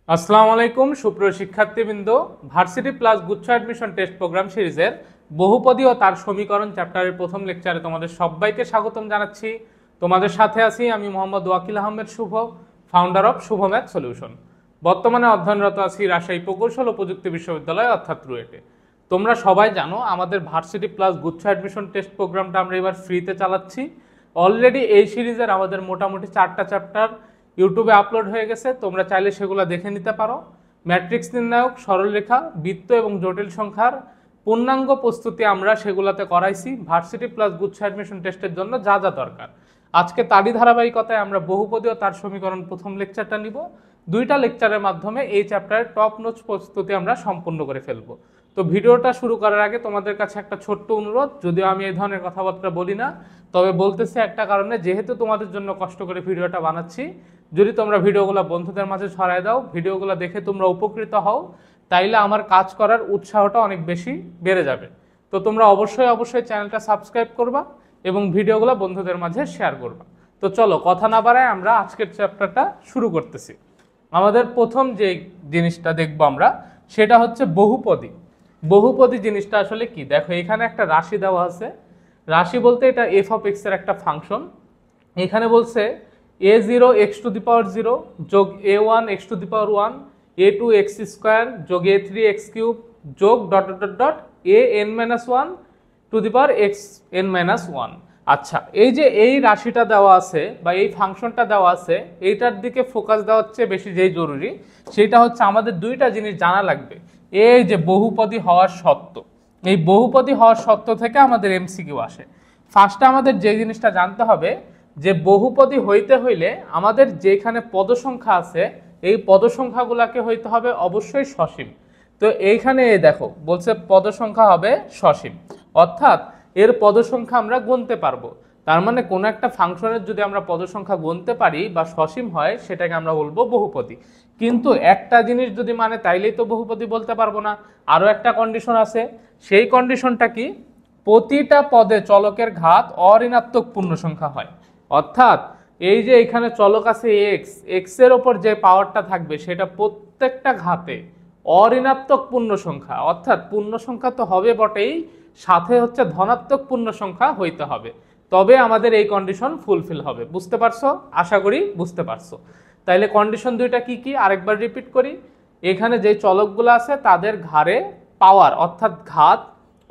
আসসালামু আলাইকুম সুপ্রিয় শিক্ষার্থীবৃন্দ। ভার্সিটি প্লাস গুচ্ছ অ্যাডমিশন টেস্ট প্রোগ্রাম সিরিজের বহুপদী ও তার সমীকরণ চ্যাপ্টারের প্রথম লেকচারে তোমাদের সবাইকে স্বাগতম জানাচ্ছি। তোমাদের সাথে আছি আমি Mohammad Wakil Ahmed Shuvo, founder of Shuvo math solution. বর্তমানে অধ্যয়নরত আছি রাজশাহী প্রকৌশল ও প্রযুক্তি বিশ্ববিদ্যালয় অর্থাৎ রুয়েটে। তোমরা সবাই জানো আমাদের ভার্সিটি প্লাস গুচ্ছ অ্যাডমিশন টেস্ট প্রোগ্রামটা আমরা এবার ফ্রিতে চালাচ্ছি। অলরেডি এই সিরিজের আমাদের মোটামুটি 4টা চ্যাপ্টার ইউটিউবে আপলোড হয়ে গেছে, তোমরা চাইলে সেগুলো দেখে নিতে পারো। ম্যাট্রিক্স নির্ণায়ক, সরলরেখা, বৃত্ত এবং জটিল সংখ্যার পূর্ণাঙ্গ প্রস্তুতি আমরা সেগুলোতে করাইছি ভার্সিটি প্লাস গুচ্ছ অ্যাডমিশন টেস্টের জন্য যা যা দরকার। আজকে তারই ধারাবাহিকতায় আমরা বহুপদী ও তার সমীকরণ প্রথম লেকচারটা নিব। 2টা লেকচারের মাধ্যমে এই চ্যাপ্টারের টপ নোচ প্রস্তুতি আমরা সম্পূর্ণ করে ফেলবো। তো ভিডিওটা শুরু করার আগে তোমাদের কাছে একটা ছোট্ট অনুরোধ, যদিও আমি এই ধরনের কথাবার্তা বলি না, তবে বলতেছি একটা কারণে, যেহেতু তোমাদের জন্য কষ্ট করে ভিডিওটা বানাচ্ছি, যদি তোমরা ভিডিওগুলো বন্ধুদের মাঝে ছড়ায় দাও, ভিডিওগুলো দেখে তোমরা উপকৃত হও, তাইলে আমার কাজ করার উৎসাহটা অনেক বেশি বেড়ে যাবে। তো তোমরা অবশ্যই চ্যানেলটা সাবস্ক্রাইব করবা এবং ভিডিওগুলো বন্ধুদের মাঝে শেয়ার করবা। তো চলো কথা না বাড়ায় আমরা আজকের চ্যাপ্টারটা শুরু করতেছি। আমাদের প্রথম যে জিনিসটা দেখবো আমরা সেটা হচ্ছে বহুপদী। বহুপদী জিনিসটা আসলে কি, দেখো এখানে একটা রাশি দেওয়া আছে। রাশি বলতে এটা এফ অফ এক্স এর একটা ফাংশন। এখানে বলছে a0 x⁻0 যোগ a1 x⁻1 a2 x² যোগ a3 x³ যোগ dot dot dot an-1 xn-1। আচ্ছা, এই যে এই রাশিটা দেওয়া আছে বা এই ফাংশনটা দেওয়া আছে, এইটার দিকে ফোকাস দেওয়ার চেয়ে বেশি যেই জরুরি সেটা হচ্ছে আমাদের 2টা জিনিস জানা লাগবে। এই যে বহুপদী হওয়ার শর্ত, এই বহুপদী হওয়ার শর্ত থেকে আমাদের এমসিকিউ আসে। ফার্স্টে আমাদের যে জিনিসটা জানতে হবে যে বহুপদী হইতে হইলে আমাদের যেখানে পদসংখ্যা আছে এই পদসংখ্যাগুলোকে হইতে হবে অবশ্যই সসীম। তো এইখানে দেখো বলছে পদসংখ্যা হবে সসীম, অর্থাৎ এর পদসংখ্যা আমরা গুনতে পারবো। তার মানে কোনো একটা ফাংশনের যদি আমরা পদসংখ্যা গুনতে পারি বা সসীম হয় সেটাকে আমরা বলবো বহুপদী। কিন্তু একটা জিনিস যদি মানে তাইলেই তো বহুপদী বলতে পারবো না, আরও একটা কন্ডিশন আছে। সেই কন্ডিশনটা কি, প্রতিটা পদে চলকের ঘাত অঋণাত্মক পূর্ণ সংখ্যা হয়। অর্থাৎ এই যে এখানে চলক আছে এক্স, এক্স এর ওপর যে পাওয়ারটা থাকবে সেটা প্রত্যেকটা ঘাতে অঋণাত্মক পূর্ণ সংখ্যা, অর্থাৎ পূর্ণ সংখ্যা তো হবে বটেই, সাথে হচ্ছে ধনাত্মক পূর্ণ সংখ্যা হইতে হবে, তবে আমাদের এই কন্ডিশন ফুলফিল হবে। বুঝতে পারছো? আশা করি বুঝতে পারছো। তাইলে কন্ডিশন 2টা কি কি আরেকবার রিপিট করি। এখানে যে চলকগুলো আছে তাদের ঘাড়ে পাওয়ার অর্থাৎ ঘাত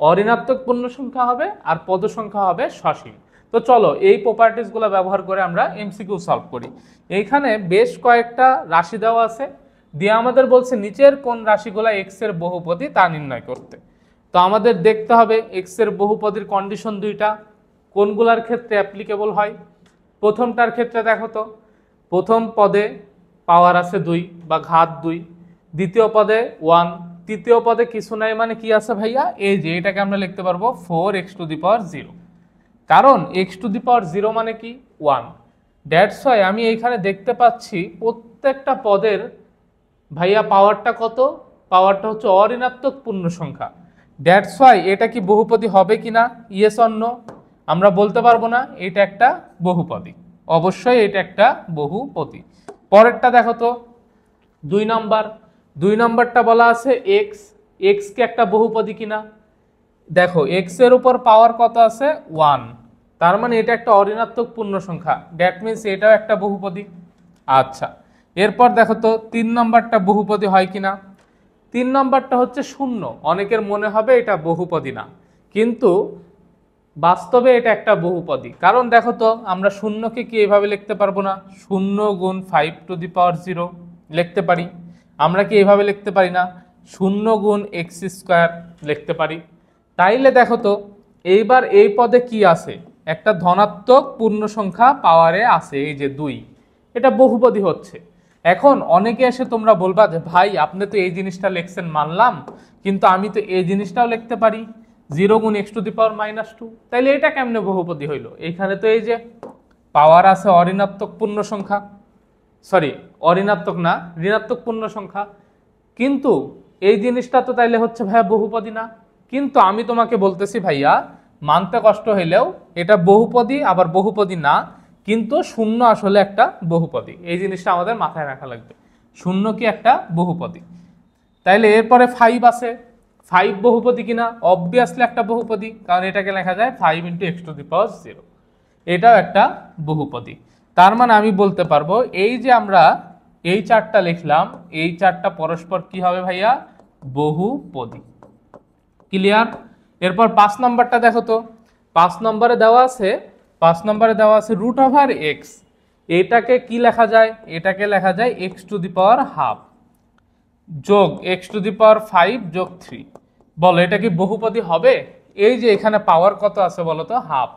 অঋণাত্মক পূর্ণ সংখ্যা হবে আর পদ সংখ্যা হবে সসীম। তো চলো এই প্রপার্টিসগুলো ব্যবহার করে আমরা এমসিকিউ সলভ করি। এইখানে বেশ কয়েকটা রাশি দেওয়া আছে, দিয়ে আমাদের বলছে নিচের কোন রাশিগুলা এক্স এর বহুপদী তা নির্ণয় করতে। তো আমাদের দেখতে হবে এক্স এর বহুপদীর কন্ডিশন 2টা কোনগুলার ক্ষেত্রে অ্যাপ্লিকেবল হয়। প্রথমটার ক্ষেত্রে দেখো তো, প্রথম পদে পাওয়ার আছে 2 বা ঘাত 2, দ্বিতীয় পদে 1, তৃতীয় পদে কিছু নাই, মানে কি আছে ভাইয়া, এই যে এটাকে আমরা লিখতে পারবো 4x⁻0, কারণ x⁻0 মানে কি 1। দ্যাটস ওয়াই আমি এইখানে দেখতে পাচ্ছি প্রত্যেকটা পদের ভাইয়া পাওয়ারটা কত, পাওয়ারটা হচ্ছে অঋণাত্মক পূর্ণ সংখ্যা। দ্যাটস ওয়াই এটা কি বহুপদী হবে কিনা, ইয়েস অর নো, আমরা বলতে পারবো না এটা একটা বহুপদী। অবশ্যই এটা একটা বহুপদী। পরেরটা দেখো তো 2 নম্বরটা বলা আছে এক্স, এক্স কি একটা বহুপদী কিনা। দেখো এক্স এর উপর পাওয়ার কত আছে 1, তার মানে এটা একটা অঋণাত্মক পূর্ণ সংখ্যা, দ্যাট মিনস এটাও একটা বহুপদী। আচ্ছা, এরপর দেখো তো 3 নম্বরটা বহুপদী হয় কিনা। 3 নম্বরটা হচ্ছে 0, অনেকের মনে হবে এটা বহুপদী না, কিন্তু বাস্তবে এটা একটা বহুপদী। কারণ দেখো তো আমরা শূন্যকে কি এভাবে লিখতে পারবো না, 0 গুণ 5⁻0 লিখতে পারি। আমরা কি এভাবে লিখতে পারি না, 0 গুণ x² লিখতে পারি। তাইলে দেখো তো এইবার এই পদে কি আছে, একটা ধনাত্মক পূর্ণ সংখ্যা পাওয়ারে আছে, এই যে 2, এটা বহুপদী হচ্ছে। এখন অনেকে এসে তোমরা বলবা যে ভাই আপনি তো এই জিনিসটা লিখছেন মানলাম, কিন্তু আমি তো এই জিনিসটাও লিখতে পারি 0 গুণ x⁻², তাইলে এটা কেমনে বহুপদী হইলো। এইখানে তো এই যে পাওয়ার আছে অঋণাত্মক পূর্ণ সংখ্যা, সরি অঋণাত্মক না ঋণাত্মক পূর্ণ সংখ্যা, কিন্তু এই জিনিসটা তো তাইলে হচ্ছে ভাইয়া বহুপদী না। কিন্তু আমি তোমাকে বলতেছি ভাইয়া মানতে কষ্ট হইলেও এটা বহুপদী আবার বহুপদী না, কিন্তু 0 আসলে একটা বহুপদী, এই জিনিসটা আমাদের মাথায় রাখা লাগবে। শূন্য কি একটা বহুপদী। তাইলে এরপরে 5 আছে, 5 বহুপদী কিনা? অবভিয়াসলি একটা বহুপদী, কারণ এটাকে লেখা যায় 5 × x⁻0। এটাও একটা বহুপদী। তার মানে আমি বলতে পারবো এই যে আমরা এই চারটা লিখলাম, এই চারটা পরস্পর কি হবে ভাইয়া? বহুপদী। ক্লিয়ার? এরপর 5 নম্বরটা দেখো তো। 5 নম্বরে দেওয়া আছে √x। এটাকে কি লেখা যায়? এটাকে লেখা যায় x⁻½ যোগ x⁵ যোগ 3। বলো এটা কি বহুপদী হবে? এই যে এখানে পাওয়ার কত আছে বলো তো? হাফ।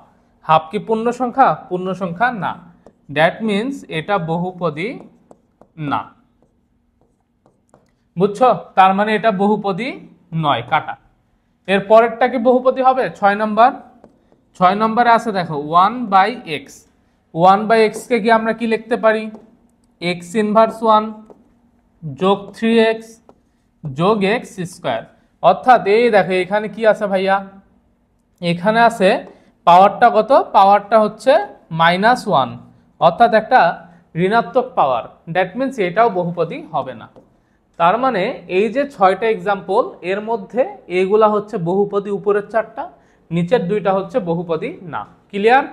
হাফ কি পূর্ণ সংখ্যা? পূর্ণ সংখ্যা না। দ্যাট মিন্স এটা বহুপদী না। বুঝছো? তার মানে এটা বহুপদী নয়, কাটা। এর পরেরটা কি বহুপদী হবে? 6 নম্বর। 6 নম্বরে আছে দেখো 1/x। 1/x কে কি আমরা কি লিখতে পারি? x⁻1 যোগ 3x যোগ x²। অর্থাৎ এই দেখো এখানে কি আছে ভাইয়া? এখানে আছে পাওয়ারটা কত? পাওয়ারটা হচ্ছে -1, অর্থাৎ একটা ঋণাত্মক পাওয়ার। দ্যাট মিন্স এটাও বহুপদী হবে না। তার মানে এই যে 6টা এক্সাম্পল, এর মধ্যে এগুলা হচ্ছে বহুপদী, উপরের 4টা, নিচের 2টা হচ্ছে বহুপদী না। ক্লিয়ার?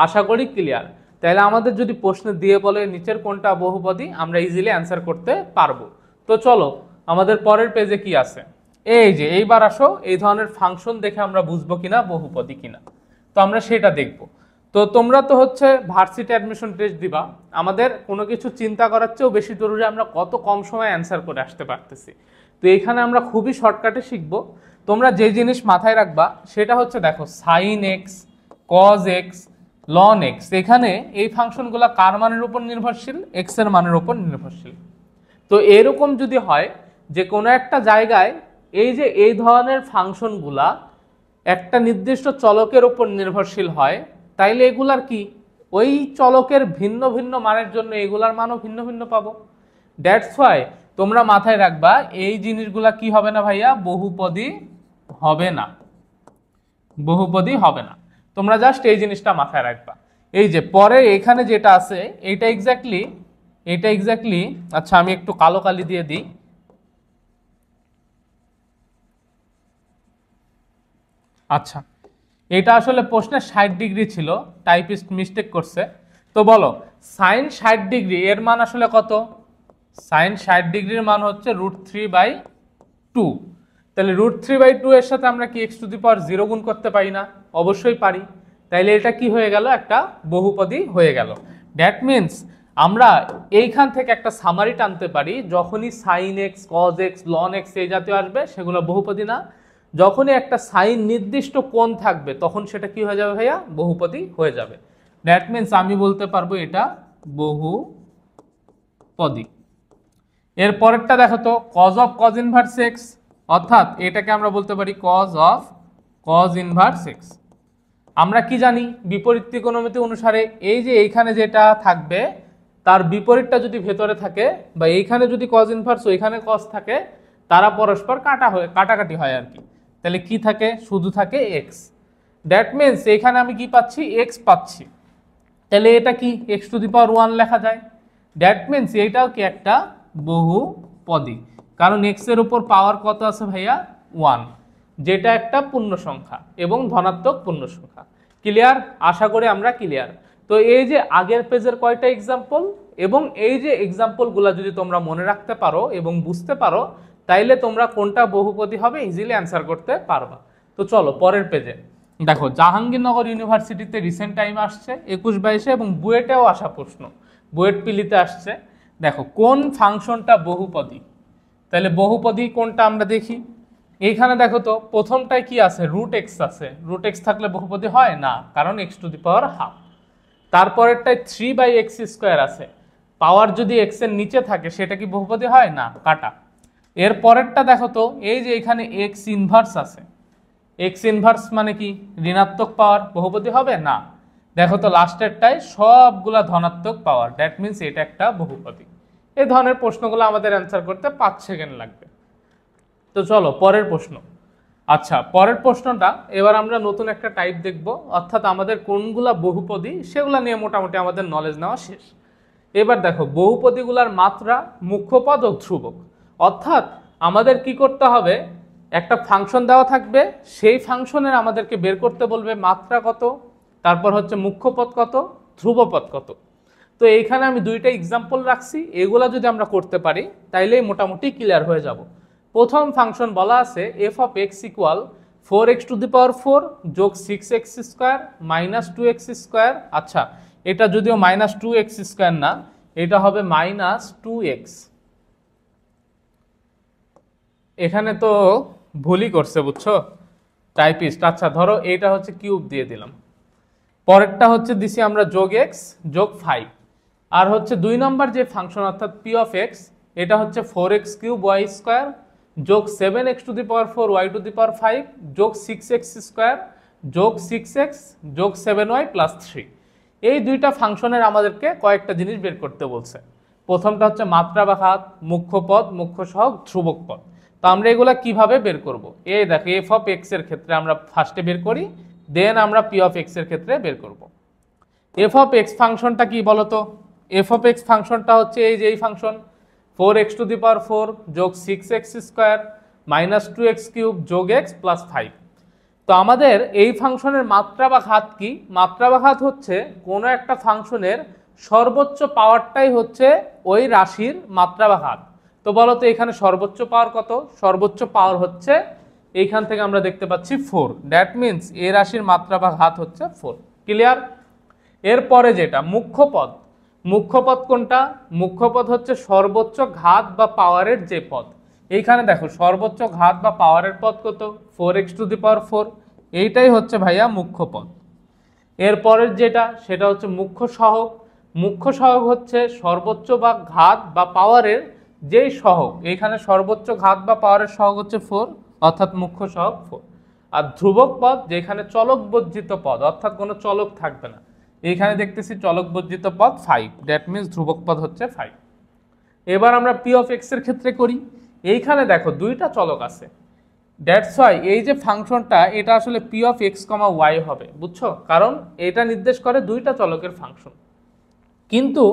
আশা করি ক্লিয়ার। তাহলে আমাদের যদি প্রশ্নে দিয়ে বলে নিচের কোনটা বহুপদী, আমরা ইজিলি অ্যান্সার করতে পারবো। তো চলো আমাদের পরের পেজে কি আছে। এই যে এইবার আসো, এই ধরনের ফাংশন দেখে আমরা বুঝবো কিনা বহুপদী কিনা। তো আমরা সেটা দেখব। তো তোমরা তো হচ্ছে ভার্সিটি অ্যাডমিশন টেস্ট দিবা, আমাদের কোনো কিছু চিন্তা করার চেয়েও বেশি জরুরি আমরা কত কম সময়ে অ্যান্সার করে আসতে পারতেছি। তো এখানে আমরা খুবই শর্টকাটে শিখবো। তোমরা যে জিনিস মাথায় রাখবা সেটা হচ্ছে দেখো sin x, cos x, ln x, এখানে এই ফাংশনগুলো কার মানের উপর নির্ভরশীল? x এর মানের উপর নির্ভরশীল। তো এরকম যদি হয় যে কোনো একটা জায়গায় এই যে এই ধরনের ফাংশনগুলা একটা নির্দিষ্ট চলকের উপর নির্ভরশীল হয়, তাইলে এগুলার কি ওই চলকের ভিন্ন ভিন্ন মানের জন্য এগুলার মানও ভিন্ন ভিন্ন পাবো। দ্যাটস ওয়াই তোমরা মাথায় রাখবা এই জিনিসগুলা কি হবে না ভাইয়া? বহুপদী হবে না, বহুপদী হবে না। তোমরা জাস্ট এই জিনিসটা মাথায় রাখবা। এই যে পরে এখানে যেটা আছে এটা এক্স্যাক্টলি আচ্ছা আমি একটু কালো কালি দিয়ে দিই। আচ্ছা এটা আসলে প্রশ্নে 60 ডিগ্রি ছিল, টাইপিস্ট মিস্টেক করছে। তো বলো sin 60 ডিগ্রি এর মান আসলে কত? sin 60 ডিগ্রির মান হচ্ছে √3/2। তাহলে √3/2 এর সাথে আমরা কি x⁻0 গুণ করতে পারি না? অবশ্যই পারি। তাইলে এটা কি হয়ে গেল? একটা বহুপদী হয়ে গেল। দ্যাট মিন্স আমরা এইখান থেকে একটা সামারি টানতে পারি, যখনই sin x, cos x, ln x এই জাতীয় আসবে সেগুলো বহুপদী না। যখনই একটা সাইন নির্দিষ্ট কোণ থাকবে তখন সেটা কি হয়ে যাবে ভাইয়া? বহুপদী হয়ে যাবে। দ্যাট মিন্স আমি বলতে পারবো এটা বহুপদী। এর পরেরটা দেখো তো cos of cos inverse x, অর্থাৎ এটাকে আমরা বলতে পারি cos of cos inverse x। আমরা কি জানি বিপরীত ত্রিকোণমিতি অনুসারে এই যে এইখানে যেটা থাকবে তার বিপরীতটা যদি ভেতরে থাকে, বা এইখানে যদি cos ইনভার্স ওইখানে cos থাকে, তারা পরস্পর কাটাকাটি হয় আর কি। তাহলে কি থাকে? শুধু থাকে x। দ্যাট মিন্স এখানে আমি কি পাচ্ছি? x পাচ্ছি। তাহলে এটা কি x⁻1 লেখা যায়। দ্যাট মিন্স এইটাও কি একটা বহুপদী, কারণ x এর উপর পাওয়ার কত আছে ভাইয়া? 1, যেটা একটা পূর্ণ সংখ্যা এবং ধনাত্মক পূর্ণ সংখ্যা। ক্লিয়ার? আশা করি আমরা ক্লিয়ার। তো এই যে আগের পেজের কয়টা এক্সাম্পল এবং এই যে এক্সাম্পলগুলো যদি তোমরা মনে রাখতে পারো এবং বুঝতে পারো, তাইলে তোমরা কোনটা বহুপদী হবে ইজিলি অ্যান্সার করতে পারবা। তো চলো পরের পেজে দেখো, জাহাঙ্গীরনগর ইউনিভার্সিটিতে রিসেন্ট টাইম আসছে 21-22 এবং বুয়েটেও আসা প্রশ্ন, বুয়েট পিলিতে আসছে। দেখো কোন ফাংশনটা বহুপদী, তাহলে বহুপদী কোনটা আমরা দেখি। এইখানে দেখো তো প্রথমটায় কি আছে? √x আছে। √x থাকলে বহুপদী হয় না, কারণ x⁻½ তারপরেরটায় 3/x² আছে। পাওয়ার যদি x এর নিচে থাকে সেটা কি বহুপদী হয় না? কাটা। এর পরেরটা দেখো তো এই যে এখানে x ইনভার্স আছে। x ইনভার্স মানে কি? ঋণাত্মক পাওয়ার, বহুপদী হবে না। দেখো তো লাস্টেরটায় সবগুলা ধনাত্মক পাওয়ার, দ্যাট মিন্স এটা একটা বহুপদী। এই ধরনের প্রশ্নগুলো আমাদের অ্যান্সার করতে 5 সেকেন্ড লাগবে। তো চলো পরের প্রশ্ন। আচ্ছা পরের প্রশ্নটা এবার আমরা নতুন একটা টাইপ দেখব, অর্থাৎ আমাদের কোনগুলা বহুপদী সেগুলা নিয়ে মোটামুটি আমাদের নলেজ নেওয়া শেষ। এবার দেখো বহুপদীগুলোর মাত্রা, মুখ্য পদ ও ধ্রুবক। অর্থাৎ আমাদের কি করতে হবে, একটা ফাংশন দেওয়া থাকবে, সেই ফাংশনের আমাদেরকে বের করতে বলবে মাত্রা কত, তারপর হচ্ছে মুখ্য পদ কত, ধ্রুবপদ কত। তো এইখানে আমি দুইটা এক্সাম্পল রাখছি, এগুলা যদি আমরা করতে পারি তাইলেই মোটামুটি ক্লিয়ার হয়ে যাব। প্রথম ফাংশন বলা আছে F of x equal 4x⁴ যোগ 6x² মাইনাস 2x²। আচ্ছা, এটা যদিও মাইনাস 2x² না, এটা হবে মাইনাস 2x। এখানে তো ভুলই করছে বুঝছো টাইপিস্ট। আচ্ছা ধরো এটা হচ্ছে কিউব দিয়ে দিলাম, পরেরটা হচ্ছে দিছি আমরা যোগ x যোগ 5, আর হচ্ছে 2 নম্বর যে ফাংশন অর্থাৎ পি অফ এক্স, এটা হচ্ছে 4x³ y² যোগ 7x⁴ y⁵ যোগ 6x² যোগ 6x যোগ 7y প্লাস 3। এই দুইটা ফাংশনের আমাদেরকে কয়েকটা জিনিস বের করতে বলছে। প্রথমটা হচ্ছে মাত্রা বা ঘাত, মুখ্য পদ, মুখ্য সহগ, ধ্রুবক পদ। তো আমরা এগুলা কিভাবে বের করব? এই দেখো এফ অফ এক্স এর ক্ষেত্রে আমরা ফার্স্টে বের করি, দেন আমরা পি অফ এক্স এর ক্ষেত্রে বের করব। এফ অফ এক্স ফাংশনটা কি বলতো? এফ অফ এক্স ফাংশনটা হচ্ছে এই যে এই ফাংশন 4x⁴ যোগ 6x² মাইনাস 2x³ যোগ x প্লাস 5। তো আমাদের এই ফাংশনের মাত্রা বা ঘাত কি? মাত্রা বা ঘাত হচ্ছে কোনো একটা ফাংশনের সর্বোচ্চ পাওয়ারটাই হচ্ছে ওই রাশির মাত্রা বা ঘাত। তো বলো তো এখানে সর্বোচ্চ পাওয়ার কত? সর্বোচ্চ পাওয়ার হচ্ছে এইখান থেকে আমরা দেখতে পাচ্ছি 4, দ্যাট মিনস এই রাশির মাত্রা বা ঘাত হচ্ছে 4। ক্লিয়ার? এরপরে যেটা মুখ্য পদ, মুখ্য পদ কোনটা? মুখ্য পদ হচ্ছে সর্বোচ্চ ঘাত বা পাওয়ারের যে পদ। এইখানে দেখো সর্বোচ্চ ঘাত বা পাওয়ারের পদ কত? 4x⁴। এইটাই হচ্ছে ভাইয়া মুখ্য পদ। এরপরের যেটা সেটা হচ্ছে মুখ্য সহগ। মুখ্য সহগ হচ্ছে সর্বোচ্চ বা ঘাত বা পাওয়ারের যেই সহগ। এইখানে সর্বোচ্চ ঘাত বা পাওয়ারের সহগ হচ্ছে 4, অর্থাৎ মুখ্য সহগ 4। আর ধ্রুবক পদ যেখানে চলক বর্জিত পদ, অর্থাৎ কোনো চলক থাকবে না। এইখানে দেখতেছি চলক বর্জিত পদ 5, দ্যাট মিনস ধ্রুবক পদ হচ্ছে 5। এবার আমরা পি অফ এক্স এর ক্ষেত্রে করি। এইখানে দেখো দুইটা চলক আছে, দ্যাটস ওয়াই এই যে ফাংশনটা এটা আসলে P of X comma Y হবে, বুঝছো? কারণ এটা নির্দেশ করে দুইটা চলকের ফাংশন। কিন্তু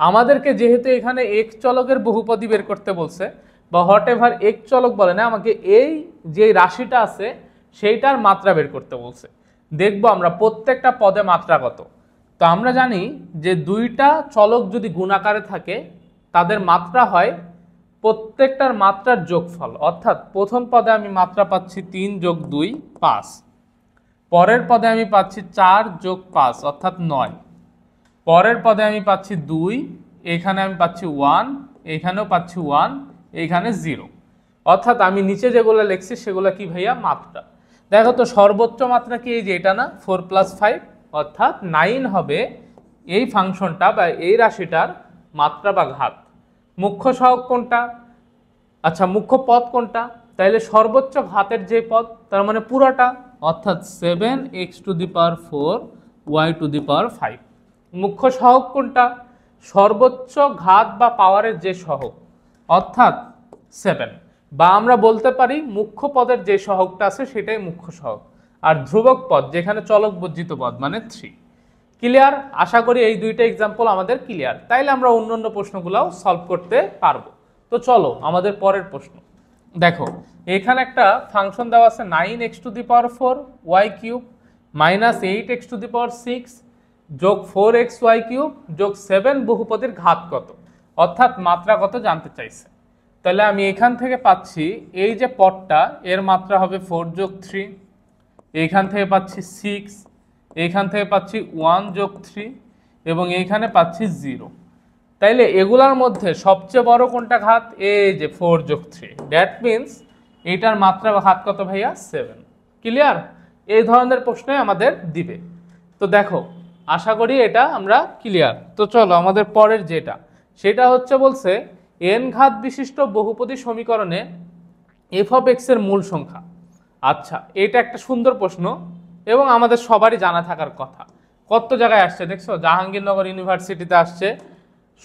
আমাদেরকে যেহেতু এখানে এক চলকের বহুপদী বের করতে বলছে, বা হোয়াট এভার এক চলক বলে না, আমাকে এই যে রাশিটা আছে সেইটার মাত্রা বের করতে বলছে। দেখবো আমরা প্রত্যেকটা পদে মাত্রা কত। তো আমরা জানি যে দুইটা চলক যদি গুণাকারে থাকে তাদের মাত্রা হয় প্রত্যেকটার মাত্রার যোগফল। অর্থাৎ প্রথম পদে আমি মাত্রা পাচ্ছি 3 যোগ 2 5, পরের পদে আমি পাচ্ছি 4 যোগ 5 অর্থাৎ 9, পরের পদে আমি পাচ্ছি 2, এখানে আমি পাচ্ছি 1, এখানেও পাচ্ছি 1, এখানে 0। অর্থাৎ আমি নিচে যেগুলো লিখছি সেগুলো কি ভাইয়া? মাত্রা। দেখো তো সর্বোচ্চ মাত্রা কি এই যে এটা না, 4 + 5 অর্থাৎ 9 হবে এই ফাংশনটা বা এই রাশিটার মাত্রা বা ঘাত। মুখ্য সহগ কোনটা? আচ্ছা মুখ্য পদ কোনটা? তাইলে সর্বোচ্চ ঘাতের যে পদ, তার মানে পুরোটা, অর্থাৎ 7x⁴ y⁵। মুখ্য সহগ কোনটা? সর্বোচ্চ ঘাত বা পাওয়ারের যে সহগ, অর্থাৎ 7, বা আমরা বলতে পারি মুখ্য পদের যে সহগটা আছে সেটাই মুখ্য সহগ। আর ধ্রুবক পদ যেখানে চলক বর্জিত পদ মানে 3। ক্লিয়ার? আশা করি এই দুইটা এক্সাম্পল আমাদের ক্লিয়ার। তাইলে আমরা অন্যান্য প্রশ্নগুলোও সলভ করতে পারবো। তো চলো আমাদের পরের প্রশ্ন দেখো। এখানে একটা ফাংশন দেওয়া আছে 9x⁴ y³ মাইনাস 8x⁴ যোগ 4xy³ যোগ 7 বহুপদীর ঘাত কত, অর্থাৎ মাত্রা কত জানতে চাইছে। তাহলে আমি এখান থেকে পাচ্ছি এই যে পদটা এর মাত্রা হবে 4 যোগ 3, এইখান থেকে পাচ্ছি 6, এইখান থেকে পাচ্ছি 1 যোগ 3 এবং এইখানে পাচ্ছি 0। তাইলে এগুলার মধ্যে সবচেয়ে বড় কোনটা ঘাত? এই যে 4 যোগ 3, দ্যাট মিনস এইটার মাত্রা বা ঘাত কত ভাইয়া? 7। ক্লিয়ার? এই ধরনের প্রশ্নে আমাদের দিবে। তো দেখো আশা করি এটা আমরা ক্লিয়ার। তো চলো আমাদের পরের যেটা সেটা হচ্ছে বলছে n ঘাত বিশিষ্ট বহুপদী সমীকরণে এফ অফ এক্স এর মূল সংখ্যা। আচ্ছা এটা একটা সুন্দর প্রশ্ন এবং আমাদের সবারই জানা থাকার কথা। কত জায়গায় আসছে দেখছো? জাহাঙ্গীরনগর ইউনিভার্সিটিতে আসছে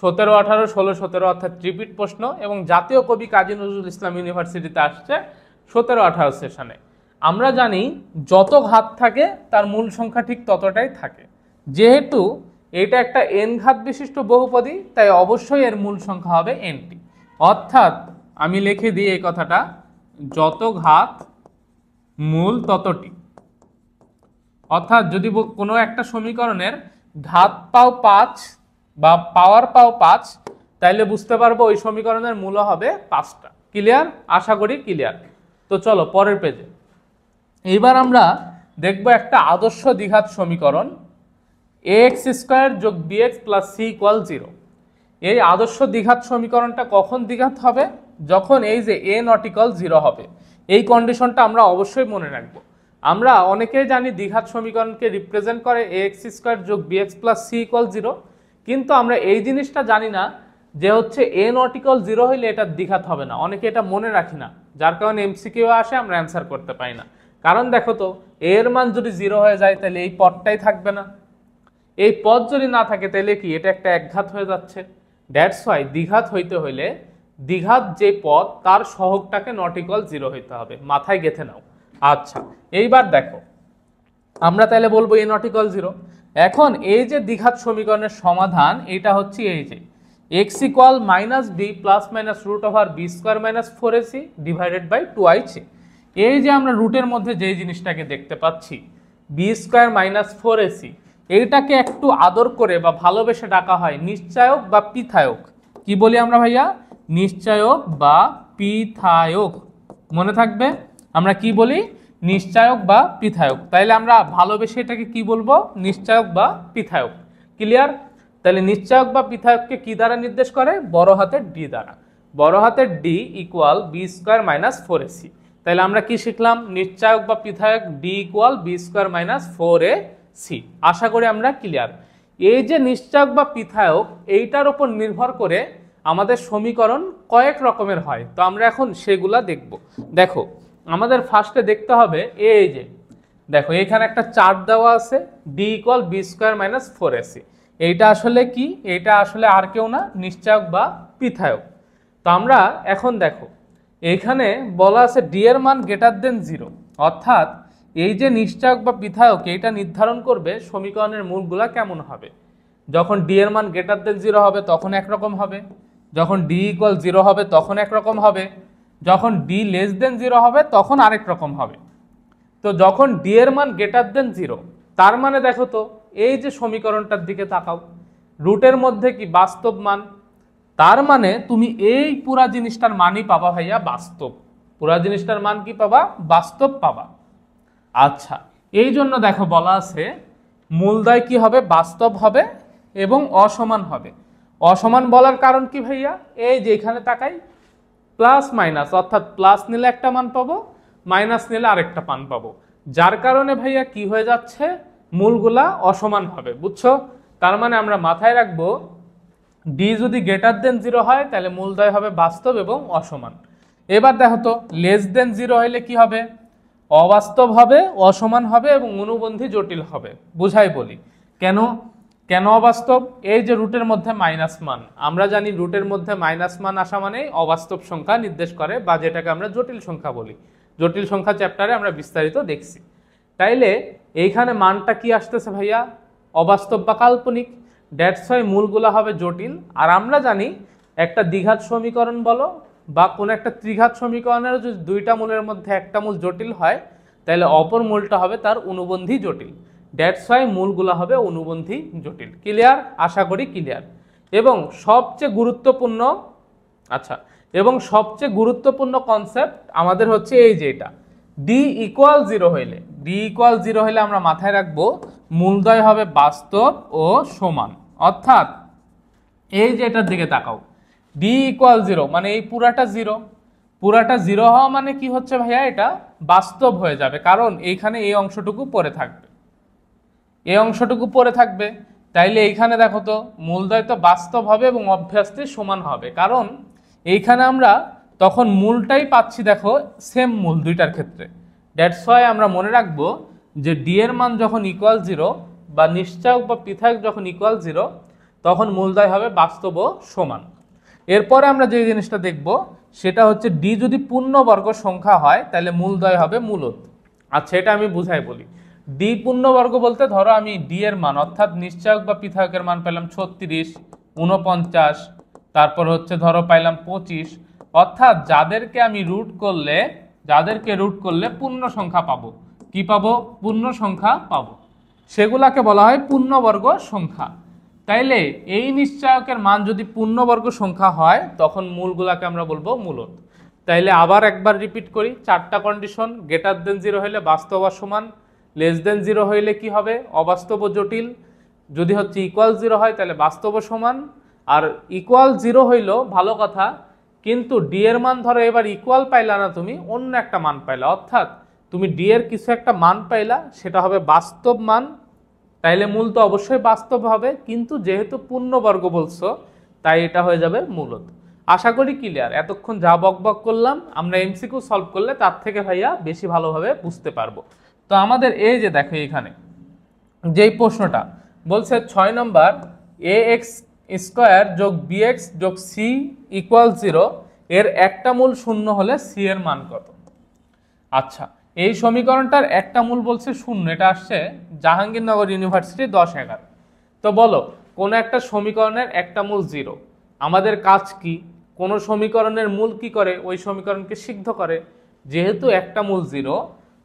17, 18, 16, 17 অর্থাৎ রিপিট প্রশ্ন, এবং জাতীয় কবি কাজী নজরুল ইসলাম ইউনিভার্সিটিতে আসছে 17, 18 সেশনে। আমরা জানি যত ঘাত থাকে তার মূল সংখ্যা ঠিক ততটাই থাকে। যেহেতু এটা একটা n ঘাত বিশিষ্ট বহুপদী, তাই অবশ্যই এর মূল সংখ্যা হবে nটি। অর্থাৎ আমি লিখে দিই এই কথাটা, যত ঘাত মূল ততটি। অর্থাৎ যদি কোনো একটা সমীকরণের ঘাত পাও 5 বা পাওয়ার পাও 5, তাইলে বুঝতে পারবো ওই সমীকরণের মূল হবে 5টা। ক্লিয়ার? আশা করি ক্লিয়ার। তো চলো পরের পেজে। এইবার আমরা দেখব একটা আদর্শ দ্বিঘাত সমীকরণ ax² যোগ bx প্লাস c ইকুয়াল 0। এই আদর্শ দ্বিঘাত সমীকরণটা কখন দ্বিঘাত হবে? যখন এই যে a নট ইকুয়াল 0 হবে। এই কন্ডিশনটা আমরা অবশ্যই মনে রাখবো। আমরা অনেকেই জানি দ্বিঘাত সমীকরণকে রিপ্রেজেন্ট করে ax² যোগ bx প্লাস c ইকুয়াল 0, কিন্তু আমরা এই জিনিসটা জানি না যে হচ্ছে a নট ইকুয়াল 0 হইলে এটা দ্বিঘাত হবে না। অনেকে এটা মনে রাখি না, যার কারণে এমসিকিউ আসে, আমরা অ্যান্সার করতে পারি না। কারণ দেখো তো, a এর মান যদি 0 হয়ে যায় তাহলে এই পদটাই থাকবে না। এই পদ যদি না থাকে তাহলে কি এটা একটা একঘাত হয়ে যাচ্ছে। দ্যাটস ওয়াই দ্বিঘাত হইতে হইলে দ্বিঘাত যে পদ তার সহগটাকে নট ইকুয়াল 0 হইতে হবে। মাথায় গেঁথে নাও। আচ্ছা, এইবার দেখো আমরা তাহলে বলবো a নট ইকুয়াল 0। এখন এই যে দ্বিঘাত সমীকরণের সমাধান, এটা হচ্ছে এই যে x equal -b plus minus root over b square minus 4ac divided by 2ic। এই যে আমরা রুটের মধ্যে যেই জিনিসটাকে দেখতে পাচ্ছি b স্কোয়ার মাইনাস 4ac, এইটাকে একটু আদর করে বা ভালোবেসে ডাকা হয় নিশ্চায়ক বা পিথায়ক। কি বলি আমরা ভাইয়া? নিশ্চায়ক বা পিথায়ক। মনে থাকবে আমরা কি বলি? নিশ্চায়ক বা পিথায়ক। তাইলে আমরা ভালোবেসে এটাকে কি বলবো? নিশ্চায়ক বা পিথায়ক। ক্লিয়ার? তাহলে নিশ্চায়ক বা পিথায়ককে কি দ্বারা নির্দেশ করে? বড় হাতের ডি দ্বারা। বড় হাতের D equal B square minus 4ac। তাহলে আমরা কি শিখলাম? নিশ্চায়ক বা পিথায়ক D equal B square minus 4ac। আশা করি আমরা ক্লিয়ার। এই যে নিশ্চায়ক বা পিথায়ক, এইটার উপর নির্ভর করে আমাদের সমীকরণ কয়েক রকমের হয়। তো আমরা এখন সেগুলা দেখব। দেখো আমাদের ফার্স্টে দেখতে হবে এই যে দেখো এখানে একটা চার্ট দেওয়া আছে D equal B square minus 4ac। এইটা আসলে কি? এইটা আসলে আর কেউ না, নিশ্চায়ক বা পিথায়ক। তো আমরা এখন দেখো এইখানে বলা আছে ডি এর মান গ্রেটার দেন 0, অর্থাৎ এই যে নিশ্চায়ক বা পিথায়ক এইটা নির্ধারণ করবে সমীকরণের মূলগুলা কেমন হবে। যখন ডি এর মান গ্রেটার দেন 0 হবে তখন একরকম হবে, যখন ডি ইকুয়াল 0 হবে তখন একরকম হবে, যখন ডি লেস দেন 0 হবে তখন আরেক রকম হবে। তো যখন ডি এর মান গ্রেটার দেন 0, তার মানে দেখো তো এই যে সমীকরণটার দিকে তাকাও, রুটের মধ্যে কি বাস্তব মান, তার মানে তুমি এই পুরা জিনিসটার মানই পাবা ভাইয়া বাস্তব। পুরা জিনিসটার মান কি পাবা? বাস্তব পাবা। আচ্ছা, এই জন্য দেখো বলা আছে মূলদয় কি হবে? বাস্তব হবে এবং অসমান হবে। অসমান বলার কারণ কি ভাইয়া? এই যে এখানে তাকাই, প্লাস মাইনাস, অর্থাৎ প্লাস নিলে একটা মান পাবো, মাইনাস নিলে আরেকটা মান পাবো, যার কারণে ভাইয়া কি হয়ে যাচ্ছে? মূলগুলা অসমান হবে। বুঝছো? তার মানে আমরা মাথায় রাখবো ডি যদি গ্রেটার দেন 0 হয় তাহলে মূলদয় হবে বাস্তব এবং অসমান। এবার দেখো তো লেস দেন 0 হইলে কি হবে? অবাস্তব হবে, অসমান হবে এবং অনুবন্ধী জটিল হবে। বুঝাই বলি কেন কেন অবাস্তব? এই যে রুটের মধ্যে মাইনাস মান, আমরা জানি রুটের মধ্যে মাইনাস মান আসা মানে অবাস্তব সংখ্যা নির্দেশ করে, বা যেটাকে আমরা জটিল সংখ্যা বলি। জটিল সংখ্যা চ্যাপ্টারে আমরা বিস্তারিত দেখছি। তাইলে এইখানে মানটা কি আসতেছে ভাইয়া? অবাস্তব বা কাল্পনিক। দ্যাটস ওয়াই মূলগুলা হবে জটিল। আর আমরা জানি একটা দ্বিঘাত সমীকরণ বলো বা কোনো একটা ত্রিঘাত সমীকরণের যদি দুইটা মূলের মধ্যে একটা মূল জটিল হয় তাহলে অপর মূলটা হবে তার অনুবন্ধী জটিল। দ্যাটস ওয়াই মূলগুলা হবে অনুবন্ধী জটিল। ক্লিয়ার? আশা করি ক্লিয়ার। এবং সবচেয়ে গুরুত্বপূর্ণ কনসেপ্ট আমাদের হচ্ছে এই যে এটা ডি ইকুয়াল 0 হইলে, ডি ইকুয়াল 0 হইলে আমরা মাথায় রাখবো মূলদয় হবে বাস্তব ও সমান। অর্থাৎ এই যে এটার দিকে তাকাও, ডি ইকুয়াল 0 মানে এই পুরাটা 0, পুরাটা 0 হওয়া মানে কি হচ্ছে ভাইয়া? এটা বাস্তব হয়ে যাবে, কারণ এইখানে এই অংশটুকু পড়ে থাকবে, এই অংশটুকু পড়ে থাকবে। তাইলে এইখানে দেখো তো মূলদয় তো বাস্তব হবে এবং অভ্যাসটি সমান হবে, কারণ এইখানে আমরা তখন মূলটাই পাচ্ছি, দেখো সেম মূল দুইটার ক্ষেত্রে। দ্যাটস ওয়াই আমরা মনে রাখবো যে ডি এর মান যখন ইকুয়াল 0 বা নিশ্চায়ক বা পিথায়ক যখন ইকুয়াল 0 তখন মূলদয় হবে বাস্তব ও সমান। এরপরে আমরা যে জিনিসটা দেখব সেটা হচ্ছে ডি যদি পূর্ণবর্গ সংখ্যা হয় তাহলে মূলদয় হবে মূলত। আচ্ছা, এটা আমি বুঝাই বলি। ডি পূর্ণবর্গ বলতে ধরো আমি ডি এর মান অর্থাৎ নিশ্চয়ক বা পৃথকের মান পেলাম 36, 49, তারপর হচ্ছে ধরো পাইলাম 25, অর্থাৎ যাদেরকে রুট করলে পূর্ণ সংখ্যা পাবো। কি পাবো? পূর্ণ সংখ্যা পাবো, সেগুলাকে বলা হয় পূর্ণবর্গ সংখ্যা। তাইলে এই নিশ্চয়কের মান যদি পূর্ণবর্গ সংখ্যা হয় তখন মূলগুলাকে আমরা বলবো মূলদ। তাইলে আবার একবার রিপিট করি, 4টা কন্ডিশন। গ্রেটার দেন 0 হইলে বাস্তব বা সমান, লেস দেন 0 হইলে কি হবে? অবাস্তব ও জটিল। যদি হচ্ছে ইকুয়াল 0 হয় তাহলে বাস্তব ও সমান। আর ইকুয়াল 0 হইলো ভালো কথা, কিন্তু ডি এর মান ধরো এবার ইকুয়াল পাইলা না, তুমি অন্য একটা মান পাইলা, অর্থাৎ তুমি ডি এর কিছু একটা মান পাইলা, সেটা হবে বাস্তব মান। তাইলে মূল তো অবশ্যই বাস্তব হবে, কিন্তু যেহেতু পূর্ণবর্গ বলছো তাই এটা হয়ে যাবে মূলদ। আশা করি ক্লিয়ার। এতক্ষণ যা বকবক করলাম আমরা এমসিকিউ সলভ করলে তার থেকে ভাইয়া বেশি ভালোভাবে বুঝতে পারবো। তো আমাদের এই যে দেখো এখানে যেই প্রশ্নটা বলছে 6 নম্বর ax স্কয়ার যোগ bx যোগ c ইকুয়াল 0 এর একটা মূল শূন্য হলে c এর মান কত? আচ্ছা, এই সমীকরণটার একটা মূল বলছে শূন্য, এটা আসছে জাহাঙ্গীরনগর ইউনিভার্সিটি 10-11। তো বলো কোন একটা সমীকরণের একটা মূল 0। আমাদের কাজ কি? কোন সমীকরণের মূল কি করে? ওই সমীকরণকে সিদ্ধ করে। যেহেতু একটা মূল 0,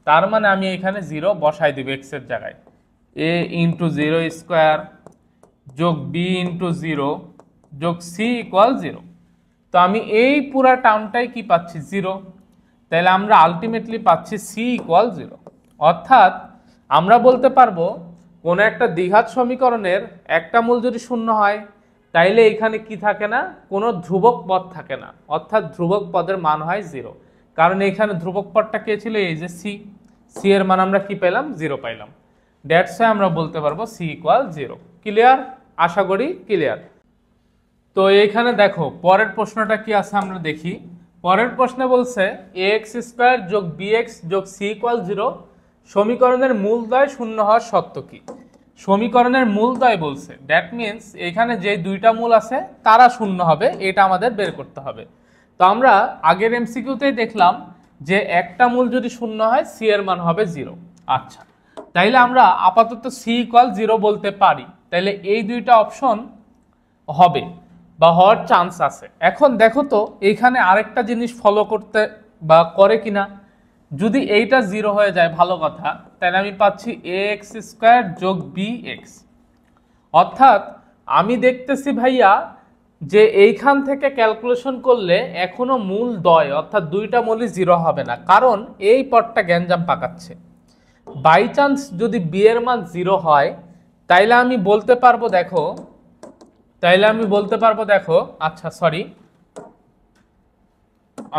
তার মানে আমি এখানে 0 বসাই দিব x এর জায়গায়। a ইন্টু 0 স্কোয়ার যোগ b ইন্টু 0 যোগ c ইকুয়াল 0। তো আমি এই পুরা টার্মটাই কি পাচ্ছি? 0। তাহলে আমরা আলটিমেটলি পাচ্ছি c ইকুয়াল 0। অর্থাৎ আমরা বলতে পারবো কোনো একটা দ্বিঘাত সমীকরণের একটা মূল যদি শূন্য হয় তাইলে এখানে কি থাকে না? কোনো ধ্রুবক পদ থাকে না, অর্থাৎ ধ্রুবক পদের মান হয় 0। কারণ এখানে ধ্রুবক পদটা কে ছিল? এই যে c এর মান আমরা কি পেলাম? 0 পাইলাম। দ্যাটস ওয়াই আমরা বলতে পারবো c ইকুয়াল 0। ক্লিয়ার? আশা করি ক্লিয়ার। তো এইখানে দেখো পরের প্রশ্নটা কি আছে আমরা দেখি। পরের প্রশ্নে বলছে ax স্কয়ার যোগ bx যোগ c ইকুয়াল 0 সমীকরণের মূলদ্বয় শূন্য হওয়ার শর্ত কি? সমীকরণের মূলদ্বয় বলছে, দ্যাট মিনস এখানে যে দুইটা মূল আছে তারা শূন্য হবে, এটা আমাদের বের করতে হবে। তো আমরা আগের এমসিকিউতেই দেখলাম যে একটা মূল যদি শূন্য হয় c এর মান হবে 0। আচ্ছা, তাইলে আমরা আপাতত c ইকুয়াল 0 বলতে পারি। তাইলে এই দুইটা অপশন হবে বা হওয়ার চান্স আছে। এখন দেখো তো এইখানে আরেকটা জিনিস ফলো করতে বা করে কিনা। যদি এইটা 0 হয়ে যায় ভালো কথা, তাহলে আমি পাচ্ছি ax স্কয়ার যোগ bx। অর্থাৎ আমি দেখতেছি ভাইয়া যে এইখান থেকে ক্যালকুলেশন করলে এখনো মূল দ্বয় অর্থাৎ দুইটা মূলই 0 হবে না, কারণ এই পদটা গ্যাঞ্জাম পাকাচ্ছে। বাই চান্স যদি b এর মান 0 হয় তাইলে আমি বলতে পারবো দেখো আচ্ছা সরি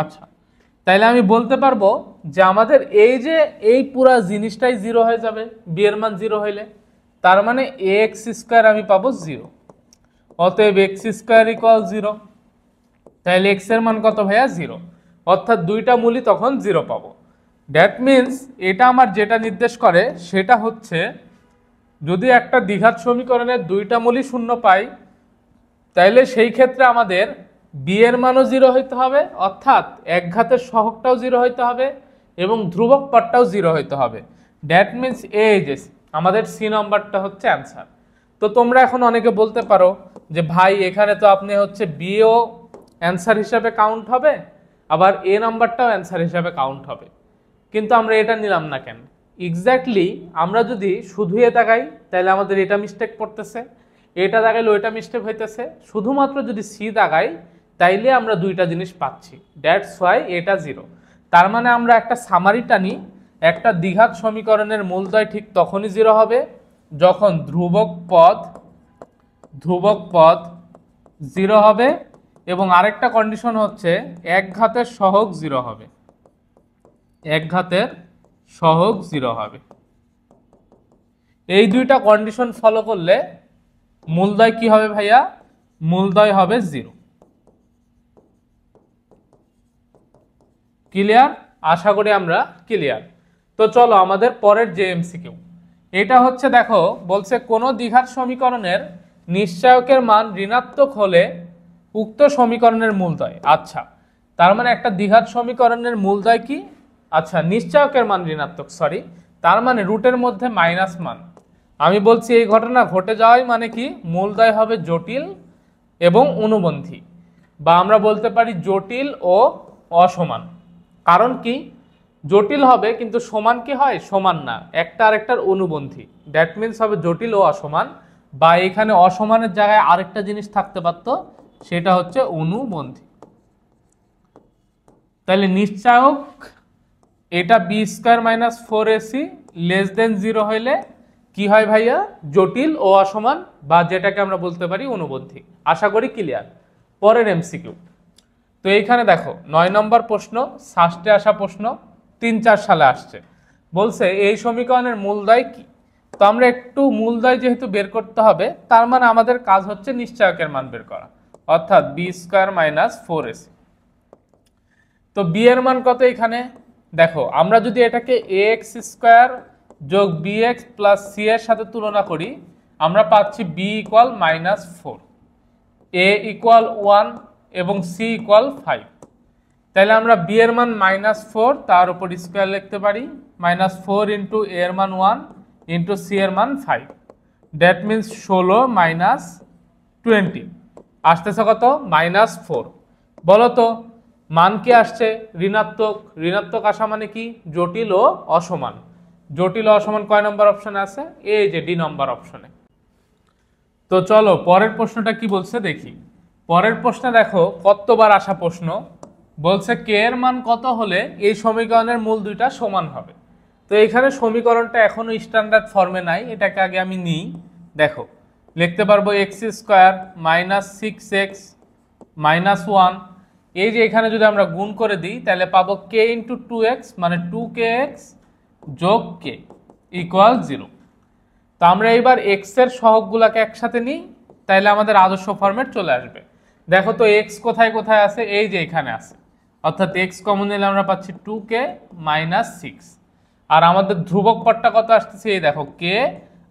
আচ্ছা তাইলে আমি বলতে পারবো যে আমাদের এই পুরা জিনিসটাই 0 হয়ে যাবে b এর মান 0 হইলে। তার মানে ax স্কয়ার আমি পাবো 0। অতএব x স্কয়ার ইকুয়াল 0। তাহলে x এর মান কত ভাইয়া? 0। অর্থাৎ দুইটা মূলই তখন 0 পাবো। দ্যাট মিনস এটা আমার যেটা নির্দেশ করে সেটা হচ্ছে যদি একটা দ্বিঘাত সমীকরণের দুইটা মূলই শূন্য পাই তাইলে সেই ক্ষেত্রে আমাদের b এর মানও 0 হইতে হবে, অর্থাৎ এক ঘাতের সহগটাও 0 হইতে হবে এবং ধ্রুবক পদটাও 0 হইতে হবে। দ্যাট মিনস এই যে আমাদের সি নাম্বারটা হচ্ছে অ্যান্সার। তো তোমরা এখন অনেকে বলতে পারো যে ভাই এখানে তো আপনি হচ্ছে বি ও অ্যান্সার হিসাবে কাউন্ট হবে, আবার এ নাম্বারটাও অ্যান্সার হিসাবে কাউন্ট হবে, কিন্তু আমরা এটা নিলাম না কেন? এক্স্যাক্টলি আমরা যদি শুধু এ তাকাই তাহলে আমাদের এটা মিস্টেক পড়তেছে, এটা দাগাইলে ওইটা মিস্টেক হইতেছে। শুধুমাত্র যদি সি দাগাই তাইলে আমরা দুইটা জিনিস পাচ্ছি, দ্যাটস ওয়াই এটা 0। তার মানে আমরা একটা সামারি টানি, একটা দ্বিঘাত সমীকরণের মূলদ্বয় ঠিক তখনই 0 হবে যখন ধ্রুবক পদ 0 হবে এবং আরেকটা কন্ডিশন হচ্ছে এক ঘাতের সহগ 0 হবে। এক ঘাতের সহগ 0 হবে। এই দুইটা কন্ডিশন ফলো করলে মূলদ্বয় কি হবে ভাইয়া? মূলদ্বয় হবে 0। ক্লিয়ার? আশা করি আমরা ক্লিয়ার। তো চলো আমাদের পরের যে এমসিকিউ, এটা হচ্ছে দেখো বলছে কোন দ্বিঘাত সমীকরণের নিশ্চয়কের মান ঋণাত্মক হলে উক্ত সমীকরণের মূলদ্বয়। আচ্ছা, তার মানে একটা দ্বিঘাত সমীকরণের মূলদ্বয় কি? আচ্ছা, নিশ্চয়কের মান ঋণাত্মক, সরি, তার মানে রুটের মধ্যে মাইনাস মান। আমি বলছি এই ঘটনা ঘটে যাওয়াই মানে কি মূলদ্বয় হবে জটিল এবং অনুবন্ধী, বা আমরা বলতে পারি জটিল ও অসমান। কারণ কি জটিল হবে কিন্তু সমান কি হয়, সমান না, একটা আরেকটার অনুবন্ধী। দ্যাট মিনস হবে জটিল ও অসমান, বা এখানে অসমানের জায়গায় আরেকটা জিনিস থাকতে পারত, সেটা হচ্ছে অনুবন্ধী। তাহলে নিশ্চায়ক এটা B square minus 4ac less than 0 হইলে কি হয় ভাইয়া, জটিল ও অসমান, বা যেটাকে আমরা বলতে পারি অনুবন্ধী। আশা করি ক্লিয়ার। পরের এমসিকিউ। তো এইখানে দেখো 9 নম্বর প্রশ্ন, ষষ্ঠে আসা প্রশ্ন, 3-4 সালে আসছে। বলছে এই সমীকরণের মূলদ্বয় কি। তো আমরা একটু মূলদ্বয় যেহেতু বের করতে হবে, তার মানে আমাদের কাজ হচ্ছে নিশ্চয়কের মান বের করা, অর্থাৎ বি স্কোয়ার মাইনাস 4ac। তো বি এর মান কত এখানে দেখো, আমরা যদি এটাকে ax স্কোয়ার যোগ bx প্লাস c এর সাথে তুলনা করি, আমরা পাচ্ছি b ইকুয়াল -4, a ইকুয়াল 1 এবং c ইকুয়াল 5। তাহলে আমরা b এর মান -4 তার উপর স্কোয়ার লিখতে পারি, -4 ইন্টু a এর মান 1 ইন্টু c এর মান 5, দ্যাট মিনস 16 মাইনাস 20 আসতেছে কত, -4। বলো তো মান কি আসছে, ঋণাত্মক। ঋণাত্মক আসা মানে কি, জটিল ও অসমান। জটিল ও অসমান কয় নম্বর অপশনে আছে, এই যে ডি নম্বর অপশনে। তো চলো পরের প্রশ্নটা কি বলছে দেখি। পরের প্রশ্নে দেখো কতবার আসা প্রশ্ন, বলছে কে এর মান কত হলে এই সমীকরণের মূল দুইটা সমান হবে। তো এখানে সমীকরণটা এখনো স্ট্যান্ডার্ড ফর্মে নাই, এটাকে আগে আমি নিই। দেখো লিখতে পারবো x square minus 6x minus 1, এই যে এখানে যদি আমরা গুণ করে দিই তাহলে পাবো k ইন্টু 2x মানে 2kx যোগ k ইকুয়াল 0। তো আমরা এইবার x এর সহগগুলোকে একসাথে নিই, তাহলে আমাদের আদর্শ ফরম্যাট চলে আসবে। দেখো তো x কোথায় কোথায় আছে, এই যে এখানে আছে, অর্থাৎ x কমন নিলে আমরা পাচ্ছি 2k মাইনাস 6, আর আমাদের ধ্রুবক পদটা কত আসতেছে, এই দেখো k,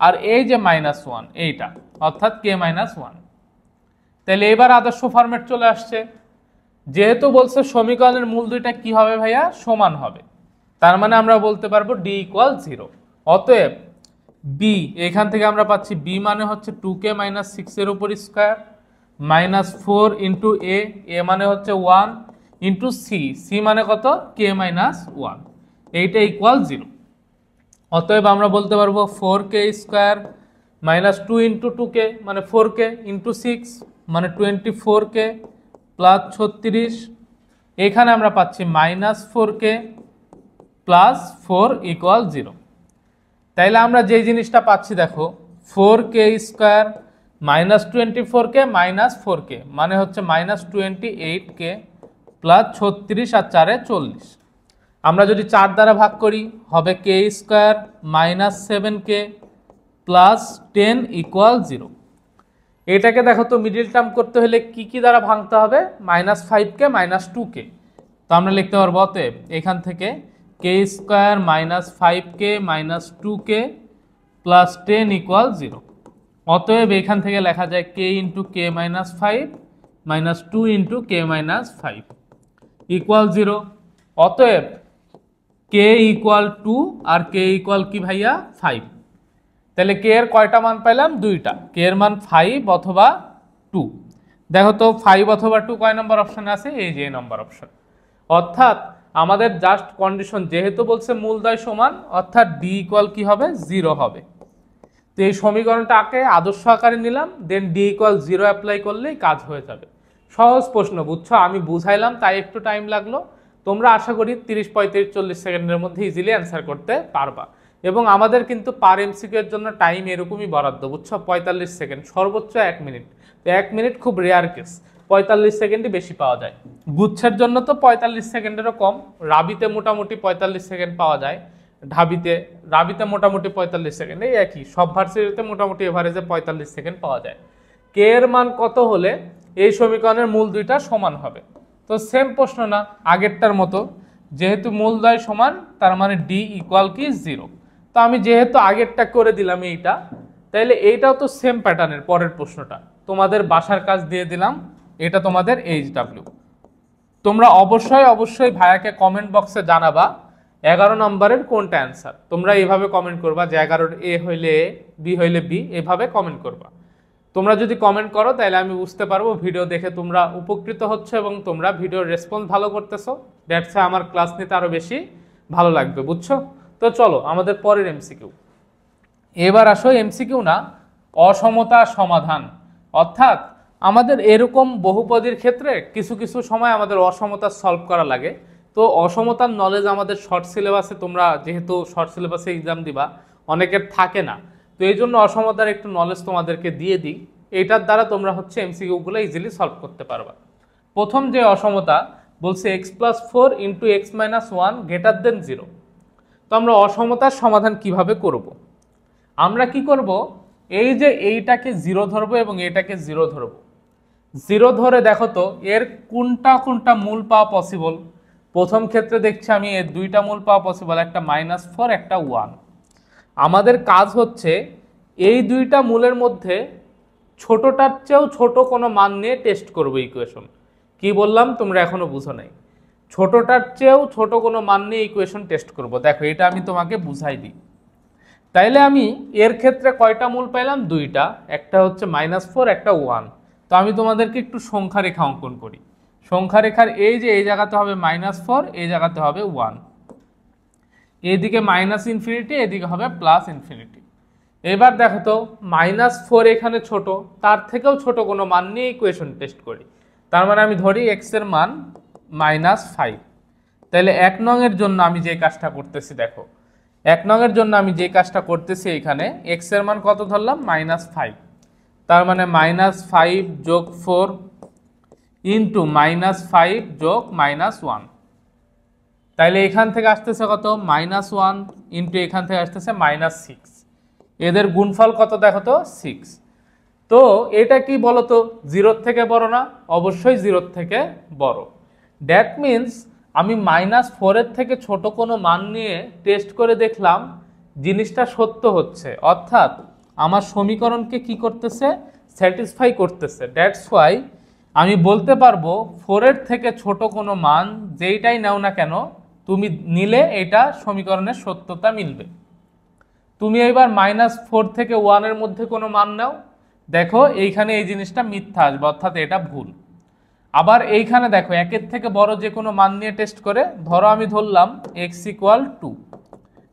আর এই যে -1 এইটা, অর্থাৎ k মাইনাস 1। তাহলে এবার আদর্শ ফরম্যাট চলে আসছে। যেহেতু বলছে সমীকরণের মূল দুইটা কি হবে ভাইয়া, সমান হবে, তার মানে আমরা বলতে পারবো d ইকুয়াল 0। অতএব b এখান থেকে আমরা পাচ্ছি b মানে হচ্ছে 2k মাইনাস 6 এর উপর square minus 4 into a, a মানে হচ্ছে 1 ইন্টু c, c মানে কত, k মাইনাস 1, এইটা ইকুয়াল 0। অতএব আমরা বলতে পারবো 4k square minus 2 into 2k মানে 4k ইন্টু 6 মানে 24k প্লাস 36, এখানে আমরা পাচ্ছি -4k প্লাস 4 ইকুয়াল 0। তাইলে আমরা যেই জিনিসটা পাচ্ছি দেখো 4k square minus 24k minus 4k মানে হচ্ছে -28k প্লাস 36 আর 4 40। আমরা যদি 4 দ্বারা ভাগ করি হবে k square minus 7k plus 10 equal 0। এটাকে দেখো তো মিডিল টার্ম করতে হলে কি কি দ্বারা ভাঙতে হবে, -5k -2k। তো আমরা লিখতে পারবো অতএব এখান থেকে k square minus 5k minus 2k plus 10 equal 0। অতএব এখান থেকে লেখা যায় k into k minus 5 minus 2 into k minus 5 equal 0। অতএব k ইকুয়াল 2 আর k ইকুয়াল কি ভাইয়া 5। তাহলে k এর কয়টা মান পাইলাম, দুইটা, k এর মান 5 অথবা 2। দেখো তো 5 অথবা 2 কয় নম্বর অপশনে আছে, এই যে নম্বর অপশন। অর্থাৎ আমাদের জাস্ট কন্ডিশন যেহেতু বলছে মূলদ্বয় সমান, অর্থাৎ d ইকুয়াল কি হবে, 0 হবে। তো এই সমীকরণটাকে আদর্শ আকারে নিলাম, দেন d ইকুয়াল 0 অ্যাপ্লাই করলেই কাজ হয়ে যাবে। সহজ প্রশ্ন বুঝছো, আমি বুঝাইলাম তাই একটু টাইম লাগলো, তোমরা আশা করি 30-35-40 সেকেন্ডের মধ্যে ইজিলি অ্যান্সার করতে পারবা। এবং আমাদের কিন্তু পার এমসিকিউ এর জন্য টাইম এরকমই বরাদ্দ, বুঝছো, 45 সেকেন্ড, সর্বোচ্চ 1 মিনিট। তো 1 মিনিট খুব রেয়ার কেস, 45 সেকেন্ডই বেশি পাওয়া যায়। গুচ্ছের জন্য তো 45 সেকেন্ডেরও কম, রাবিতে মোটামুটি 45 সেকেন্ড পাওয়া যায়, রাবিতে মোটামুটি 45 সেকেন্ড, এই একই, সব ভার্সিটিতে মোটামুটি এভারেজে 45 সেকেন্ড পাওয়া যায়। কে এর মান কত হলে এই সমীকরণের মূল দুইটা সমান হবে। তো সেম প্রশ্ন না, আগেরটার মতো, যেহেতু মূলদ্বয় সমান তার মানে d ইকুয়াল কি 0। তো আমি যেহেতু আগেরটা করে দিলাম এইটা, তাইলে এইটাও তো সেম প্যাটার্নের পরের প্রশ্নটা, তোমাদের বাসার কাজ দিয়ে দিলাম, এটা তোমাদের HW। তোমরা অবশ্যই ভাইয়াকে কমেন্ট বক্সে জানাবা 11 নম্বরের কোনটা অ্যান্সার। তোমরা এইভাবে কমেন্ট করবা যে 11 এ হইলে এ, বি হইলে বি, এভাবে কমেন্ট করবা। তোমরা যদি কমেন্ট করো তাহলে আমি বুঝতে পারবো ভিডিও দেখে তোমরা উপকৃত হচ্ছে এবং তোমরা ভিডিওর রেসপন্স ভালো করতেছো। দ্যাটস আমার ক্লাস নিতে আরো বেশি ভালো লাগবে, বুঝছো? তো চলো আমাদের পরের এমসিকিউ। এবার আসো এমসিকিউ না, অসমতা সমাধান। অর্থাৎ আমাদের এরকম বহুপদীর ক্ষেত্রে কিছু কিছু সময় আমাদের অসমতা সলভ করা লাগে। তো অসমতার নলেজ আমাদের শর্ট সিলেবাসে, তোমরা যেহেতু শর্ট সিলেবাসে এক্সাম দিবা, অনেকের থাকে না। তো এই জন্য অসমতার একটু নলেজ তোমাদেরকে দিয়ে দিই, এটার দ্বারা তোমরা হচ্ছে এমসিকিউগুলো ইজিলি সলভ করতে পারবা। প্রথম যে অসমতা বলছে x+4 × x-1 > 0। তো আমরা অসমতার সমাধান কিভাবে করব? আমরা কি করব, এই যে এইটাকে 0 ধরবো এবং এটাকে 0 ধরবো। 0 ধরে দেখো তো এর কোনটা কোনটা মূল পাওয়া পসিবল। প্রথম ক্ষেত্রে দেখছি আমি এর দুইটা মূল পাওয়া পসিবল, একটা -4 একটা 1। আমাদের কাজ হচ্ছে এই দুইটা মূলের মধ্যে ছোটটার চেয়েও ছোট কোনো মান নিয়ে টেস্ট করবো ইকুয়েশন। কি বললাম তোমরা এখনো বুঝো নাই? ছোটটার চেয়েও ছোট কোনো মান নিয়ে ইকুয়েশন টেস্ট করব। দেখো এটা আমি তোমাকে বুঝাই দিই। তাইলে আমি এর ক্ষেত্রে কয়টা মূল পাইলাম? দুইটা, একটা হচ্ছে -4 একটা 1। তো আমি তোমাদেরকে একটু সংখ্যা রেখা অঙ্কন করি। সংখ্যা রেখার এই যে এই জায়গাতে হবে -4, এই জায়গাতে হবে 1, এইদিকে -∞, এদিকে হবে +∞। এবার দেখো তো -4 এখানে ছোট, তার থেকেও ছোট কোনো মান নিয়ে ইকুয়েশন টেস্ট করি। তার মানে আমি ধরি x এর মান -5। তাহলে 1 নং এর জন্য আমি যে কাজটা করতেছি, দেখো 1 নং এর জন্য আমি যে কাজটা করতেছি, এখানে x এর মান কত ধরলাম? -5। তার মানে -5 + 4 × -5 + -1। তাইলে এখান থেকে আসতেছে কত? -1 × এখান থেকে আসতেছে -6। এদের গুণফল কত দেখো তো? 6। তো এটা কি বলতো, 0 থেকে বড় না? অবশ্যই 0 থেকে বড়। দ্যাট মিনস আমি -4 এর থেকে ছোট কোনো মান নিয়ে টেস্ট করে দেখলাম জিনিসটা সত্য হচ্ছে, অর্থাৎ আমার সমীকরণকে কি করতেছে? স্যাটিসফাই করতেছে। দ্যাটস ওয়াই আমি বলতে পারবো 4 এর থেকে ছোট কোনো মান যেইটাই নাও না কেন, তুমি নিলে এটা সমীকরণের সত্যতা মিলবে। তুমি এবার -4 থেকে 1 এর মধ্যে কোনো মান নাও, দেখো এইখানে এই জিনিসটা মিথ্যা আসবে, অর্থাৎ এটা ভুল। আবার এইখানে দেখো 1 এর থেকে বড় যে কোনো মান নিয়ে টেস্ট করে, ধরো আমি ধরলাম x = 2।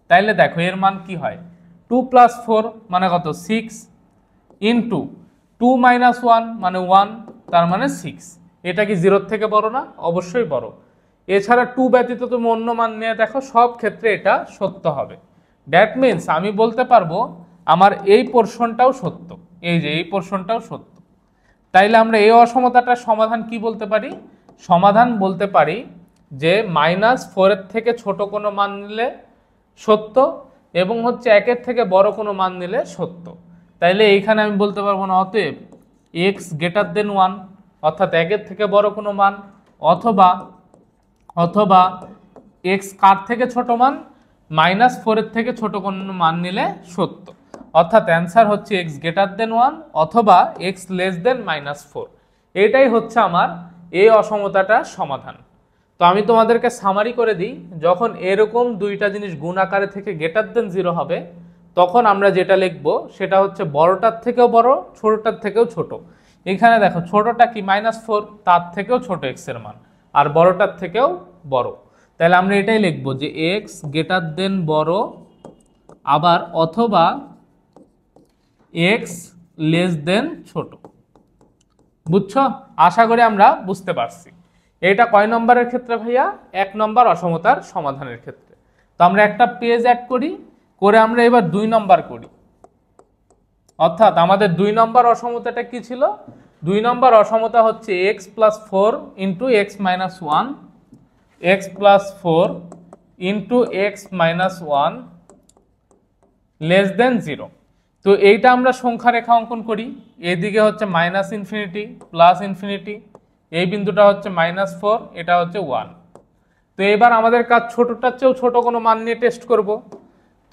তাইলে দেখো এর মান কি হয়? 2 + 4 মানে কত? 6 × 2 - 1 মানে 1, তার মানে 6। এটা কি 0 থেকে বড় না? অবশ্যই বড়। এছাড়া 2 ব্যতীত তুমি অন্য মান নিয়ে দেখো, সব ক্ষেত্রে এটা সত্য হবে। দ্যাট মিনস আমি বলতে পারবো আমার এই পোরশনটাও সত্য, এই যে এই পোরশনটাও সত্য। তাইলে আমরা এই অসমতাটার সমাধান কি বলতে পারি? সমাধান বলতে পারি যে -4 এর থেকে ছোট কোনো মান নিলে সত্য এবং হচ্ছে 1 এর থেকে বড় কোনো মান নিলে সত্য। তাইলে এইখানে আমি বলতে পারবো না অতএব x > 1, অর্থাৎ 1 এর থেকে বড় কোনো মান, অথবা x কার থেকে ছোট মান? -4 এর থেকে ছোট কোনো মান নিলে সত্য। অর্থাৎ অ্যান্সার হচ্ছে x > 1 অথবা x <-4। এটাই হচ্ছে আমার এই অসমতাটার সমাধান। তো আমি তোমাদেরকে সামারি করে দিই, যখন এরকম দুইটা জিনিস গুণ আকারে থেকে <0 হবে, তখন আমরা যেটা লিখবো সেটা হচ্ছে বড়টার থেকেও বড়, ছোটটার থেকেও ছোট। এখানে দেখো ছোটটা কি? -4, তার থেকেও ছোট x এর মান, আর বড়টার থেকেও বড়। তাহলে আমরা এটাই লিখবো যে x বড় আবার অথবা x ছোট। বুঝছো? আশা করি আমরা বুঝতে পারছি। এটা কয় নম্বরের ক্ষেত্রে ভাইয়া? 1 নম্বর অসমতার সমাধানের ক্ষেত্রে। তো আমরা একটা পেজ অ্যাড করি, করে আমরা এবার 2 নম্বর করি। অর্থাৎ আমাদের 2 নম্বর অসমতাটা কি ছিল? 2 নম্বর অসমতা হচ্ছে x+4 × x-1, x+4 × x-1 <0। তো এইটা আমরা সংখ্যা রেখা অঙ্কন করি। এদিকে হচ্ছে -∞, +∞, এই বিন্দুটা হচ্ছে -4, এটা হচ্ছে 1। তো এবার আমাদের কাজ ছোটটার চেয়েও ছোট কোনো মান নিয়ে টেস্ট করব।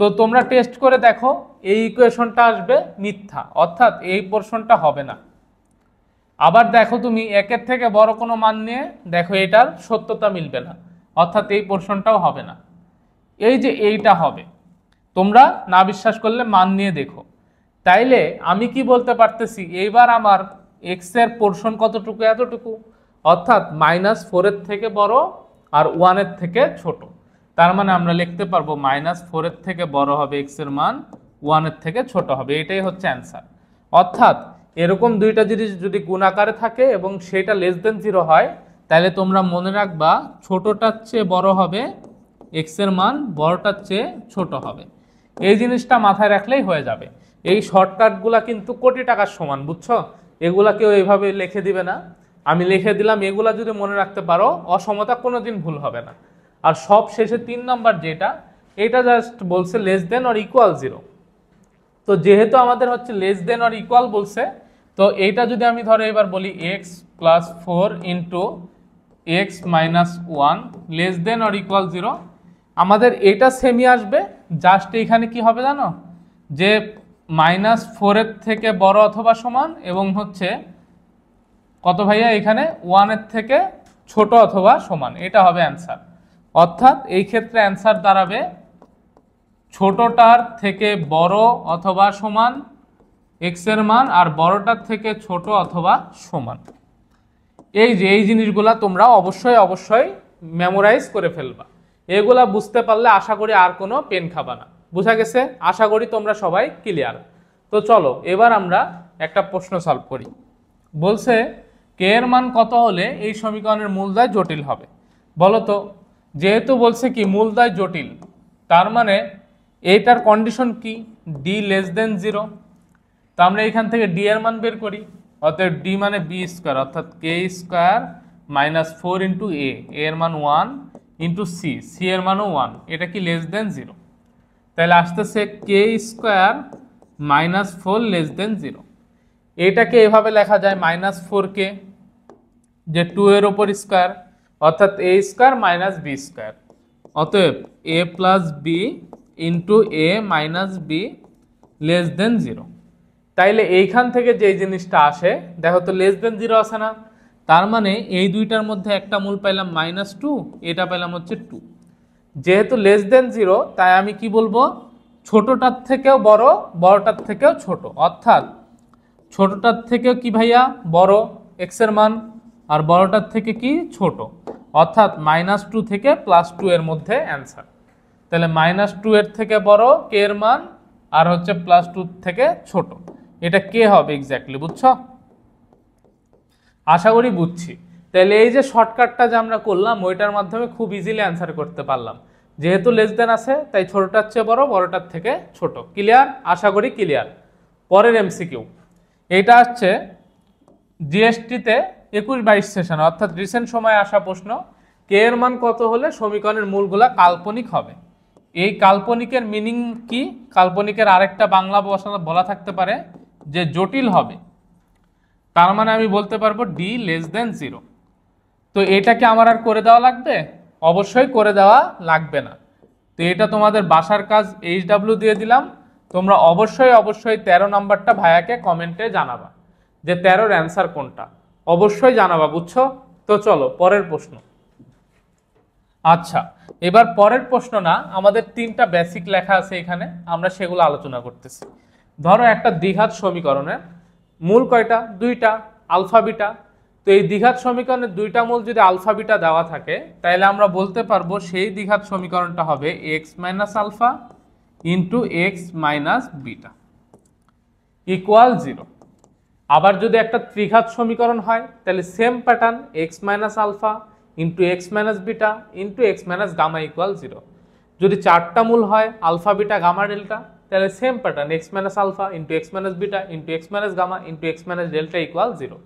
তো তোমরা টেস্ট করে দেখো এই ইকুয়েশনটা আসবে মিথ্যা, অর্থাৎ এই পোরশনটা হবে না। আবার দেখো তুমি 1 এর থেকে বড় কোনো মান নিয়ে দেখো এটার সত্যতা মিলবে না, অর্থাৎ এই পোরশনটাও হবে না। এই যে এইটা হবে, তোমরা না বিশ্বাস করলে মান নিয়ে দেখো। তাইলে আমি কি বলতে পারতেছি, এইবার আমার এক্স এর পোর্শন কতটুকু, এতটুকু, অর্থাৎ -4 এর থেকে বড় আর 1 এর থেকে ছোট। তার মানে আমরা লিখতে পারবো -4 এর থেকে বড় হবে এক্স এর মান, 1 এর থেকে ছোট হবে। এটাই হচ্ছে অ্যান্সার। অর্থাৎ এরকম দুইটা জিনিস যদি গুণ আকারে থাকে এবং সেটা <0 হয়, তাহলে তোমরা মনে রাখবা ছোটটার চেয়ে বড় হবে এক্স এর মান, বড়টার চেয়ে ছোট হবে। এই জিনিসটা মাথায় রাখলেই হয়ে যাবে। এই শর্টকাটগুলা কিন্তু কোটি টাকার সমান, বুঝছো? এগুলা কেউ এইভাবে লিখে দিবে না, আমি লিখে দিলাম। এগুলা যদি মনে রাখতে পারো, অসমতা কোনোদিন ভুল হবে না। আর সব শেষে 3 নাম্বার যেটা, এটা জাস্ট বলছে <0 তো যেহেতু আমাদের হচ্ছে <= বলছে, তো এইটা যদি আমি ধরো এবার বলি x + 4 * x - 1 <0, আমাদের এটা সেমই আসবে। জাস্ট এইখানে কি হবে জানো, যে -4 এর থেকে বড় অথবা সমান এবং হচ্ছে কত ভাইয়া, এখানে 1 এর থেকে ছোট অথবা সমান, এটা হবে অ্যান্সার। অর্থাৎ এই ক্ষেত্রে অ্যান্সার দাঁড়াবে ছোটটার থেকে বড় অথবা সমান এক্স এর মান, আর বড়টার থেকে ছোট অথবা সমান। এই যে এই জিনিসগুলা তোমরা অবশ্যই অবশ্যই মেমোরাইজ করে ফেলবা। এগুলা বুঝতে পারলে আশা করি আর কোনো পেন খাবা না। বুঝা গেছে? আশা করি তোমরা সবাই ক্লিয়ার। তো চলো এবার আমরা একটা প্রশ্ন সলভ করি। বলছে কে এর মান কত হলে এই সমীকরণের মূলদ্বয় জটিল হবে? বলো তো, যেহেতু বলছে কি মূলদ্বয় জটিল, তার মানে এইটার কন্ডিশন কি, d<0। তো আমরা এখান থেকে d এর মান বের করি। অতএব d মানে b², অর্থাৎ k² - 4 * a, এর মান 1 * c এর মানও 1, এটা কি <0? তাহলে আসতেছে k² - 4 <0। এটাকে এভাবে লেখা যায় -4কে যে 2 এর উপর স্কয়ার, অর্থাৎ a² - b²। অতএব a + b * a - b <0। তাইলে এইখান থেকে যে জিনিসটা আসে, দেখো তো <0 আছে না, তার মানে এই দুইটার মধ্যে একটা মূল পাইলাম -2, এটা পাইলাম হচ্ছে 2। যেহেতু <0, তাই আমি কি বলবো, ছোটটার থেকেও বড়, বড়টার থেকেও ছোট। অর্থাৎ ছোটটার থেকেও কি ভাইয়া বড় এক্স এর মান, আর বড়টার থেকে কি ছোট, অর্থাৎ -2 থেকে +2 এর মধ্যে অ্যান্সার। তাহলে -2 এর থেকে বড় কে এর মান, আর হচ্ছে +2 থেকে ছোট, এটা কে হবে এক্স্যাক্টলি, বুঝছো? আশা করি বুঝছি। তাহলে এই যে শর্টকাটটা যে আমরা করলাম, ওইটার মাধ্যমে খুব ইজিলি অ্যান্সার করতে পারলাম। যেহেতু <0 আছে, তাই ছোটটার চেয়ে বড়, বড়টার থেকে ছোট। ক্লিয়ার? আশা করি ক্লিয়ার। পরের এমসিকিউ, এইটা হচ্ছে জিএসটিতে 21-22 সেশন, অর্থাৎ রিসেন্ট সময়ে আসা প্রশ্ন। কে এর মান কত হলে সমীকরণের মূলগুলা কাল্পনিক হবে? এই কাল্পনিকের মিনিং কি? কাল্পনিকের আরেকটা বাংলা বলা থাকতে পারে যে জটিল হবে। তার মানে আমি বলতে পারবো d<0। তো এটাকে আমার আর করে দেওয়া লাগবে? অবশ্যই করে দেওয়া লাগবে না। তো এটা তোমাদের বাসার কাজ, HW দিয়ে দিলাম। তোমরা অবশ্যই অবশ্যই 13 নাম্বারটা ভাইয়াকে কমেন্টে জানাবা যে 13-র অ্যান্সার কোনটা, অবশ্যই জানাবা, বুঝছো? তো চলো পরের প্রশ্ন। আচ্ছা, এবার পরের প্রশ্ন না, আমাদের 3টা বেসিক লেখা আছে এখানে, আমরা সেগুলো আলোচনা করতেছি। ধরো একটা দ্বিঘাত সমীকরণের মূল কয়টা? 2টা, আলফা বিটা। তো এই দ্বিঘাত সমীকরণের 2টা মূল যদি আলফা বিটা দেওয়া থাকে, তাহলে আমরা বলতে পারবো সেই দ্বিঘাত সমীকরণটা হবে x - আলফা * x - বিটা = 0। আবার যদি একটা ত্রিঘাত সমীকরণ হয়, তাহলে same pattern, x - alpha * x - beta * x - gamma = 0। যদি 4টা মূল হয়, আলফা বিটা গামা ডেল্টা, তাহলে same pattern, x - alpha * x - beta * x - gamma * x - delta = 0।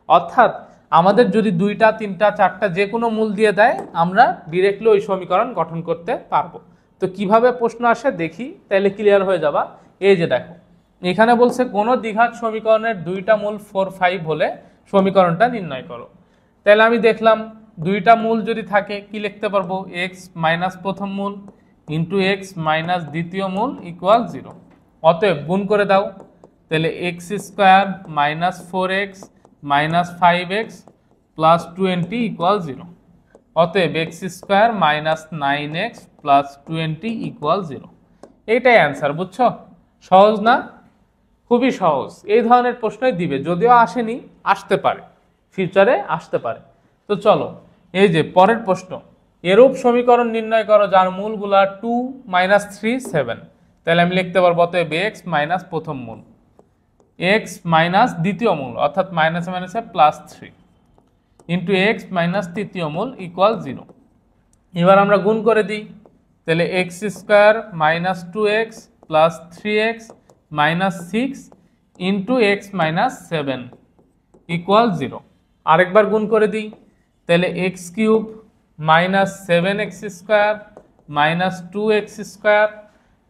অর্থাৎ আমাদের যদি 2টা 3টা 4টা যে কোনো মূল দিয়ে দেয়, আমরা ডিরেক্টলি ওই সমীকরণ গঠন করতে পারবো। তো কিভাবে প্রশ্ন আসে দেখি, তাহলে ক্লিয়ার হয়ে যাবা। এই যে দেখো, এখানে বলছে কোন দ্বিঘাত সমীকরণের 2টা মূল 4, 5 হলে সমীকরণটা নির্ণয় করো। তাহলে আমি দেখলাম 2টা মূল যদি থাকে, কি লিখতে পারবো, x - প্রথম মূল * x - দ্বিতীয় মূল = 0। অতএব গুণ করে দাও, তাহলে x² - 4x - 5x + 20 = 0। অতএব x² - 9x প্লাস 20 ইকুয়াল 0। এইটাই অ্যান্সার, বুঝছো? সহজ না? খুবই সহজ। এই ধরনের প্রশ্নই দিবে, যদিও আসেনি, আসতে পারে, ফিউচারে আসতে পারে। তো চলো, এই যে পরের প্রশ্ন, এরূপ সমীকরণ নির্ণয় করো যার মূলগুলা 2 - 3 7। তাহলে আমি লিখতে পারবো অতএব এক্স মাইনাস প্রথম মূল, এক্স মাইনাস দ্বিতীয় মূল অর্থাৎ মাইনাসে মাইনাসে প্লাস 3 ইন্টু এক্স মাইনাস তৃতীয় মূল ইকুয়াল 0। এবার আমরা গুণ করে দিই, তাহলে X square minus 2x plus 3x minus 6 into X minus 7 equal 0। আরেকবার গুণ করে দিই, তাহলে X cube minus 7x square minus 2x square.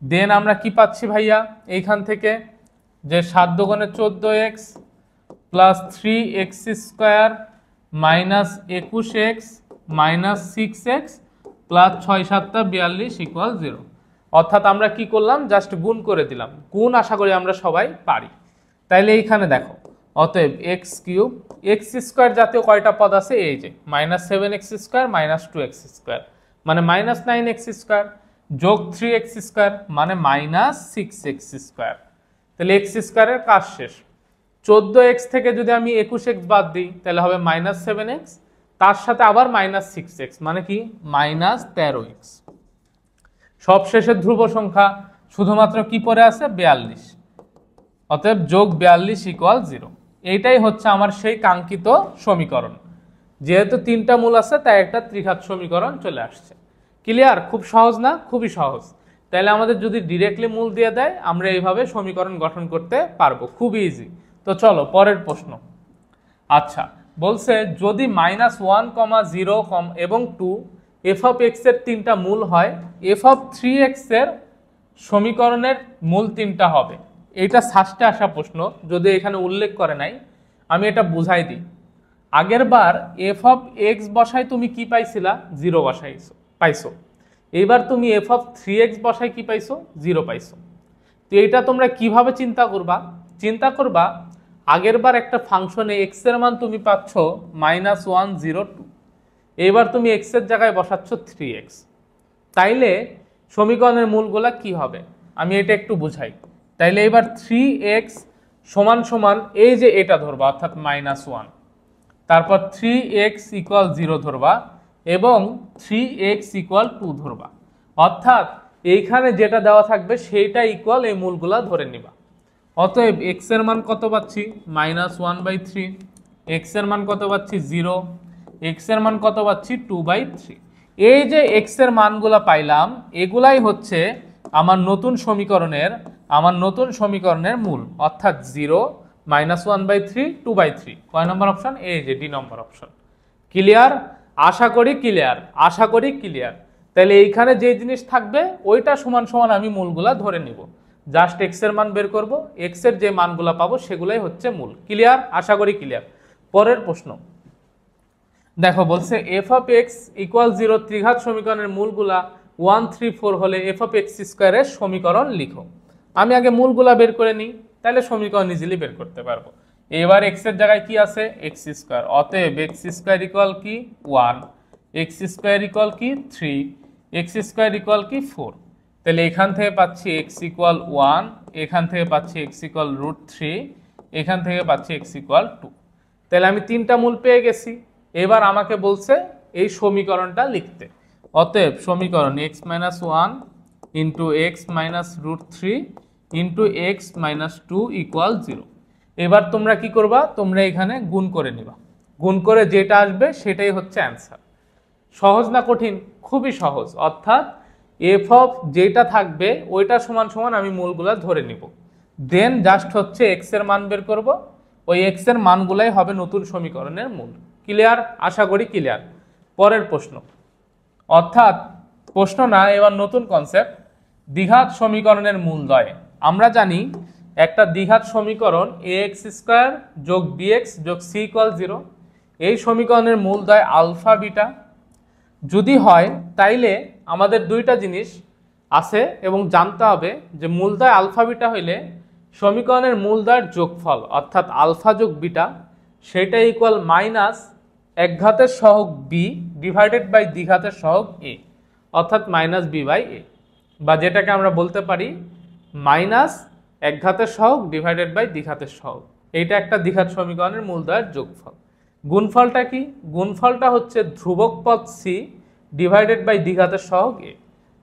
Then আমরা কি পাচ্ছি ভাইয়া এইখান থেকে, যে 7 দুগুণে 14x plus 3x square minus 21x minus 6x plus 6 7 42 equal 0। অর্থাৎ আমরা কি করলাম, জাস্ট গুণ করে দিলাম। গুণ আশা করি আমরা সবাই পারি। তাইলে এইখানে দেখো, অতএব এক্স কিউব, এক্স স্কোয়ার জাতীয় কয়টা পদ আছে, এই যে minus 7x square minus 2x square মানে মাইনাস 9x স্কোয়ার যোগ 3x স্কোয়ার মানে মাইনাস 6x স্কোয়ার। তাহলে এক্স স্কোয়ারের কাজ শেষ। 14x থেকে যদি আমি 21x বাদ দিই তাহলে হবে মাইনাস 7x, তার সাথে আবার মাইনাস 6x মানে কি মাইনাস 13x। সবশেষের ধ্রুব সংখ্যা শুধুমাত্র কি পড়ে আছে, 42। অতএব যোগ 42 ইকুয়াল 0। এইটাই হচ্ছে আমার সেই কাঙ্ক্ষিত সমীকরণ। যেহেতু 3টা মূল আছে তাই একটা ত্রিঘাত সমীকরণ চলে আসছে। ক্লিয়ার? খুব সহজ না? খুবই সহজ। তাহলে আমাদের যদি ডিরেক্টলি মূল দিয়ে দেয় আমরা এইভাবে সমীকরণ গঠন করতে পারবো, খুব ইজি। তো চলো পরের প্রশ্ন। আচ্ছা, বলছে যদি -1, 0 এবং 2 এফ অফ এক্স এর 3টা মূল হয়, এফ অফ 3x এর সমীকরণের মূল 3টা হবে। এইটা সাস্টে আসা প্রশ্ন, যদি এখানে উল্লেখ করে নাই, আমি এটা বুঝাই দিই। আগের বার এফ অফ এক্স বসায় তুমি কি পাইছিলা, 0 পাইছো। এইবার তুমি এফ অফ 3x বসায় কি পাইছো, 0 পাইছো। তো এটা তোমরা কিভাবে চিন্তা করবা, আগের বার একটা ফাংশনে x এর মান তুমি পাচ্ছ -1 0 2, এইবার তুমি x এর জায়গায় বসাচ্ছ 3x। তাইলে সমীকরণের মূলগুলা কি হবে আমি এটা একটু বুঝাই। তাইলে এবার 3x সমান সমান এই যে এটা ধরবা অর্থাৎ -1, তারপর 3x ইকুয়াল 0 ধরবা এবং 3x ইকুয়াল 2 ধরবা। অর্থাৎ এইখানে যেটা দেওয়া থাকবে সেইটা ইকুয়াল এই মূলগুলা ধরে নিবা। অতএব x এর মান কত পাচ্ছি, -1/3, x এর মান কত পাচ্ছি 0, x এর মান কত পাচ্ছি 2/3। এই যে x এর মানগুলা পাইলাম এগুলাই হচ্ছে আমার নতুন সমীকরণের মূল, অর্থাৎ 0, -1/3, 2/3। কয় নম্বর অপশন, এই যে ডি নম্বর অপশন। ক্লিয়ার? আশা করি ক্লিয়ার। তাহলে এইখানে যে জিনিস থাকবে ওইটা সমান সমান আমি মূলগুলা ধরে নিব, জাস্ট x এর মান বের করব, x এর যে মানগুলা পাবো সেগুলাই হচ্ছে মূল। ক্লিয়ার? আশা করি ক্লিয়ার। পরের প্রশ্ন দেখো, বলছে এফ অফ এক্স ইকুয়াল 0 ত্রিঘাত সমীকরণের মূলগুলা 1 3 4 হলে এফ অফ এক্স স্কোয়ারের সমীকরণ লিখো। আমি আগে মূলগুলা বের করে নিই, তাহলে সমীকরণ ইজিলি বের করতে পারবো। এবার এক্স এর জায়গায় কি আছে, এক্স স্কোয়ার। অতএব এক্স স্কোয়ার ইকুয়াল কি 1, এক্স স্কোয়ার ইকুয়াল কি 3, এক্স স্কোয়ার ইকুয়াল কি 4। তাহলে এখান থেকে পাচ্ছি এক্স ইকুয়াল 1, এখান থেকে পাচ্ছি এক্স ইকুয়াল √3, এখান থেকে পাচ্ছি এক্স ইকুয়াল 2। তাহলে আমি 3টা মূল পেয়ে গেছি। এবার আমাকে বলছে এই সমীকরণটা লিখতে। অতএব সমীকরণ x - 1 into X minus √3 into X minus 2 equal 0। এবার তোমরা কি করবা, তোমরা এখানে গুণ করে নিবা। গুণ করে যেটা আসবে সেটাই হচ্ছে অ্যান্সার। সহজ না কঠিন? খুবই সহজ। অর্থাৎ এফ অফ যেটা থাকবে ওইটা সমান সমান আমি মূলগুলা ধরে নিব, দেন জাস্ট হচ্ছে এক্স এর মান বের করব, ওই এক্স এর মানগুলাই হবে নতুন সমীকরণের মূল। ক্লিয়ার? আশা করি ক্লিয়ার। পরের প্রশ্ন, অর্থাৎ প্রশ্ন না, এবার নতুন কনসেপ্ট, দ্বিঘাত সমীকরণের মূলদ্বয়। আমরা জানি একটা দ্বিঘাত সমীকরণ ax স্কোয়ার যোগ bx যোগ c ইকুয়াল 0, এই সমীকরণের মূলদ্বয় আলফা বিটা যদি হয়, তাইলে আমাদের দুইটা জিনিস আছে এবং জানতে হবে যে মূলদ্বয় আলফা বিটা হইলে সমীকরণের মূলদ্বয়ের যোগফল অর্থাৎ আলফা যোগ বিটা সেটা ইকুয়াল মাইনাস এক ঘাতের সহগ বি ডিভাইডেড বাই দ্বিঘাতের সহগ এ। অর্থাৎ মাইনাস বি বাই এ, বা যেটাকে আমরা বলতে পারি মাইনাস এক ঘাতের সহগ ডিভাইডেড বাই দ্বিঘাতের সহগ। এইটা একটা দ্বিঘাত সমীকরণের মূলদ্বয়ের যোগফল। গুণফলটা কি? গুণফলটা হচ্ছে ধ্রুবক পদ সি ডিভাইডেড বাই দ্বিঘাতের সহগ এ,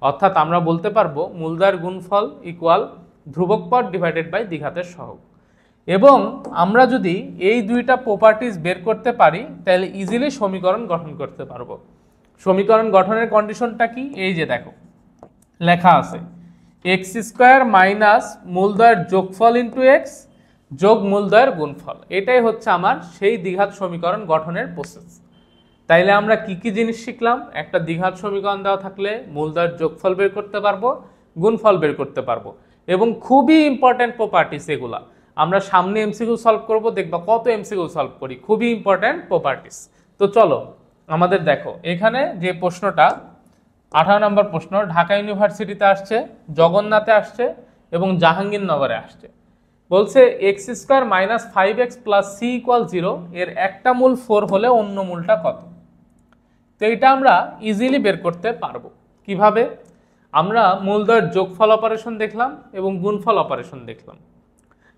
অর্থাৎ আমরা বলতে পারবো মূলদ্বয়ের গুণফল ইকুয়াল ধ্রুবক পদ ডিভাইডেড বাই দ্বিঘাতের সহগ। এবং আমরা যদি এই দুইটা প্রপার্টিজ বের করতে পারি তাহলে ইজিলি সমীকরণ গঠন করতে পারবো। সমীকরণ গঠনের কন্ডিশনটা কি? এই যে দেখো লেখা আছে এক্স স্কোয়ার মাইনাস মূলদ্বয়ের যোগফল ইন্টু এক্স যোগ মূলদ্বয়ের গুণফল, এটাই হচ্ছে আমার সেই দ্বিঘাত সমীকরণ গঠনের প্রসেস। তাইলে আমরা কি কি জিনিস শিখলাম? একটা দ্বিঘাত সমীকরণ দেওয়া থাকলে মূলদ্বয়ের যোগফল বের করতে পারবো, গুণফল বের করতে পারবো, এবং খুবই ইম্পর্টেন্ট প্রপার্টিস এগুলা। আমরা সামনে এমসিকিউ সলভ করব, দেখবা কত এমসিকিউ সলভ করি, খুবই ইম্পর্টেন্ট প্রপার্টিস। তো চলো আমাদের দেখো এখানে যে প্রশ্নটা 18 নম্বর প্রশ্ন, ঢাকা ইউনিভার্সিটিতে আসছে, জগন্নাথে আসছে এবং জাহাঙ্গীরনগরে আসছে। বলছে X square minus 5x plus C equal 0 এর একটা মূল 4 হলে অন্য মূলটা কত? তো এটা আমরা ইজিলি বের করতে পারবো। কিভাবে? আমরা মূলদ্বয়ের যোগফল অপারেশন দেখলাম এবং গুণফল অপারেশন দেখলাম।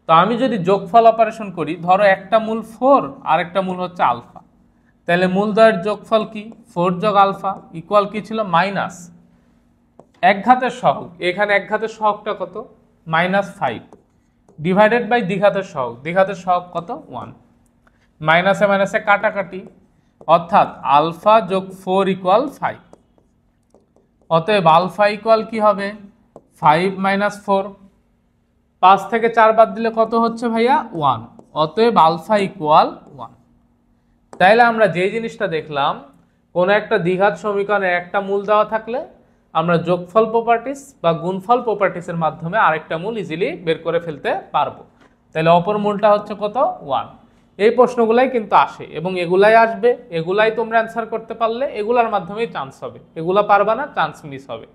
তো আমি যদি যোগফল অপারেশন করি, ধরো একটা মূল 4 আর একটা মূল হচ্ছে আলফা, তাহলে মূলদ্বয়ের যোগফল কি? 4 যোগ আলফা ইকুয়াল কি ছিল? মাইনাস এক ঘাতের সহগ, এখানে এক ঘাতের সহগটা কত? -5 ডিভাইডেড বাই দ্বিঘাতের সহগ, দ্বিঘাতের সহগ কত? 1। মাইনাসে মাইনাসে কাটাকাটি, অর্থাৎ আলফা যোগ 4 ইকুয়াল 5। অতএব আলফা ইকুয়াল কি হবে? 5 মাইনাস 4। 5 থেকে 4 বাদ দিলে কত হচ্ছে ভাইয়া? 1। অতএব আলফা ইকুয়াল 1। তাইলে আমরা যে জিনিসটা দেখলাম, কোনো একটা দ্বিঘাত সমীকরণের একটা মূল দেওয়া থাকলে আমরা যোগফল প্রপার্টিস বা গুণফল প্রপার্টিসের মাধ্যমে আরেকটা মূল ইজিলি বের করে ফেলতে পারবো। তাহলে অপর মূলটা হচ্ছে কত? 1। এই প্রশ্নগুলাই কিন্তু আসে এবং এগুলাই আসবে, এগুলাই তোমরা অ্যান্সার করতে পারলে এগুলার মাধ্যমেই চান্স হবে, এগুলা পারবা না চান্স মিস হবে।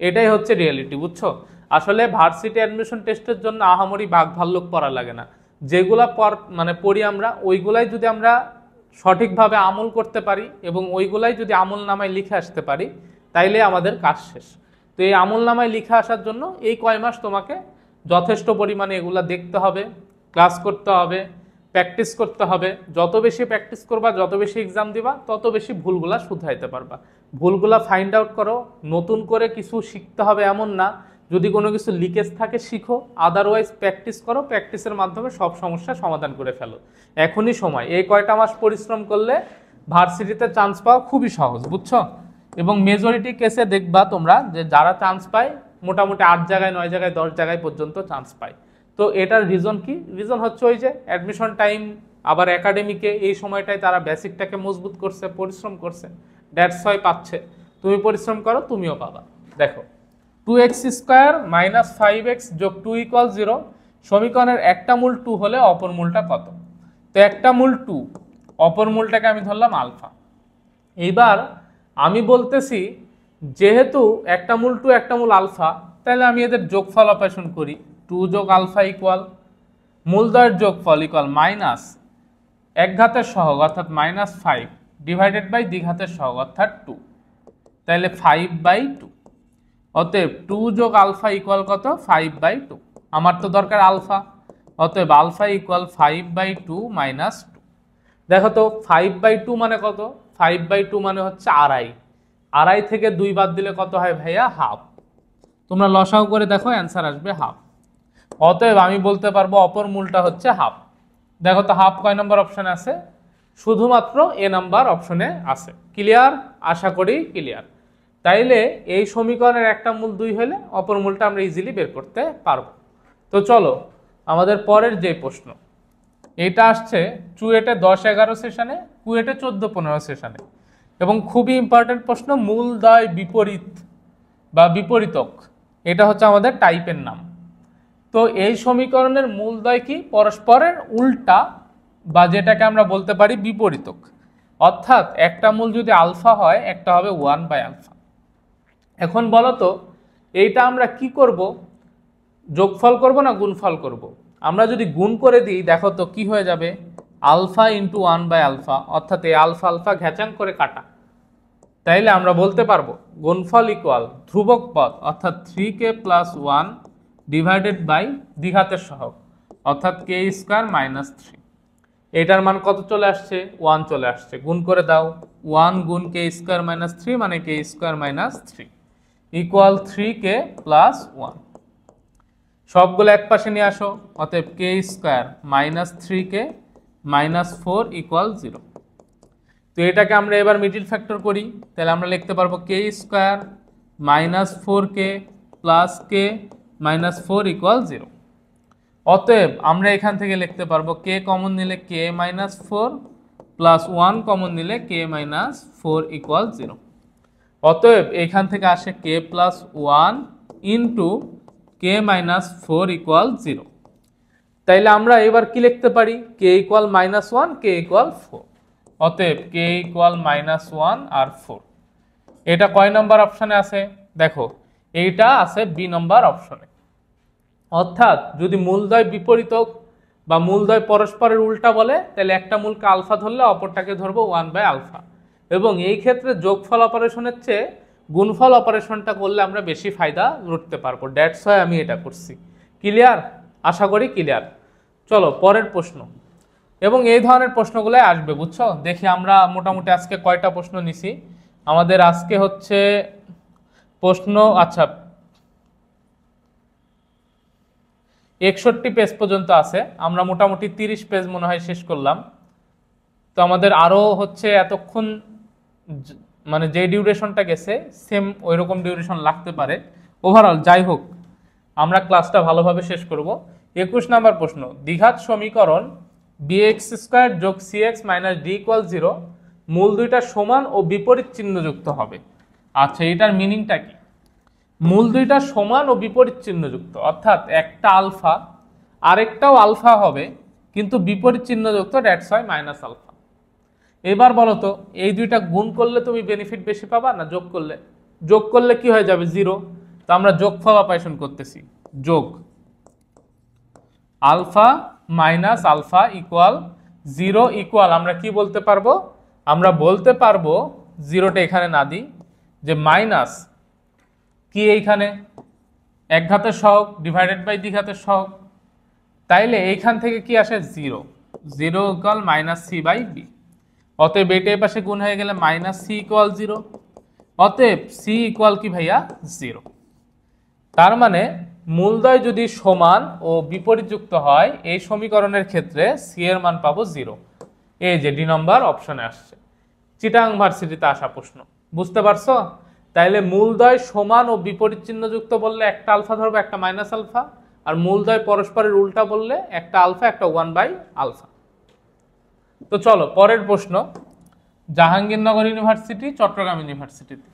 এটাই হচ্ছে রিয়েলিটি, বুঝছো? আসলে ভার্সিটি অ্যাডমিশন টেস্টের জন্য আহামরি বাঘ ভাল্লুক পড়া লাগে না, যেগুলা পড়ি আমরা ওইগুলাই যদি আমরা সঠিকভাবে আমল করতে পারি এবং ওইগুলাই যদি আমল নামায় লিখে আসতে পারি তাইলে আমাদের কাজ শেষ। তো এই আমল নামায় লিখে আসার জন্য এই কয় মাস তোমাকে যথেষ্ট পরিমাণে এগুলা দেখতে হবে, ক্লাস করতে হবে, প্র্যাকটিস করতে হবে। যত বেশি প্র্যাকটিস করবা, যত বেশি এক্সাম দিবা, তত বেশি ভুলগুলা শুধরাইতে পারবা। ভুলগুলা ফাইন্ড আউট করো, নতুন করে কিছু শিখতে হবে এমন না, যদি কোনো কিছু লিকেজ থাকে শিখো, আদারওয়াইজ প্র্যাকটিস করো, প্র্যাকটিসের মাধ্যমে সব সমস্যা সমাধান করে ফেলো। এখনই সময়, এই কয়টা মাস পরিশ্রম করলে ভার্সিটিতে চান্স পাওয়া খুবই সহজ, বুঝছো? এবং মেজরিটি কেসে দেখবা তোমরা যে যারা চান্স পায় মোটামুটি 8 জায়গায় 9 জায়গায় 10 জায়গায় পর্যন্ত চান্স পায়। তো এটার রিজন কি? রিজন হচ্ছে ওই যে অ্যাডমিশন টাইম, আবার একাডেমিকে এই সময়টায় তারা বেসিকটাকে মজবুত করছে, পরিশ্রম করছে, দ্যাটস ওয়াই পাচ্ছে। তুমি পরিশ্রম করো, তুমিও পাবা। দেখো 2x স্কোয়ার মাইনাস 5x যোগ 2 ইকুয়াল 0 সমীকরণের একটা মূল 2 হলে অপর মূলটা কত? তো একটা মূল 2, অপর মূলটাকে আমি ধরলাম আলফা। এইবার আমি বলতেছি যেহেতু একটা মূল 2 একটা মূল আলফা, তাহলে আমি এদের যোগফল অপারেশন করি। 2 যোগ আলফা ইকুয়াল মূলদ্বয়ের যোগফল ইকুয়াল মাইনাস এক ঘাতের সহগ অর্থাৎ -5 ডিভাইডেড বাই দ্বিঘাতের সহগ অর্থাৎ 2, তাহলে 5/2। অতএব 2 যোগ আলফা ইকুয়াল কত? 5/2। আমার তো দরকার আলফা, অতএব আলফা ইকুয়াল 5/2 মাইনাস 2। দেখো তো 5/2 মানে কত? 5/2 মানে হচ্ছে আড়াই। আড়াই থেকে 2 বাদ দিলে কত হয় ভাইয়া? হাফ। তোমরা লসাও করে দেখো, অ্যান্সার আসবে হাফ। অতএব আমি বলতে পারবো অপর মূলটা হচ্ছে হাফ। দেখো তো হাফ কয় নম্বর অপশনে আছে? শুধুমাত্র এ নাম্বার অপশনে আছে। ক্লিয়ার? আশা করি ক্লিয়ার। তাইলে এই সমীকরণের একটা মূল 2 হলে অপর মূলটা আমরা ইজিলি বের করতে পারবো। তো চলো আমাদের পরের যে প্রশ্ন, এটা আসছে চুয়েটে 10-11 সেশনে, কুয়েটে 14-15 সেশনে, এবং খুবই ইম্পর্টেন্ট প্রশ্ন, মূলদ্বয় বিপরীত বা বিপরীতক। এটা হচ্ছে আমাদের টাইপের নাম। তো এই সমীকরণের মূলদ্বয় কি? পরস্পরের উল্টা, বা যেটাকে আমরা বলতে পারি বিপরীতক। অর্থাৎ একটা মূল যদি আলফা হয়, একটা হবে 1/α। এখন বলো তো এইটা আমরা কি করব? যোগফল করব না গুণফল করব? আমরা যদি গুণ করে দিই, দেখো তো কি হয়ে যাবে? আলফা ইন্টু 1/α, অর্থাৎ এই আলফা আলফা ঘ্যাচাং করে কাটা, তাইলে আমরা বলতে পারবো গুণফল ইকুয়াল ধ্রুবক পদ অর্থাৎ 3k প্লাস 1 ডিভাইডেড বাই দ্বিঘাতের সহগ অর্থাৎ k স্কয়ার মাইনাস 3। এটার মান কত চলে আসছে? 1 চলে আসছে। গুণ করে দাও, 1 গুণ k স্কয়ার মাইনাস 3 মানে k square minus 3 equal 3k plus 1। সবগুলো এক পাশে নিয়ে আসো, অতএব k square minus 3k minus 4 equal 0। তো এটাকে আমরা এবার মিডল ফ্যাক্টর করি, তাহলে আমরা লিখতে পারবো k square minus 4k plus k minus 4 equal 0। অতএব আমরা এখান থেকে লিখতে পারবো k কমন নিলে k মাইনাস 4 প্লাস 1 কমন নিলে k মাইনাস 4 ইকুয়াল 0। অতএব এখান থেকে আসে k plus 1 into k minus 4 equal 0। তাইলে আমরা এবার কি লিখতে পারি? k equal minus 1 k equal 4। অতএব k ইকুয়াল মাইনাস 1 আর 4। এটা কয় নম্বর অপশনে আছে? দেখো এইটা আছে বি নম্বর অপশনে। অর্থাৎ যদি মূলদ্বয় বিপরীতক বা মূলদ্বয় পরস্পরের উল্টা বলে তাহলে একটা মূলকে আলফা ধরলে অপরটাকে ধরবো 1/α। এবং এই ক্ষেত্রে যোগফল অপারেশনের চেয়ে গুণফল অপারেশনটা করলে আমরা বেশি ফায়দা লুটতে পারবো। দ্যাটস ওয়াই আমি এটা করছি। ক্লিয়ার? আশা করি ক্লিয়ার। চলো পরের প্রশ্ন। এবং এই ধরনের প্রশ্নগুলোই আসবে, বুঝছো? দেখি আমরা মোটামুটি আজকে কয়টা প্রশ্ন নিছি। আমাদের আজকে হচ্ছে প্রশ্ন, আচ্ছা 61 পেজ পর্যন্ত আছে। আমরা মোটামুটি 30 পেজ মনে হয় শেষ করলাম। তো আমাদের আরও হচ্ছে এতক্ষণ মানে যে ডিউরেশনটা গেছে সেম ওই রকম ডিউরেশন লাগতে পারে। ওভারঅল যাই হোক আমরা ক্লাসটা ভালোভাবে শেষ করব। 21 নম্বর প্রশ্ন, দ্বিঘাত সমীকরণ bx স্কয়ার যোগ cx মাইনাস d ইকুয়াল 0 মূল দুইটা সমান ও বিপরীত চিহ্নযুক্ত হবে। আচ্ছা এটার মিনিংটা কি? মূল দুইটা সমান ও বিপরীত চিহ্নযুক্ত অর্থাৎ একটা আলফা আরেকটাও আলফা হবে কিন্তু বিপরীত চিহ্নযুক্ত, দ্যাটস ওয়াই মাইনাস আলফা। এবার বলো তো এই দুইটা গুণ করলে তুমি বেনিফিট বেশি পাবা না যোগ করলে? যোগ করলে কি হয়ে যাবে? 0। তো আমরা যোগফল অপারেশন করতেছি, যোগ alpha minus alpha equal 0 equal আমরা কি বলতে পারবো? আমরা বলতে পারবো 0টা এখানে না দিই যে মাইনাস কি এইখানে এক ঘাতের সহগ ডিভাইডেড বাই দ্বিঘাতের সহগ। তাইলে এইখান থেকে কি আসে? 0 equal minus C by B. অতএব এটা এই পাশে গুণ হয়ে গেলে মাইনাস সি ইকুয়াল 0। অতএব সি ইকুয়াল কি ভাইয়া? 0। তার মানে মূলদ্বয় যদি সমান ও বিপরীতযুক্ত হয় এই সমীকরণের ক্ষেত্রে সি এর মান পাবো 0। এই যে ডি নম্বর অপশনে আসছে, চিটাং ভার্সিটিতে আসা প্রশ্ন। বুঝতে পারছো? তাইলে মূলদ্বয় সমান ও বিপরীত চিহ্নযুক্ত বললে একটা আলফা ধরবো একটা মাইনাস আলফা, আর মূলদ্বয় পরস্পরের উল্টা বললে একটা আলফা একটা 1/α। তো চলো পরের প্রশ্ন, জাহাঙ্গীরনগর ইউনিভার্সিটি চট্টগ্রাম ইউনিভার্সিটিতে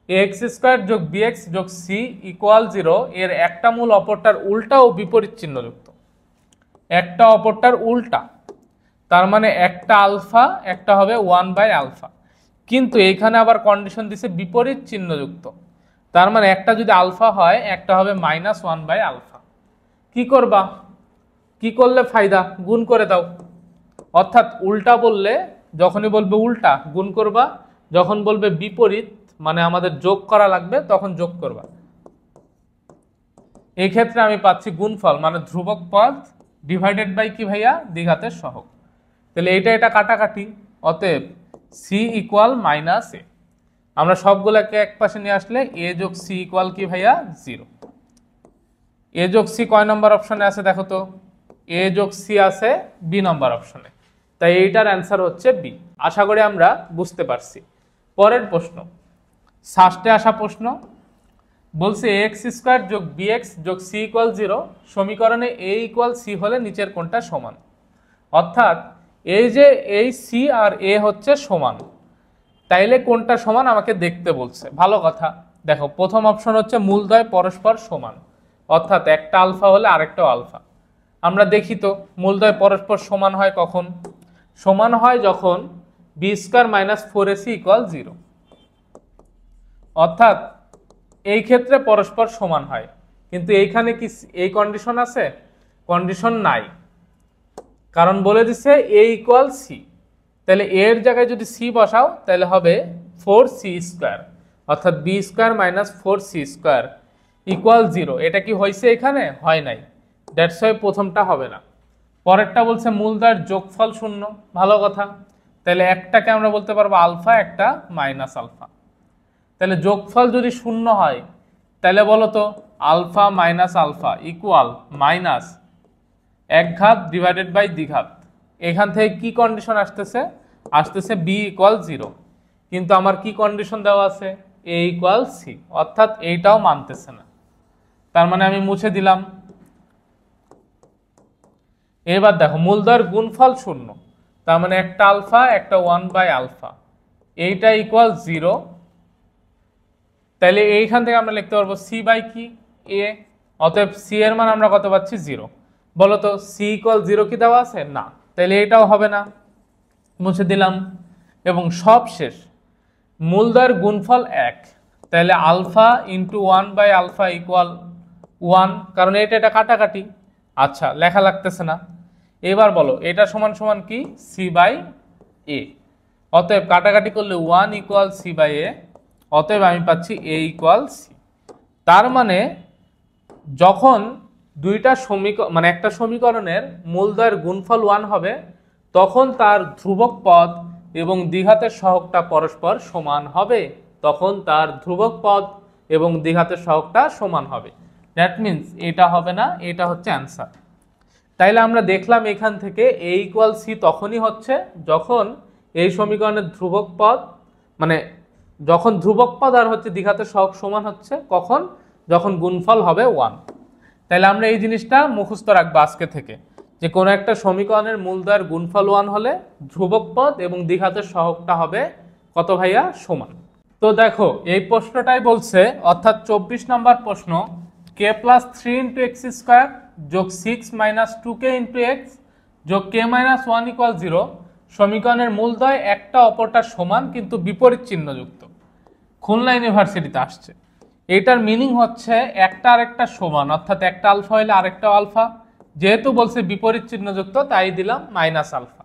এক্স স্কয়ার যোগ বিএক্স যোগ সি ইকুয়াল 0 এর একটা মূল অপরটার উল্টা ও বিপরীত চিহ্নযুক্ত। একটা অপরটার উল্টা তার মানে একটা আলফা একটা হবে 1/α, কিন্তু এইখানে আবার কন্ডিশন দিছে বিপরীত চিহ্নযুক্ত। তার মানে একটা যদি আলফা হয় একটা হবে মাইনাস 1/α। কি করবা? কি করলে ফায়দা? গুণ করে দাও। অর্থাৎ উল্টা বললে যখনই বলবে উল্টা গুণ করবা, যখন বলবে বিপরীত মানে আমাদের যোগ করা লাগবে তখন যোগ করবা। এই ক্ষেত্রে আমি পাচ্ছি গুণফল মানে ধ্রুবক পদ ডিভাইডেড বাই কি ভাইয়া? দ্বিঘাতের সহগ। তাহলে এটা কাটাকাটি, অতএব সি ইকুয়াল মাইনাস এ। আমরা সবগুলোকে এক পাশে নিয়ে আসলে এ যোগ সি ইকুয়াল কি ভাইয়া? 0। এ যোগ সি কয় নম্বর অপশনে আছে দেখো তো? এ যোগ সি আছে বি নম্বর অপশনে, তাই এইটার অ্যান্সার হচ্ছে বি। আশা করি আমরা বুঝতে পারছি। পরের প্রশ্ন, ষষ্ঠে আসা প্রশ্ন বলছে এক্স স্কয়ার যোগ বিএক্স যোগ সি ইকুয়াল 0 সমীকরণে এ ইকুয়াল সি হলে নিচের কোনটা সমান। অর্থাৎ এই যে এই সি আর এ হচ্ছে সমান, তাইলে কোনটা সমান আমাকে দেখতে বলছে। ভালো কথা, দেখো প্রথম অপশন হচ্ছে মূলদ্বয় পরস্পর সমান, অর্থাৎ একটা আলফা হলে আরেকটাও আলফা। আমরা দেখি তো মূলদ্বয় পরস্পর সমান হয় কখন? সমান হয় যখন B square minus 4ac equal 0। অর্থাৎ এই ক্ষেত্রে পরস্পর সমান হয়, কিন্তু এইখানে কি এই কন্ডিশন আছে? কন্ডিশন নাই, কারণ বলে দিছে এ ইকুয়াল সি। তাহলে এর জায়গায় যদি সি বসাও তাহলে হবে 4c² অর্থাৎ b² মাইনাস 4c² ইকুয়াল 0। এটা কি হয়েছে এখানে? হয় নাই, দ্যাটস ওয়াই প্রথমটা হবে না। পরেরটা বলছে মূলদ্বয়ের যোগফল 0, ভালো কথা। তাহলে একটাকে আমরা বলতে পারবো আলফা, একটা মাইনাস আলফা। তাহলে যোগফল যদি 0 হয় তাহলে বলো তো alpha minus alpha equal minus এক ঘাত ডিভাইডেড বাই দ্বিঘাত। এখান থেকে কি কন্ডিশন আসতেছে? আসতেছে বি ইকুয়াল 0, কিন্তু আমার কি কন্ডিশন দেওয়া আছে? এ ইকুয়াল সি, অর্থাৎ এইটাও মানতেছে না। তার মানে আমি মুছে দিলাম। এবার দেখো মূলদ্বয়ের গুণফল 0, তার মানে একটা আলফা একটা 1/α, এইটা ইকুয়াল 0। তাহলে এইখান থেকে আমরা লিখতে পারবো সি বাই কি? এ। অতএব সি এর মান আমরা কত পাচ্ছি? 0। বলো তো সি ইকুয়াল 0 কি দেওয়া আছে? না, তাহলে এটাও হবে না, মুছে দিলাম। এবং সব শেষ মূলদ্বয়ের গুণফল 1, তাহলে আলফা ইন্টু 1/α ইকুয়াল 1, কারণ এটা কাটাকাটি। আচ্ছা, লেখা লাগতেছে না। এবার বলো এটা সমান সমান কি? সি বাই এ। অতএব কাটাকাটি করলে 1 ইকুয়াল সি বাই এ, অতএব আমি পাচ্ছি এ ইকুয়াল সি। তার মানে যখন দুইটা সমীকরণ মানে একটা সমীকরণের মূলদ্বয়ের গুণফল 1 হবে তখন তার ধ্রুবক পদ এবং দ্বিঘাতের সহগটা পরস্পর সমান হবে, তখন তার ধ্রুবক পদ এবং দ্বিঘাতের সহগটা সমান হবে। দ্যাট মিনস এটা হবে না, এটা হচ্ছে অ্যান্সার। তাইলে আমরা দেখলাম এখান থেকে এ ইকুয়াল সি তখনই হচ্ছে যখন এই সমীকরণের ধ্রুবক পদ মানে যখন ধ্রুবক পদ আর হচ্ছে দ্বিঘাতের সহগ সমান হচ্ছে, কখন? যখন গুণফল হবে 1। তাহলে আমরা এই জিনিসটা মুখস্থ রাখবো আজকে থেকে, যে কোনো একটা সমীকরণের মূলদ্বয়ের গুণফল 1 হলে ধ্রুবক পদ এবং দ্বিঘাতের সহগটা হবে কত ভাইয়া? সমান। তো দেখো এই প্রশ্নটাই বলছে, অর্থাৎ 24 নম্বর প্রশ্ন, k plus 3 into x square যোগ 6 মাইনাস 2k ইন্টু এক্স যোগ k মাইনাস 1 ইকুয়াল 0 সমীকরণের মূলদ্বয় একটা অপরটার সমান কিন্তু বিপরীত চিহ্নযুক্ত। খুলনা ইউনিভার্সিটিতে আসছে। এটার মিনিং হচ্ছে একটা আরেকটা সমান, অর্থাৎ একটা আলফা হলে আরেকটা আলফা। যেহেতু বলছে বিপরীত চিহ্নযুক্ত তাই দিলাম মাইনাস আলফা।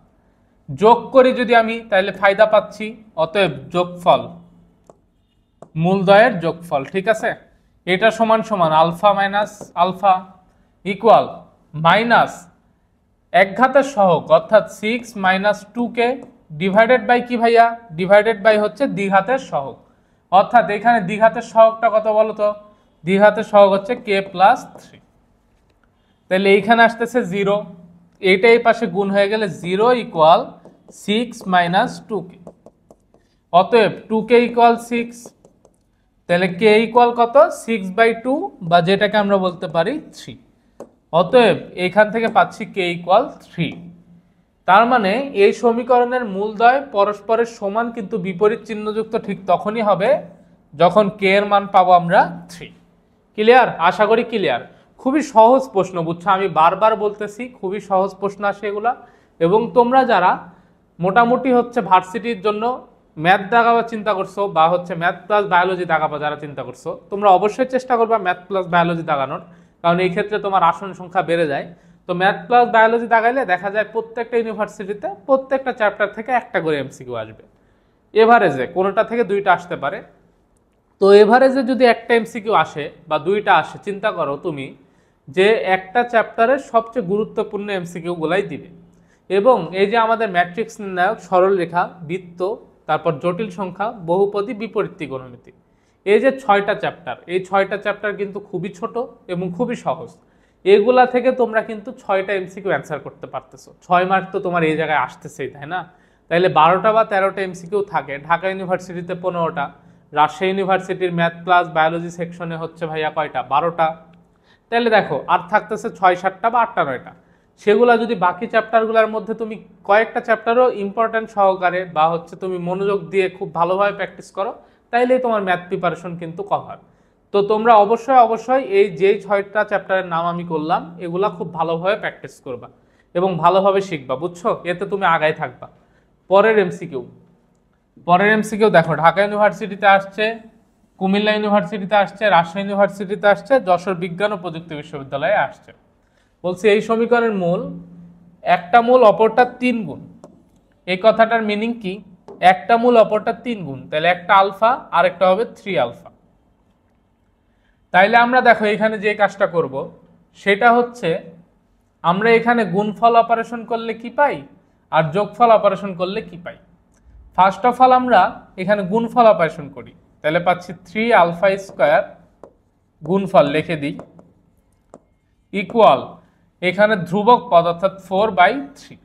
যোগ করি যদি আমি তাহলে ফায়দা পাচ্ছি, অতএব যোগফল মূলদ্বয়ের যোগফল, ঠিক আছে? এটা সমান সমান alpha minus alpha equal minus এক ঘাতের সহগ অর্থাৎ 6 মাইনাস 2k ডিভাইডেড বাই কি ভাইয়া? ডিভাইডেড বাই হচ্ছে দ্বিঘাতের সহগ, অর্থাৎ এখানে দ্বিঘাতের সহগটা কত বলো তো? দ্বিঘাতের সহগ হচ্ছে k প্লাস 3। তাহলে এইখানে আসতেছে 0, এইটা এই পাশে গুণ হয়ে গেলে 0 ইকুয়াল 6 মাইনাস 2k। অতএব 2k ইকুয়াল 6, তাহলে k ইকুয়াল কত? 6/2 বা যেটাকে আমরা বলতে পারি 3। অতএব এখান থেকে পাচ্ছি k ইকুয়াল 3। তার মানে এই সমীকরণের মূলদ্বয় পরস্পরের সমান কিন্তু বিপরীত চিহ্নযুক্ত ঠিক তখনই হবে যখন k এর মান পাবো আমরা 3। ক্লিয়ার? আশা করি ক্লিয়ার। খুবই সহজ প্রশ্ন, বুঝছো? আমি বারবার বলতেছি খুবই সহজ প্রশ্ন আসে এগুলা। এবং তোমরা যারা মোটামুটি হচ্ছে ভার্সিটির জন্য ম্যাথ দাগাবার চিন্তা করছো বা হচ্ছে ম্যাথ প্লাস বায়োলজি দাগাবা যারা চিন্তা করছো, তোমরা অবশ্যই চেষ্টা করবা ম্যাথ প্লাস বায়োলজি দাগানোর, কারণ এই ক্ষেত্রে তোমার আসন সংখ্যা বেড়ে যায়। তো ম্যাথ প্লাস বায়োলজি দাগাইলে দেখা যায় প্রত্যেকটা ইউনিভার্সিটিতে প্রত্যেকটা চ্যাপ্টার থেকে একটা করে এমসিকিউ আসবে। এভারেজে কোনোটা থেকে দুইটা আসতে পারে। তো এভারেজে যদি একটা এমসিকিউ আসে বা দুইটা আসে, চিন্তা করো তুমি যে একটা চ্যাপ্টারের সবচেয়ে গুরুত্বপূর্ণ এমসিকিউ গুলাই দিবে। এবং এই যে আমাদের ম্যাট্রিক্স নির্ণায়ক, সরলরেখা, বৃত্ত, তারপর জটিল সংখ্যা, বহুপদী, বিপরীত ত্রিকোণমিতি, এই যে 6টা চ্যাপ্টার, এই 6টা চ্যাপ্টার কিন্তু খুবই ছোট এবং খুবই সহজ। এগুলা থেকে তোমরা কিন্তু 6টা এমসিকিউ অ্যান্সার করতে পারতেছো। 6 মার্ক তো তোমার এই জায়গায় আসতেছেই, তাই না? তাইলে 12টা বা 13টা এমসিকিউ থাকে। ঢাকা ইউনিভার্সিটিতে 15টা, রাজশাহী ইউনিভার্সিটির ম্যাথ প্লাস বায়োলজি সেকশনে হচ্ছে ভাইয়া কয়টা? 12টা। তাহলে দেখো আর থাকতেছে 6-7টা বা 8-9টা। সেগুলা যদি বাকি চ্যাপ্টারগুলোর মধ্যে তুমি কয়েকটা চ্যাপ্টারও ইম্পর্টেন্ট সহকারে বা হচ্ছে তুমি মনোযোগ দিয়ে খুব ভালোভাবে প্র্যাকটিস করো, তাইলেই তোমার ম্যাথ প্রিপারেশন কিন্তু কভার। তো তোমরা অবশ্যই এই যে 6টা চ্যাপ্টারের নাম আমি করলাম এগুলা খুব ভালোভাবে প্র্যাকটিস করবা এবং ভালোভাবে শিখবা, বুঝছো? এতে তুমি আগায় থাকবা। পরের এমসিকিউ দেখো, ঢাকা ইউনিভার্সিটিতে আসছে, কুমিল্লা ইউনিভার্সিটিতে আসছে, রাজশাহী ইউনিভার্সিটিতে আসছে, যশোর বিজ্ঞান ও প্রযুক্তি বিশ্ববিদ্যালয়ে আসছে। বলছি এই সমীকরণের মূল একটা মূল অপরটা 3 গুণ। এই কথাটার মিনিং কি? একটা মূল অপরটা 3 গুণ, তাহলে একটা আলফা আর একটা হবে 3 আলফা। তাইলে আমরা দেখো এখানে যে কাজটা করব সেটা হচ্ছে আমরা এখানে গুণফল অপারেশন করলে কি পাই আর যোগফল অপারেশন করলে কি পাই। ফার্স্ট অফ অল আমরা এখানে গুণফল অপারেশন করি, তাহলে পাচ্ছি 3 আলফা স্কয়ার গুণফল লিখে দিই ইকুয়াল এখানে ধ্রুবক পদ অর্থাৎ 4/3।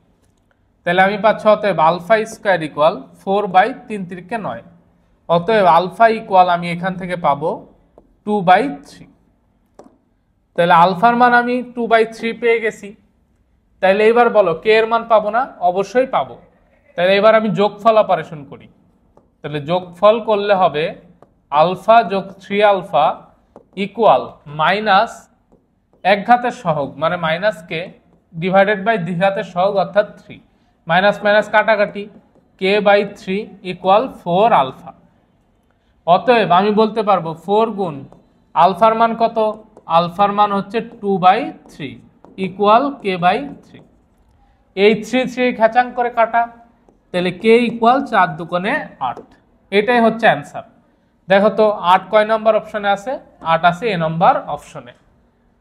তাহলে আমি পাচ্ছি অতএব আলফা স্কয়ার ইকুয়াল 4/3 × 9, অতএব আলফা ইকুয়াল আমি এখান থেকে পাবো 2/3। তাহলে আলফার মান আমি 2/3 পেয়ে গেছি। তাহলে এবার বলো কে এর মান পাবো না? অবশ্যই পাবো। তাহলে এবার আমি যোগফল অপারেশন করি, তাহলে যোগফল করলে হবে আলফা যোগ 3 আলফা ইকুয়াল মাইনাস এক ঘাতের সহগ মানে মাইনাস কে ডিভাইডেড বাই দ্বিঘাতের সহগ অর্থাৎ 3, মাইনাস মাইনাস কাটাকাটি k/3 ইকুয়াল 4 আলফা। অতএব আমি বলতে পারবো 4 গুণ আলফার মান কত? আলফার মান হচ্ছে 2/3 ইকুয়াল k/3। এই 3 খেচাং করে কাটা, তাহলে k ইকুয়াল 4 দুগুণে 8। এটাই হচ্ছে অ্যান্সার। দেখো তো 8 কয় নম্বর অপশনে আছে? 8 আছে এ নম্বর অপশনে।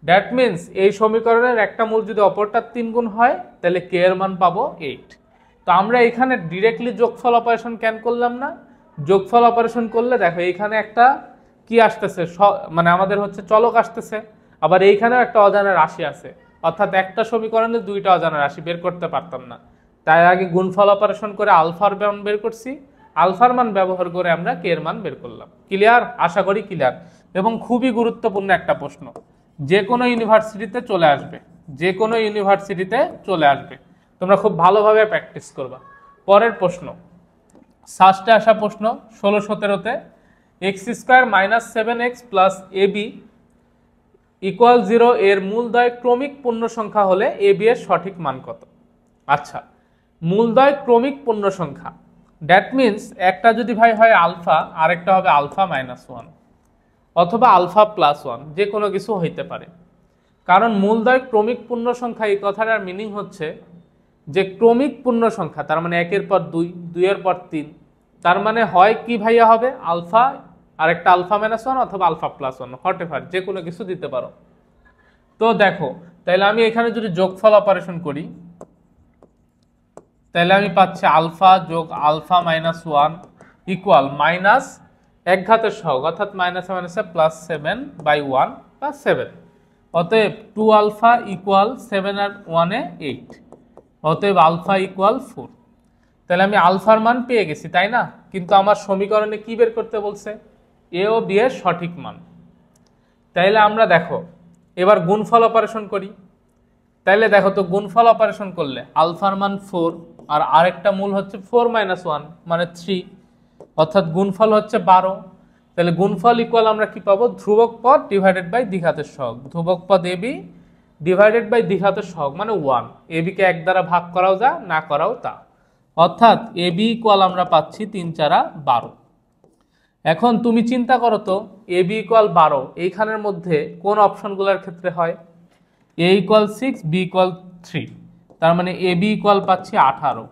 দ্যাট মিনস এই সমীকরণের একটা মূল যদি অপরটার 3 গুণ হয় তাহলে k এর মান পাবো 8। তো আমরা এখানে ডিরেক্টলি যোগফল অপারেশন কেন করলাম না? যোগফল অপারেশন করলে দেখো এইখানে একটা কি আসতেছে, মানে আমাদের হচ্ছে চলক আসতেছে, আবার এইখানেও একটা অজানা রাশি আছে, অর্থাৎ একটা সমীকরণে দুইটা অজানা রাশি বের করতে পারতাম না। তাই আগে গুণফল অপারেশন করে আলফার মান বের করছি, আলফার মান ব্যবহার করে আমরা কে এর মান বের করলাম। ক্লিয়ার? আশা করি ক্লিয়ার। এবং খুবই গুরুত্বপূর্ণ একটা প্রশ্ন, যে কোনো ইউনিভার্সিটিতে চলে আসবে, যে কোনো ইউনিভার্সিটিতে চলে আসবে, তোমরা খুব ভালোভাবে প্র্যাকটিস করবা। পরের প্রশ্ন, সাস্টে আসা প্রশ্ন 16-17তে x² - 7x + ab ইকুয়াল 0 এর মূলদ্বয় ক্রমিক পূর্ণ সংখ্যা হলে ab এর সঠিক মান কত? আচ্ছা, মূলদ্বয় ক্রমিক পূর্ণ সংখ্যা, দ্যাট মিনস একটা যদি ভাই হয় আলফা আর একটা হবে আলফা -1 অথবা আলফা +1, যে কোনো কিছু হইতে পারে। কারণ মূলদ্বয় ক্রমিক পূর্ণ সংখ্যা এই কথাটার মিনিং হচ্ছে যে ক্রমিক পূর্ণ সংখ্যা, তার মানে 1 এর পর 2, 2 এর পর 3, তার মানে হয় কি ভাইয়া হবে আলফা আর একটা আলফা -1 অথবা আলফা +1, হটেভার যে কোনো কিছু দিতে পারো। তো দেখো তাহলে আমি এখানে যদি যোগফল অপারেশন করি তাহলে আমি পাচ্ছি আলফা যোগ আলফা -1 ইকুয়াল মাইনাস এক ঘাতের সহগ অর্থাৎ -7/1 বা 7। অতএব 2 আলফা ইকুয়াল 7 আর 1 এ 8, অতএব আলফা ইকুয়াল 4। তাহলে আমি আলফার মান পেয়ে গেছি, তাই না? কিন্তু আমার সমীকরণে কি বের করতে বলছে? এ ও বি এর সঠিক মান। তাইলে আমরা দেখো এবার গুণফল অপারেশন করি। তাইলে দেখো তো গুণফল অপারেশন করলে আলফার মান 4 আর আরেকটা মূল হচ্ছে 4 - 1 মানে 3, অর্থাৎ গুণফল হচ্ছে 12। তাহলে গুণফল ইকুয়াল আমরা কি পাবো? ধ্রুবক পদ ডিভাইডেড বাই দ্বিঘাতের সহগ, ধ্রুবক পদ ab ডিভাইডেড বাই দ্বিঘাতের সহগ মানে 1। ab কে 1 দ্বারা ভাগ করাও যা, না করাও তা, অর্থাৎ ab ইকুয়াল আমরা পাচ্ছি 3 × 12। এখন তুমি চিন্তা করো তো ab ইকুয়াল 12 এইখানের মধ্যে কোন অপশনগুলোর ক্ষেত্রে হয়? a ইকুয়াল 6, b ইকুয়াল 3, তার মানে ab ইকুয়াল পাচ্ছি 18।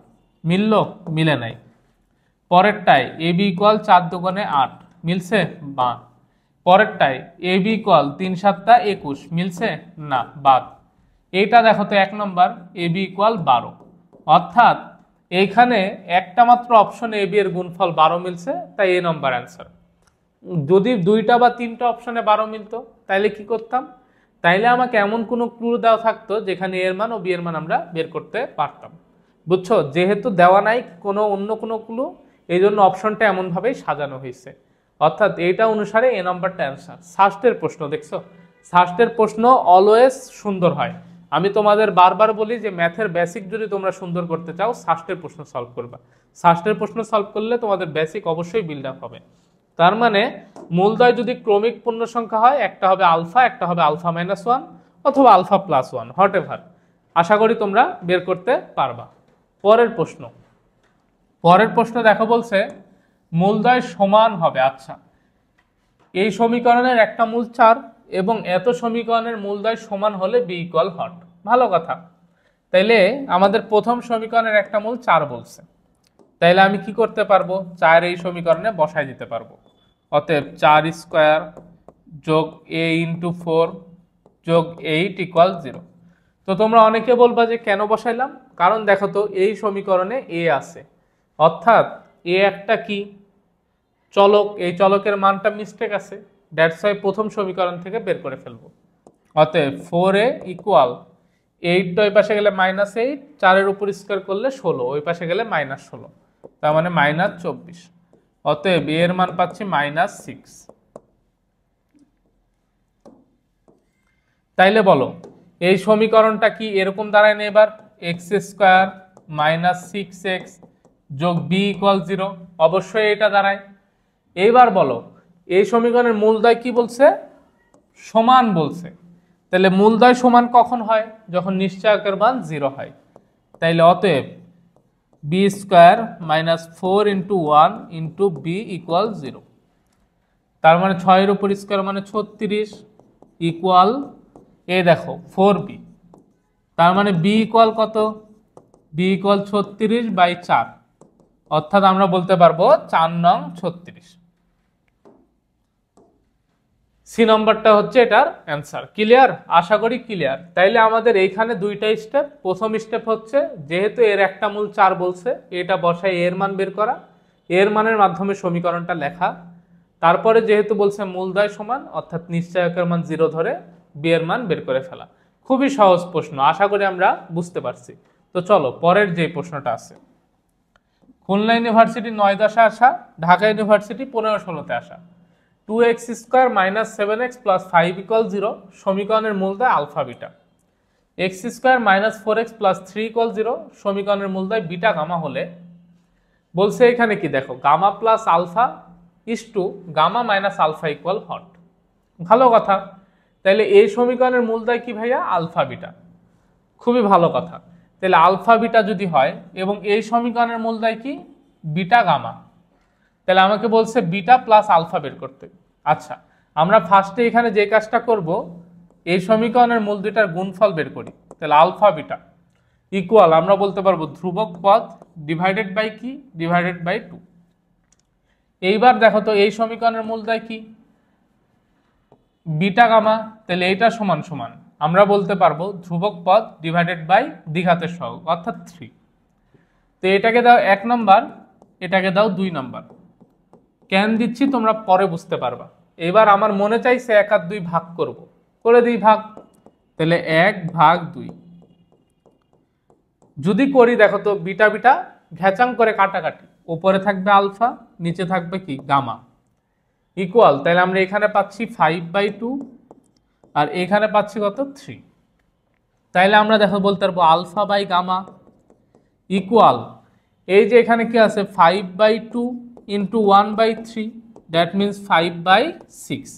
মিলল? মিলে নাই। পরেরটায় ab ইকুয়াল 4 দুগুণে 8, মিলছে? বা। পরেরটায় ab ইকুয়াল 3 × 7 = 21, মিলছে? না, বাদ। এইটা দেখো তো 1 নম্বর ab ইকুয়াল 12, অর্থাৎ এইখানে একটা মাত্র অপশনে ab এর গুণফল 12 মিলছে, তাই এ নম্বর অ্যান্সার। যদি দুইটা বা তিনটা অপশনে 12 মিলতো তাইলে কি করতাম? তাইলে আমাকে এমন কোনো ক্লু দেওয়া থাকতো যেখানে এর মান ও বি এর মান আমরা বের করতে পারতাম। বুঝছো? যেহেতু দেওয়া নাই কোনো অন্য কোনো ক্লু, এই জন্য অপশনটা এমনভাবেই সাজানো হয়েছে, অর্থাৎ এইটা অনুসারে এ নম্বরটা অ্যান্সার। সাস্টের প্রশ্ন দেখছো, সাস্টের প্রশ্ন অলওয়েজ সুন্দর হয়। আমি তোমাদের বারবার বলি যে ম্যাথের বেসিক যদি তোমরা সুন্দর করতে চাও সাস্টের প্রশ্ন সলভ করবা। সাস্টের প্রশ্ন সলভ করলে তোমাদের বেসিক অবশ্যই বিল্ড আপ হবে। তার মানে মূলদ্বয় যদি ক্রমিক পূর্ণ সংখ্যা হয়, একটা হবে আলফা, একটা হবে আলফা -1 অথবা আলফা +1, হটএভার। আশা করি তোমরা বের করতে পারবা। পরের প্রশ্ন, পরের প্রশ্ন দেখো বলছে মূলদ্বয় সমান হবে। আচ্ছা, এই সমীকরণের একটা মূল 4 এবং এত সমীকরণের মূলদ্বয় সমান হলে বি ইকুয়াল হট। ভালো কথা। তাইলে আমাদের প্রথম সমীকরণের একটা মূল 4 বলছে, তাইলে আমি কি করতে পারবো, 4 এই সমীকরণে বসাই দিতে পারবো। অতএব 4 স্কোয়ার যোগ a ইন্টু 4 যোগ 8 ইকুয়াল 0। তো তোমরা অনেকে বলবা যে কেন বসাইলাম, কারণ দেখো তো এই সমীকরণে a আছে, অর্থাৎ a একটা কি চলক, এই চলকের মানটা মিস্টেক আছে, দ্যাটস ওয়াই প্রথম সমীকরণ থেকে বের করে ফেলবো। অতএব 4a ইকুয়াল 8 ওই পাশে গেলে -8, 4 উপর স্কোয়ার করলে 16, ওই পাশে গেলে -16, তার মানে -24। অতএব এর মান পাচ্ছি -6। তাইলে বলো এই সমীকরণটা কি এরকম দাঁড়ায় না এবার, x² -6x যোগ b ইকুয়াল 0, অবশ্যই এটা দাঁড়ায়। এইবার বলো এই সমীকরণের মূলদ্বয় কি বলছে, সমান বলছে। তাহলে মূলদ্বয় সমান কখন হয়, যখন নিশ্চয়কের মান 0 হয়। তাইলে অতএব b² -4 × 1 × b ইকুয়াল 0, তার মানে 6 এর উপর স্কোয়ার মানে 36 ইকুয়াল এ দেখো 4b, তার মানে b ইকুয়াল কত, b ইকুয়াল 36/4, অর্থাৎ আমরা বলতে পারবো 4 নং 36। সি নম্বরটা হচ্ছে এটার অ্যান্সার। ক্লিয়ার? আশা করি ক্লিয়ার। তাইলে আমাদের এইখানে দুইটা স্টেপ। প্রথম স্টেপ হচ্ছে যেহেতু এর একটা মূল 4 বলছে, এটা বসাই এর মান বের করা, এর মানের মাধ্যমে সমীকরণটা লেখা। তারপরে যেহেতু বলছে মূলদ্বয় সমান, অর্থাৎ নিশ্চয়কের মান 0 ধরে বি এর মান বের করে ফেলা। খুবই সহজ প্রশ্ন, আশা করি আমরা বুঝতে পারছি। তো চলো পরের যে প্রশ্নটা আছে, খুলনা ইউনিভার্সিটি 9-10 আসা, ঢাকা ইউনিভার্সিটি 15-16-তে আসা। 2x² - 7x + 5 = 0 সমীকরণের মূলদ্বয় আলফা বিটা। x² - 4x + 3 = 0 সমীকরণের মূলদ্বয় বিটা গামা হলে বলছে এখানে কি দেখো, gamma plus alpha is to gamma minus alpha equal হট। ভালো কথা। তাহলে এই সমীকরণের মূলদ্বয় কি ভাইয়া, আলফা বিটা। খুবই ভালো কথা। তাহলে আলফা বিটা যদি হয় এবং এই সমীকরণের মূলদ্বয় কি, বিটা গামা, তাহলে আমাকে বলছে বিটা প্লাস আলফা বের করতে। আচ্ছা, আমরা ফার্স্টে এখানে যে কাজটা করব, এই সমীকরণের মূল দুইটার গুণফল বের করি। তাহলে আলফা বিটা ইকুয়াল আমরা বলতে পারবো ধ্রুবক পদ ডিভাইডেড বাই কি, ডিভাইডেড বাই 2। এইবার দেখো তো এই সমীকরণের মূলদ্বয় কি, বিটা গামা, তাহলে এইটা সমান সমান আমরা বলতে পারবো ধ্রুবক পদ ডিভাইডেড বাই দ্বিঘাতের সহগ অর্থাৎ 3। তো এটাকে দাও 1 নম্বর, এটাকে দাও 2 নম্বর। কেন দিচ্ছি তোমরা পরে বুঝতে পারবা। এবার আমার মনে চাইছে 1 আর 2 ভাগ করব, করে দিই ভাগ। তাহলে 1/2। যদি করি দেখো তো বিটা বিটা ঘ্যাচাং করে কাটাকাটি, উপরে থাকবে আলফা, নিচে থাকবে কি গামা ইকুয়াল, তাহলে আমরা এখানে পাচ্ছি 5/2 আর এখানে পাচ্ছি কত 3। তাইলে আমরা দেখো বলতে পারবো আলফা বাই গামা ইকুয়াল, এই যে এখানে কি আছে 5/2 × 1/3, দ্যাট মিনস 5/6।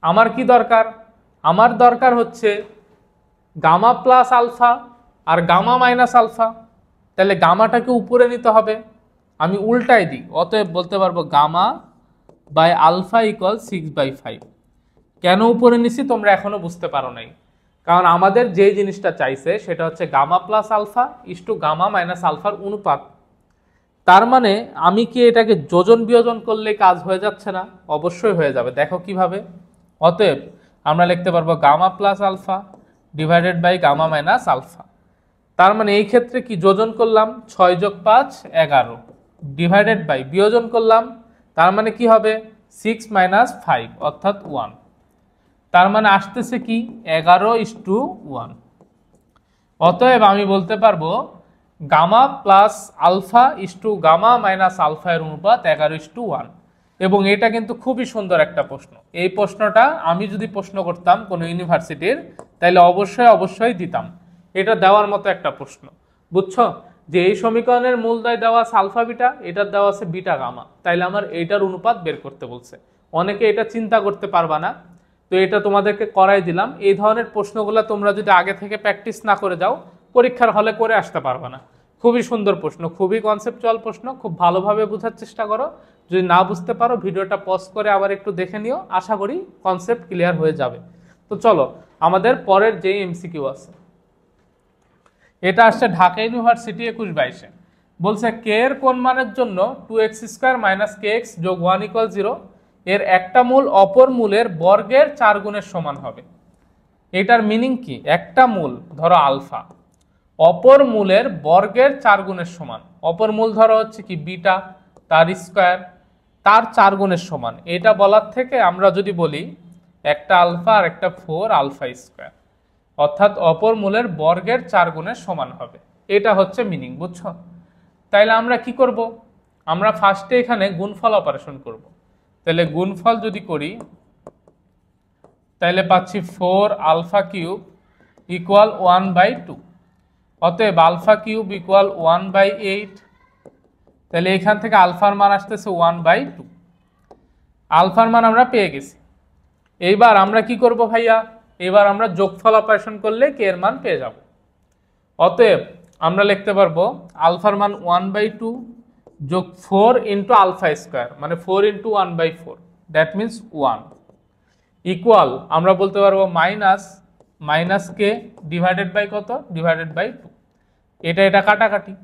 আমার কি দরকার, আমার দরকার হচ্ছে গামা প্লাস আলফা আর গামা মাইনাস আলফা। তাহলে গামাটাকে উপরে নিতে হবে, আমি উল্টাই দিই। অতএব বলতে পারবো গামা বাই আলফা ইকুয়াল 6/5। কেন উপরে নিছি তোমরা এখনো বুঝতে পারো নাই, কারণ আমাদের যে জিনিসটা চাইছে সেটা হচ্ছে gamma plus alpha is to gamma minus আলফার অনুপাত। তার মানে আমি কি এটাকে যোজন বিয়োজন করলে কাজ হয়ে যাচ্ছে না? অবশ্যই হয়ে যাবে। দেখো কিভাবে। অতএব আমরা লিখতে পারবো gamma plus alpha divided by gamma minus alpha. তার মানে এই ক্ষেত্রে কি যোজন করলাম 6 + 5 11 ডিভাইডেড বাই বিয়োজন করলাম, তার মানে কি হবে 6 - 5 অর্থাৎ 1। তার মানে আসতেছে কি 11:1। অতএব আমি বলতে পারবো gamma plus alpha is to gamma minus alpha এর অনুপাত 11:1। এবং এটা কিন্তু খুবই সুন্দর একটা প্রশ্ন। এই প্রশ্নটা আমি যদি প্রশ্ন করতাম কোনো ইউনিভার্সিটির, তাহলে অবশ্যই দিতাম। এটা দেওয়ার মতো একটা প্রশ্ন, বুঝছো? যে এই সমীকরণের মূলদ্বয় দেওয়া আছে আলফা বিটা, এটার দেওয়া আছে বিটা গামা, তাইলে আমার এইটার অনুপাত বের করতে বলছে। অনেকে এটা চিন্তা করতে পারবা না, তো এটা তোমাদেরকে করাই দিলাম। এই ধরনের প্রশ্নগুলো তোমরা যদি আগে থেকে প্র্যাকটিস না করে যাও, পরীক্ষার হলে করে আসতে পারবে না। খুবই সুন্দর প্রশ্ন, খুবই কনসেপচুয়াল প্রশ্ন, খুব ভালোভাবে বোঝার চেষ্টা করো। যদি না বুঝতে পারো ভিডিওটা পজ করে আবার একটু দেখে নিও, আশা করি কনসেপ্ট ক্লিয়ার হয়ে যাবে। তো চলো আমাদের পরের যে এমসিকিউ আছে, এটা আসছে ঢাকা ইউনিভার্সিটি 21-22-এ। বলছে কে এর কোন মানের জন্য 2x² - kx যোগ 1 = 0 এর একটা মূল অপর মূলের বর্গের 4 গুণের সমান হবে। এটার মিনিং কি? একটা মূল ধরো আলফা, অপর মূলের বর্গের 4 গুণের সমান। অপর মূল ধরো হচ্ছে কি বিটা, তার স্কয়ার, তার 4 গুণের সমান। এটা বলার থেকে আমরা যদি বলি একটা আলফা আর একটা 4 আলফা স্কয়ার, অর্থাৎ অপর মূলের বর্গের 4 গুণের সমান হবে। এটা হচ্ছে মিনিং, বুঝছো? তাইলে আমরা কি করব? আমরা ফার্স্টে এখানে গুণফল অপারেশন করব। তাহলে গুণফল যদি করি তাহলে পাচ্ছি 4 আলফা কিউব ইকুয়াল 1/2। অতএব আলফা কিউব ইকুয়াল 1/8। তাহলে এখান থেকে আলফার মান আসতেছে 1/2। আলফার মান আমরা পেয়ে গেছি। এইবার আমরা কি করব ভাইয়া? এবার আমরা যোগফল অপারেশন করলে কে এর মান পেয়ে যাব। অতএব আমরা লিখতে পারবো আলফার মান 1/2 যোগ 4 ইন্টু আলফা স্কোয়ার, মানে 4 ইন্টু 1/4, দ্যাট মিনস 1, ইকুয়াল আমরা বলতে পারবো মাইনাস কে ডিভাইডেড বাই কত? Divided by 2। এটা কাটাকাটি,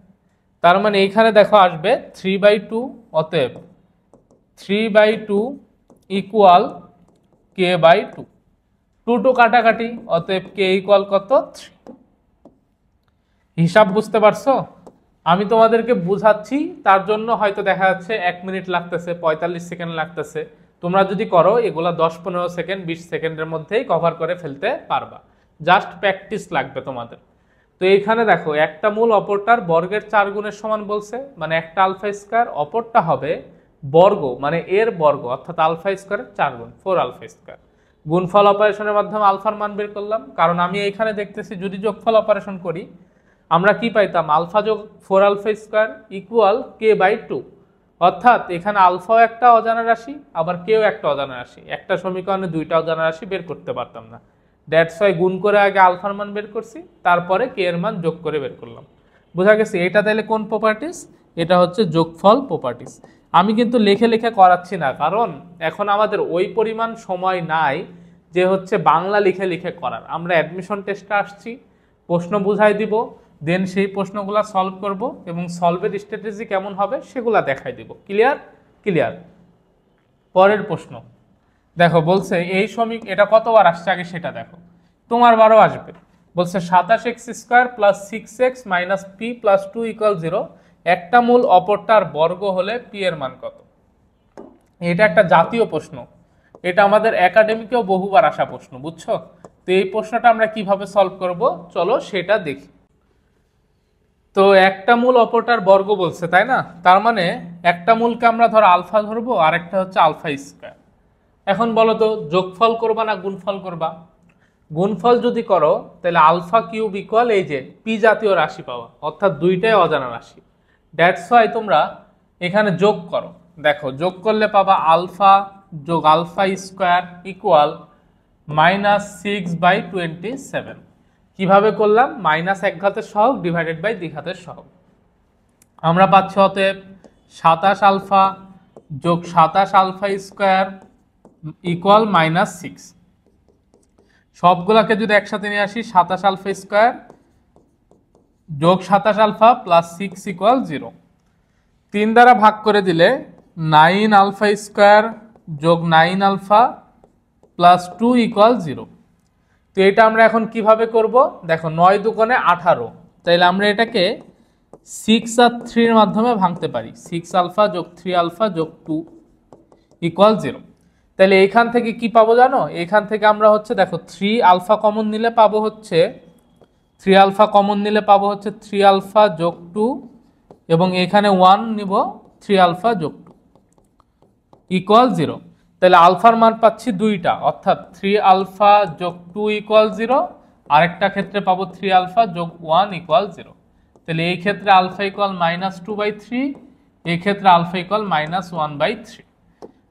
তার মানে এইখানে দেখো আসবে 3/2। অতএব 3/2 ইকুয়াল k/2। 2 কাটাকাটি, অতএব কে ইকুয়াল কত? 3। হিসাব বুঝতে পারছো? আমি তোমাদেরকে বুঝাচ্ছি, তার জন্য হয়তো দেখা যাচ্ছে 1 মিনিট লাগতেছে, 45 সেকেন্ড লাগতেছে। তোমরা যদি করো এগুলা 10-15 সেকেন্ড 20 সেকেন্ডের মধ্যেই কভার করে ফেলতে পারবা। জাস্ট প্র্যাকটিস লাগবে তোমাদের। তো এইখানে দেখো একটা মূল অপরটার বর্গের 4 গুণের সমান বলছে, মানে একটা আলফা স্কয়ার, অপরটা হবে বর্গ মানে এর বর্গ, অর্থাৎ আলফা স্কয়ারের 4 গুণ 4 আলফা স্কয়ার। গুণফল অপারেশনের মাধ্যমে আলফার মান বের করলাম, কারণ আমি এইখানে দেখতেছি যদি যোগফল অপারেশন করি আমরা কি পাইতাম? আলফা যোগ 4 আলফা স্কয়ার ইকুয়াল k/2। অর্থাৎ এখানে আলফাও একটা অজানা রাশি, আবার কেও একটা অজানা রাশি। একটা সমীকরণে দুইটা অজানা রাশি বের করতে পারতাম না, দ্যাটস ওয়াই গুণ করে আগে আলফার মান বের করছি, তারপরে কে এর মান যোগ করে বের করলাম। বোঝা গেছে? এটা তাহলে কোন প্রপার্টিস? এটা হচ্ছে যোগফল প্রপার্টিস। আমি কিন্তু লিখে লিখে করাচ্ছি না, কারণ এখন আমাদের ওই পরিমাণ সময় নাই যে হচ্ছে বাংলা লিখে লিখে করার। আমরা অ্যাডমিশন টেস্টে আসছি, প্রশ্ন বুঝাই দিব, দেন সেই প্রশ্নগুলো সলভ করব এবং সলভের স্ট্র্যাটেজি কেমন হবে সেগুলা দেখাই দিব। ক্লিয়ার? পরের প্রশ্ন দেখো, বলছে এই এটা কতবার আসছে আগে সেটা দেখো। তোমার বারও আসবে। বলছে 27x² + 6x - p + 2 = 0 একটা মূল অপরটার বর্গ হলে p এর মান কত? এটা একটা জাতীয় প্রশ্ন, এটা আমাদের একাডেমিকেও বহুবার আসা প্রশ্ন, বুঝছো? তো এই প্রশ্নটা আমরা কিভাবে সলভ করব চলো সেটা দেখি। তো একটা মূল অপরটার বর্গ বলছে, তাই না? তার মানে একটা মূলকে আমরা ধরো আলফা ধরবো, আর একটা হচ্ছে আলফা স্কয়ার। এখন বলো তো যোগফল করবা না গুণফল করবা? গুণফল যদি করো তাহলে আলফা কিউব ইকুয়াল এই যে পি জাতীয় রাশি পাওয়া, অর্থাৎ দুইটাই অজানা রাশি। দ্যাটস ওয়াই তোমরা এখানে যোগ করো। দেখো যোগ করলে পাবা আলফা যোগ আলফা স্কয়ার ইকুয়াল -6/27। কিভাবে করলাম? মাইনাস এক ঘাতের সহগ ডিভাইডেড বাই 2 ঘাতের সহগ। আমরা পাচ্ছি অতএব 27 আলফা যোগ 27 আলফা স্কয়ার ইকুয়াল -6। সবগুলাকে যদি একসাথে নিয়ে আসি 27 আলফা স্কয়ার যোগ 27 আলফা প্লাস 6 ইকুয়াল 0। 3 দ্বারা ভাগ করে দিলে 9 আলফা স্কয়ার যোগ 9 আলফা প্লাস 2 ইকুয়াল 0। তো এটা আমরা এখন কিভাবে করব? দেখো 9 দুগুণে 18, তাইলে আমরা এটাকে 6 আর 3 এর মাধ্যমে ভাঙতে পারি। 6 আলফা যোগ 3 আলফা যোগ 2 ইকুয়াল 0। তাহলে এখান থেকে কি পাবো জানো? এখান থেকে আমরা হচ্ছে দেখো 3 আলফা কমন নিলে পাবো হচ্ছে 3 আলফা কমন নিলে পাবো হচ্ছে 3 আলফা যোগ 2, এবং এখানে 1 নিব 3 আলফা যোগ 2 ইকুয়াল 0। তাহলে আলফার মান পাচ্ছি দুইটা, অর্থাৎ 3 আলফা যোগ 2 ইকুয়াল 0, আরেকটা ক্ষেত্রে পাবো 3 আলফা যোগ 1 ইকুয়াল 0। তাহলে এই ক্ষেত্রে আলফা ইকুয়াল -2/3, এই ক্ষেত্রে আলফা ইকুয়াল -1/3।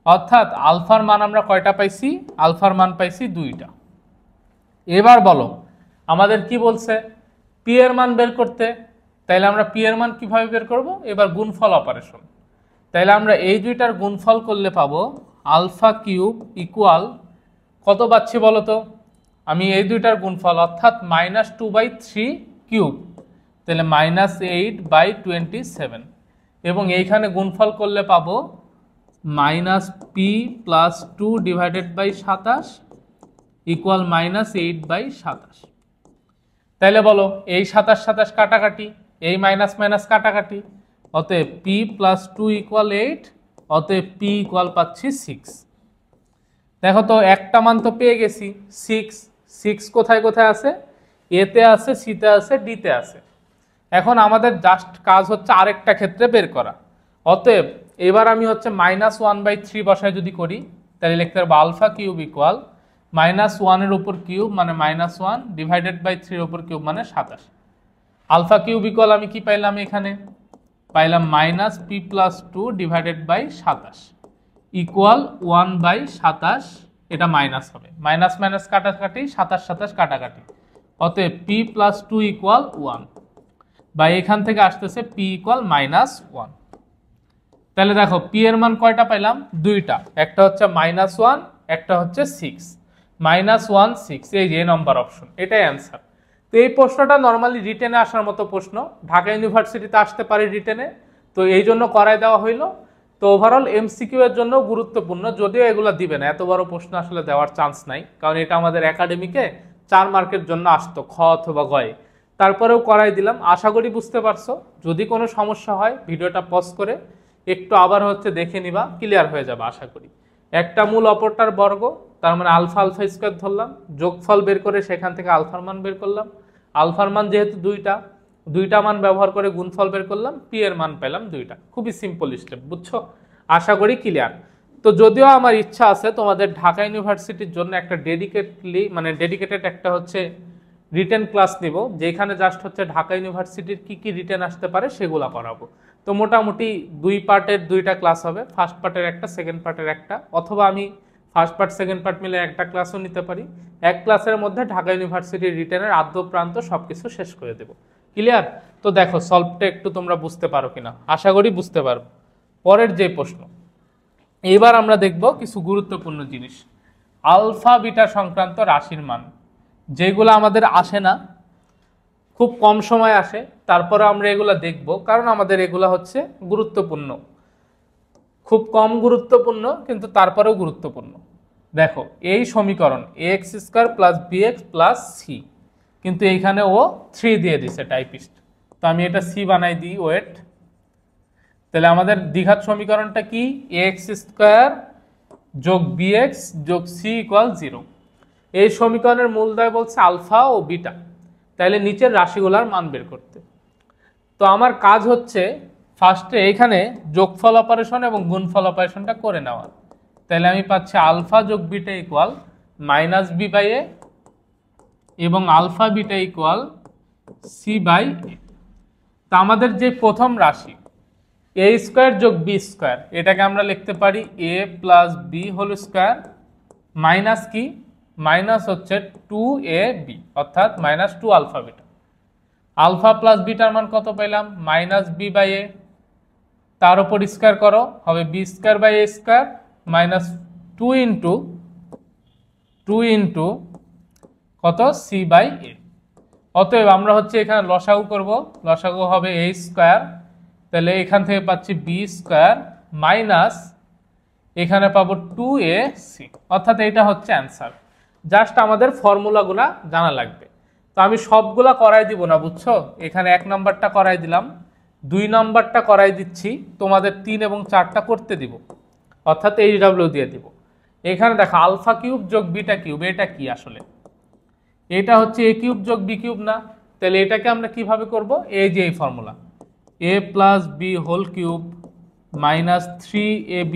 অর্থাৎ আলফার মান আমরা কয়টা পাইছি? আলফার মান পাইছি দুইটা। এবার বলো আমাদের কি বলছে? পি এর মান বের করতে। তাইলে আমরা পি এর মান কিভাবে বের করব? এবার গুণফল অপারেশন। তাইলে আমরা এই দুইটার গুণফল করলে পাবো আলফা কিউব ইকুয়াল কত পাচ্ছি বলো তো? আমি এই দুইটার গুণফল অর্থাৎ -2/3 কিউব। তাহলে -8/27 এবং এইখানে গুণফল করলে পাবো -p+2 ডিভাইডেড বাই 27 ইকুয়াল -8/27। তাহলে বলো এই 27 কাটাকাটি, এই মাইনাস মাইনাস কাটাকাটি, অতএব p+2 ইকুয়াল 8, অতএব p ইকুয়াল পাচ্ছি 6। দেখো তো একটা মান তো পেয়ে গেছি 6। 6 কোথায় কোথায় আছে? এতে আছে, সিতে আছে, ডিতে আছে। এখন আমাদের জাস্ট কাজ হচ্ছে আরেকটা ক্ষেত্রে বের করা। অতএব এবার আমি হচ্ছে -1/3 বসায় যদি করি, তাহলে লিখতে পারবো আলফা কিউব ইকুয়াল -1 এর উপর কিউব মানে -1 ডিভাইডেড বাই 3 এর উপর কিউব মানে 27। আলফা কিউব ইকুয়াল আমি কি পাইলাম? এখানে পাইলাম -p+2 ডিভাইডেড বাই 27 ইকুয়াল 1/27। এটা মাইনাস হবে, মাইনাস মাইনাস কাটাকাটি, 27 কাটাকাটি, অতএব p+2 ইকুয়াল 1 বা এখান থেকে আসতেছে p ইকুয়াল -1। তাহলে দেখো p এর মান কয়টা পাইলাম? দুইটা, একটা হচ্ছে -1, একটা হচ্ছে 6। -1 6, এই যে নাম্বার অপশন, এটাই অ্যান্সার। তো এই প্রশ্নটা নর্মালি রিটেনে আসার মতো প্রশ্ন, ঢাকা ইউনিভার্সিটিতে আসতে পারে রিটেনে, তো এই জন্য করাই দেওয়া হইলো। তো ওভারঅল এমসিকিউ এর জন্য গুরুত্বপূর্ণ, যদিও এগুলো দিবে না, এত বড় প্রশ্ন আসলে দেওয়ার চান্স নাই, কারণ এটা আমাদের একাডেমিকে 4 মার্কের জন্য আসতো খ অথবা গয়ে। তারপরেও করাই দিলাম, আশা করি বুঝতে পারছো। যদি কোনো সমস্যা হয় ভিডিওটা পজ করে একটু আবার হচ্ছে দেখে নিবা, ক্লিয়ার হয়ে যাবে আশা করি। একটা মূল অপরটার বর্গ, তার মানে আলফা আলফা স্কোয়ার ধরলাম, যোগফল বের করে সেখান থেকে আলফার মান বের করলাম। আলফার মান যেহেতু দুইটা মান ব্যবহার করে গুণফল বের করলাম, পি এর মান পেলাম দুইটা। খুবই সিম্পল স্টেপ, বুঝছো? আশা করি ক্লিয়ার। তো যদিও আমার ইচ্ছা আছে তোমাদের ঢাকা ইউনিভার্সিটির জন্য একটা ডেডিকেটেড একটা হচ্ছে রিটেন ক্লাস নিব, যেখানে জাস্ট হচ্ছে ঢাকা ইউনিভার্সিটির কি কি রিটেন আসতে পারে সেগুলো করাবো। তো মোটামুটি 2 পার্টের 2টা ক্লাস হবে, ফার্স্ট পার্টের একটা, সেকেন্ড পার্টের একটা, অথবা আমি ফার্স্ট পার্ট সেকেন্ড পার্ট মিলে একটা ক্লাসও নিতে পারি। এক ক্লাসের মধ্যে ঢাকা ইউনিভার্সিটির রিটেনের আদ্য প্রান্ত সবকিছু শেষ করে দেব। ক্লিয়ার? তো দেখো সলভটা একটু তোমরা বুঝতে পারো কিনা, আশা করি বুঝতে পারবো। পরের যে প্রশ্ন, এবার আমরা দেখব কিছু গুরুত্বপূর্ণ জিনিস, আলফা বিটা সংক্রান্ত রাশির মান, যেগুলো আমাদের আসে না, খুব কম সময় আসে, তারপরে আমরা এগুলো দেখব, কারণ আমাদের এগুলো হচ্ছে গুরুত্বপূর্ণ, খুব কম গুরুত্বপূর্ণ কিন্তু তারপরেও গুরুত্বপূর্ণ। দেখো এই সমীকরণ ax² + bx + c, কিন্তু এইখানে ও 3 দিয়ে দিছে টাইপিস্ট, তো আমি এটা c বানাই দিই, ওয়েট। তাহলে আমাদের দ্বিঘাত সমীকরণটা কি? ax² + bx + c = 0। এই সমীকরণের মূলদ্বয় বলছে আলফা ও বিটা, তাহলে নিচের রাশিগুলোর মান বের করতে। তো আমার কাজ হচ্ছে ফার্স্টে এখানে যোগফল অপারেশন এবং গুণফল অপারেশনটা করে নেওয়া। তাহলে আমি পাচ্ছি আলফা যোগ বিটা ইকুয়াল -b/a এবং আলফা বিটা ইকুয়াল c/a। তা আমাদের যে প্রথম রাশি a² যোগ b², এটাকে আমরা লিখতে পারি a + b whole square minus কি? মাইনাস হচ্ছে 2ab, অর্থাৎ -2 আলফা বিটা। আলফা প্লাস বিটার মান কত পেলাম? -b/a, তার উপর স্কয়ার করো, হবে b²/a² -2 ইন্টু কত? c/a। অতএব আমরা হচ্ছে এখানে লসাগু করব, লসাগু হবে a², তাহলে এখান থেকে পাচ্ছি b² মাইনাস এখানে পাবো 2ac, অর্থাৎ এটা হচ্ছে অ্যান্সার। জাস্ট আমাদের ফর্মুলাগুলা জানা লাগবে। তো আমি সবগুলা করাই দিব না, বুঝছো? এখানে 1 নাম্বারটা করাই দিলাম, 2 নাম্বারটা করাই দিচ্ছি, তোমাদের 3 এবং 4টা করতে দিব, অর্থাৎ HW দিয়ে দিব। এখানে দেখো আলফা কিউব যোগ বিটা কিউব, এটা কি আসলে? এটা হচ্ছে a কিউব যোগ b কিউব না? তাহলে এটাকে আমরা কিভাবে করব? এই যে এই formula a + b whole cube -3ab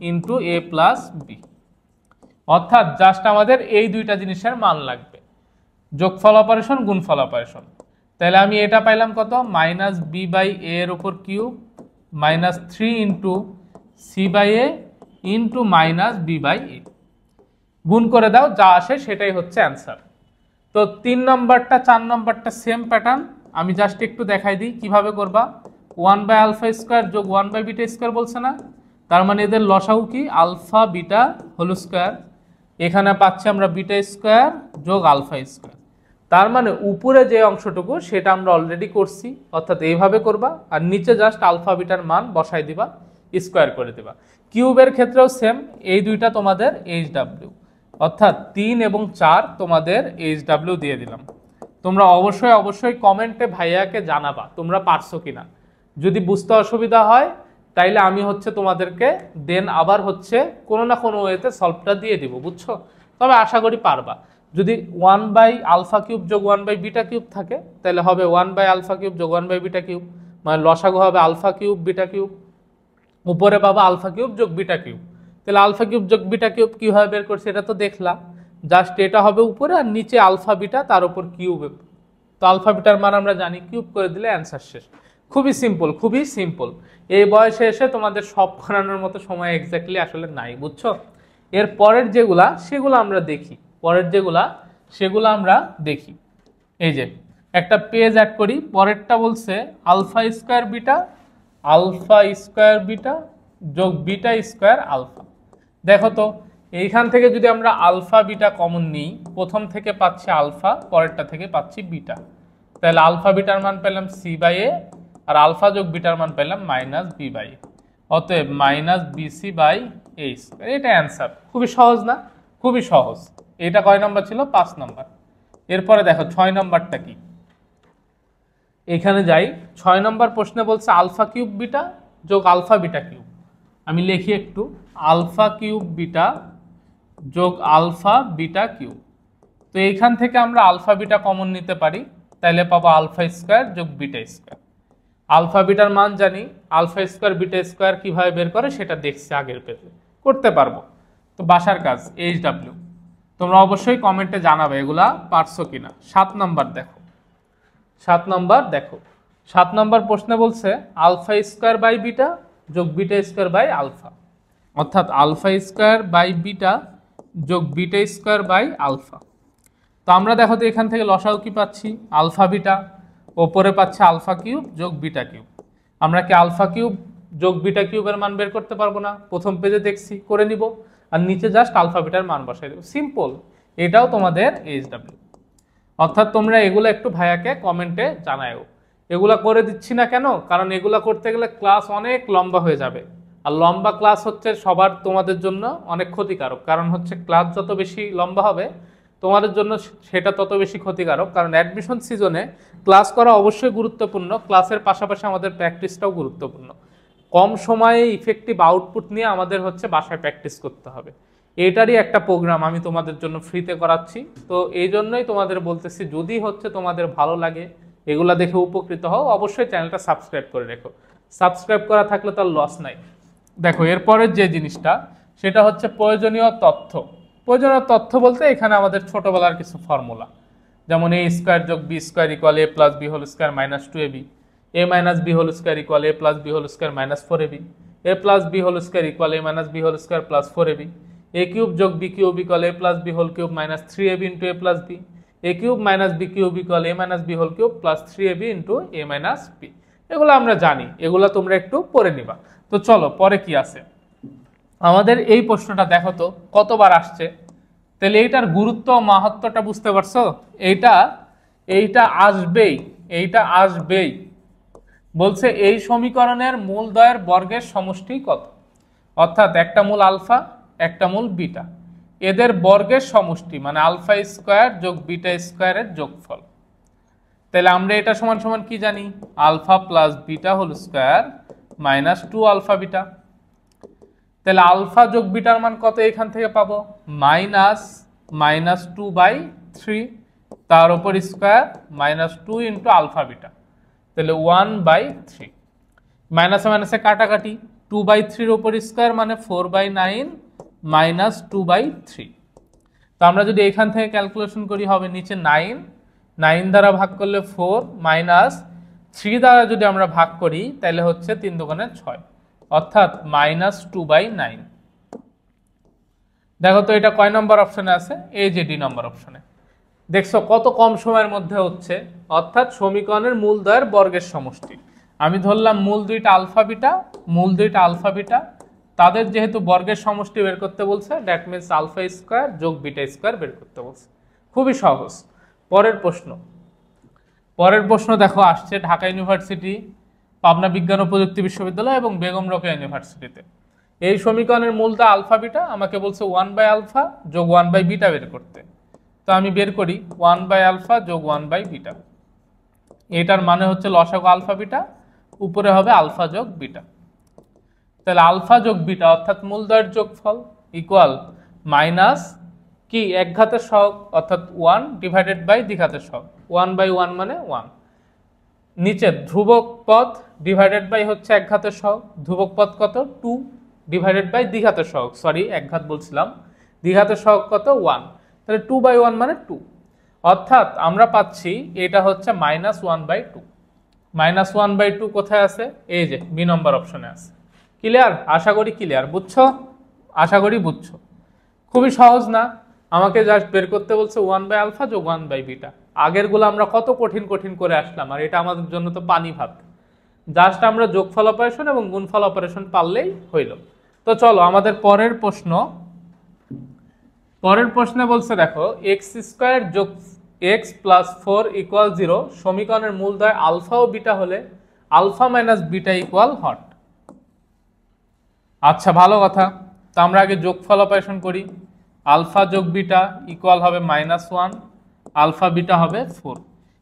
into a + b, অর্থাৎ জাস্ট আমাদের এই দুইটা জিনিসের মান লাগবে, যোগফল অপারেশন গুণফল অপারেশন। তাহলে আমি এটা পাইলাম কত? -b/a এর উপর cube -3 into c/a into -b/a, গুণ করে দাও, যা আসে সেটাই হচ্ছে অ্যান্সার। তো 3 নম্বরটা 4 নম্বরটা সেম প্যাটার্ন, আমি জাস্ট একটু দেখাই দিই কিভাবে করবা। 1/α² যোগ 1/β² বলছে না? তার মানে এদের লসাগু কি? আলফা বিটা হোল স্কয়ার, এখানে পাচ্ছি আমরা β² যোগ α²। তার মানে উপরে যে অংশটুকু সেটা আমরা অলরেডি করছি, অর্থাৎ এইভাবে করবা আর নিচে জাস্ট আলফা বিটার মান বসাই দিবা, স্কোয়ার করে দিবা। কিউবের ক্ষেত্রেও সেম, এই দুইটা তোমাদের HW, অর্থাৎ 3 এবং 4 তোমাদের HW দিয়ে দিলাম। তোমরা অবশ্যই অবশ্যই কমেন্টে ভাইয়াকে জানাবা তোমরা পারছো কিনা। যদি বুঝতে অসুবিধা হয় তাইলে আমি হচ্ছে তোমাদেরকে দেন আবার হচ্ছে কোনো না কোনো ওয়েতে সলভটা দিয়ে দিব, বুঝছো? তবে আশা করি পারবা। যদি 1/α³ যোগ 1/β³ থাকে তাহলে হবে 1/α³ যোগ 1/β³, মানে লসাগু হবে α³ β³ উপরে পাবা α³ যোগ β³। তাহলে α³ যোগ β³ কিভাবে বের করছে এটা তো দেখলা, জাস্ট এটা হবে উপরে আর নিচে আলফা বিটা তার উপর কিউব। তো আলফা বিটার মান আমরা জানি, কিউব করে দিলে অ্যান্সার শেষ। খুবই সিম্পল, খুবই সিম্পল। এই বয়সে এসে তোমাদের সব করানোর মতো সময় এক্স্যাক্টলি আসলে নাই, বুঝছো? এর পরের যেগুলা সেগুলো আমরা দেখি, পরের যেগুলা সেগুলো আমরা দেখি। এই যে একটা পেজ অ্যাড করি, পরেরটা বলছে আলফা স্কোয়ার বিটা যোগ বিটা স্কোয়ার আলফা। দেখো তো এইখান থেকে যদি আমরা আলফা বিটা কমন নিই, প্রথম থেকে পাচ্ছি আলফা, পরেরটা থেকে পাচ্ছি বিটা, তাহলে আলফা বিটার মান পেলাম c/a আর আলফা যোগ বিটার মান পেলাম -b/a, অতএব -bc/a²। এটা অ্যান্সার। খুবই সহজ না? খুবই সহজ। এটা কয় নম্বর ছিল? 5 নম্বর। এরপরে দেখো 6 নম্বরটা কি, এখানে যাই। 6 নম্বর প্রশ্নে বলছে α³ বিটা যোগ আলফা বিটা কিউব। আমি লিখি একটু, α³ বিটা যোগ আলফা বিটা কিউব। তো এইখান থেকে আমরা আলফা বিটা কমন নিতে পারি, তাইলে পাবো α² যোগ β²। আলফা বিটার মান জানি, α² β² কিভাবে বের করে সেটা দেখছি আগের পেজে, করতে পারবো। তো বাসার কাজ HW তোমরা অবশ্যই কমেন্টে জানাবে এগুলা পারছো কিনা। 7 নম্বর দেখো, 7 নম্বর দেখো। 7 নম্বর প্রশ্নে বলছে α² বিটা যোগ β² আলফা, অর্থাৎ α² বিটা যোগ β² আলফা। তো আমরা দেখো তো এখান থেকে লসাগু কি পাচ্ছি? আলফা বিটা, ওপরে পাচ্ছে α³ যোগ β³। আমরা কি α³ যোগ β³ মান বের করতে পারবো না? প্রথম পেজে দেখছি, করে নিব আর নিচে জাস্ট আলফা বিটার মান বসাই দেবো, সিম্পল। এটাও তোমাদের HW। অর্থাৎ তোমরা এগুলো একটু ভাইয়াকে কমেন্টে জানাও। এগুলা করে দিচ্ছি না কেন? কারণ এগুলা করতে গেলে ক্লাস অনেক লম্বা হয়ে যাবে, আর লম্বা ক্লাস হচ্ছে সবার তোমাদের জন্য অনেক ক্ষতিকারক। কারণ হচ্ছে ক্লাস যত বেশি লম্বা হবে তোমাদের জন্য সেটা তত বেশি ক্ষতিকারক। কারণ অ্যাডমিশন সিজনে ক্লাস করা অবশ্যই গুরুত্বপূর্ণ, ক্লাসের পাশাপাশি আমাদের প্র্যাকটিসটাও গুরুত্বপূর্ণ। কম সময়ে ইফেক্টিভ আউটপুট নিয়ে আমাদের হচ্ছে বাসায় প্র্যাকটিস করতে হবে। এটারই একটা প্রোগ্রাম আমি তোমাদের জন্য ফ্রিতে করাচ্ছি। তো এই জন্যই তোমাদের বলতেছি, যদি হচ্ছে তোমাদের ভালো লাগে, এগুলা দেখে উপকৃত হও, অবশ্যই চ্যানেলটা সাবস্ক্রাইব করে রেখো। সাবস্ক্রাইব করা থাকলে তার লস নাই। দেখো এরপরের যে জিনিসটা সেটা হচ্ছে প্রয়োজনীয় তথ্য। প্রয়োজনীয় তথ্য বলতে এখানে আমাদের ছোটবেলার কিছু ফর্মুলা, যেমন a² যোগ b² = a + b² - 2ab, a - b² = a + b² - 4ab, a + b² = a - b² + 4ab, a³ যোগ b³ = a + b³ - 3ab * a + b, a³ - b³ = a - b³ + 3ab * a - b। এগুলো আমরা জানি, এগুলো তোমরা একটু পড়ে নিবা। তো চলো পরে কি আছে আমাদের এই প্রশ্নটা দেখো তো কতবার আসছে। তাহলে এইটার গুরুত্ব মাহাত্ম্যটা বুঝতে পারছো? এইটা আসবেই। বলছে এই সমীকরণের মূলদ্বয়ের বর্গের সমষ্টি কত? অর্থাৎ একটা মূল আলফা, একটা মূল বিটা, এদের বর্গের সমষ্টি মানে α² যোগ β² এর যোগফল। তাহলে আমরা এটা সমান সমান কি জানি? Alpha plus beta whole square minus 2α beta. তাহলে আলফা যোগ বিটার মান কত এখান থেকে পাবো? -2/3, তার উপর স্কোয়ার -2 × আলফা বিটা, তাহলে 1/3। মাইনাসে মাইনাসে কাটাকাটি, 2/3 উপর স্কোয়ার মানে 4/9 -2/3। তো আমরা যদি এখান থেকে ক্যালকুলেশন করি হবে নিচে 9 দ্বারা ভাগ করলে 4 -3 দ্বারা যদি আমরা ভাগ করি তাহলে হচ্ছে 3 দুগুণে 6, অর্থাৎ -2/9। দেখো তো এটা কয় নম্বর অপশনে আছে? এই যে ডি নম্বর অপশনে। দেখছো কত কম সময়ের মধ্যে হচ্ছে, অর্থাৎ সমীকরণের মূলদ্বয়ের বর্গের সমষ্টি। আমি ধরলাম মূল দুইটা আলফা বিটা, তাদের যেহেতু বর্গের সমষ্টি বের করতে বলছে, দ্যাট মিনস α² যোগ β² বের করতে বলছে। খুবই সহজ। পরের প্রশ্ন দেখো আসছে ঢাকা ইউনিভার্সিটি, পাবনা বিজ্ঞান ও প্রযুক্তি বিশ্ববিদ্যালয় এবং বেগম রোকেয়া ইউনিভার্সিটিতে। এই সমীকরণের মূলটা আলফা বিটা, আমাকে বলছে 1/α যোগ 1/β বের করতে। তো আমি বের করি 1/α যোগ 1/β। এটার মানে হচ্ছে লসাগু আলফা বিটা, উপরে হবে আলফা যোগ বিটা। তাহলে আলফা যোগ বিটা অর্থাৎ মূলদ্বয়ের যোগফল ইকুয়াল মাইনাস কি এক ঘাতের সহগ অর্থাৎ 1 ডিভাইডেড বাই দ্বিঘাতের সহগ, 1/1 মানে 1। নিচে ধ্রুবক পদ ডিভাইডেড বাই হচ্ছে এক ঘাতের সহগ, ধ্রুবক পদ কত 2 ডিভাইডেড বাই দ্বিঘাতের সহগ, সরি এক ঘাত বলছিলাম, দ্বিঘাতের সহগ কত 1। তাহলে 2/1 মানে 2, অর্থাৎ আমরা পাচ্ছি এটা হচ্ছে -1/2। -1/2 কোথায় আছে? এই যে বি নম্বর অপশনে আছে। ক্লিয়ার? আশা করি ক্লিয়ার, বুঝছো? আশা করি বুঝছো। খুবই সহজ না? আমাকে জাস্ট বের করতে বলছে 1/α যোগ 1/β। আগেরগুলো আমরা কত কঠিন কঠিন করে আসলাম, আর এটা আমাদের জন্য তো পানি ভাত। জাস্ট আমরা যোগফল অপারেশন এবং গুণফল অপারেশন পারলেই হইল। তো চলো আমাদের পরের প্রশ্নে বলছে দেখো x² যোগ x প্লাস 4 ইকুয়াল 0 সমীকরণের মূলদ্বয় আলফা ও বিটা হলে আলফা মাইনাস বিটা ইকুয়াল হট। আচ্ছা ভালো কথা, তো আমরা আগে যোগফল অপারেশন করি। আলফা যোগ বিটা ইকুয়াল হবে -1, আলফা বিটা হবে 4।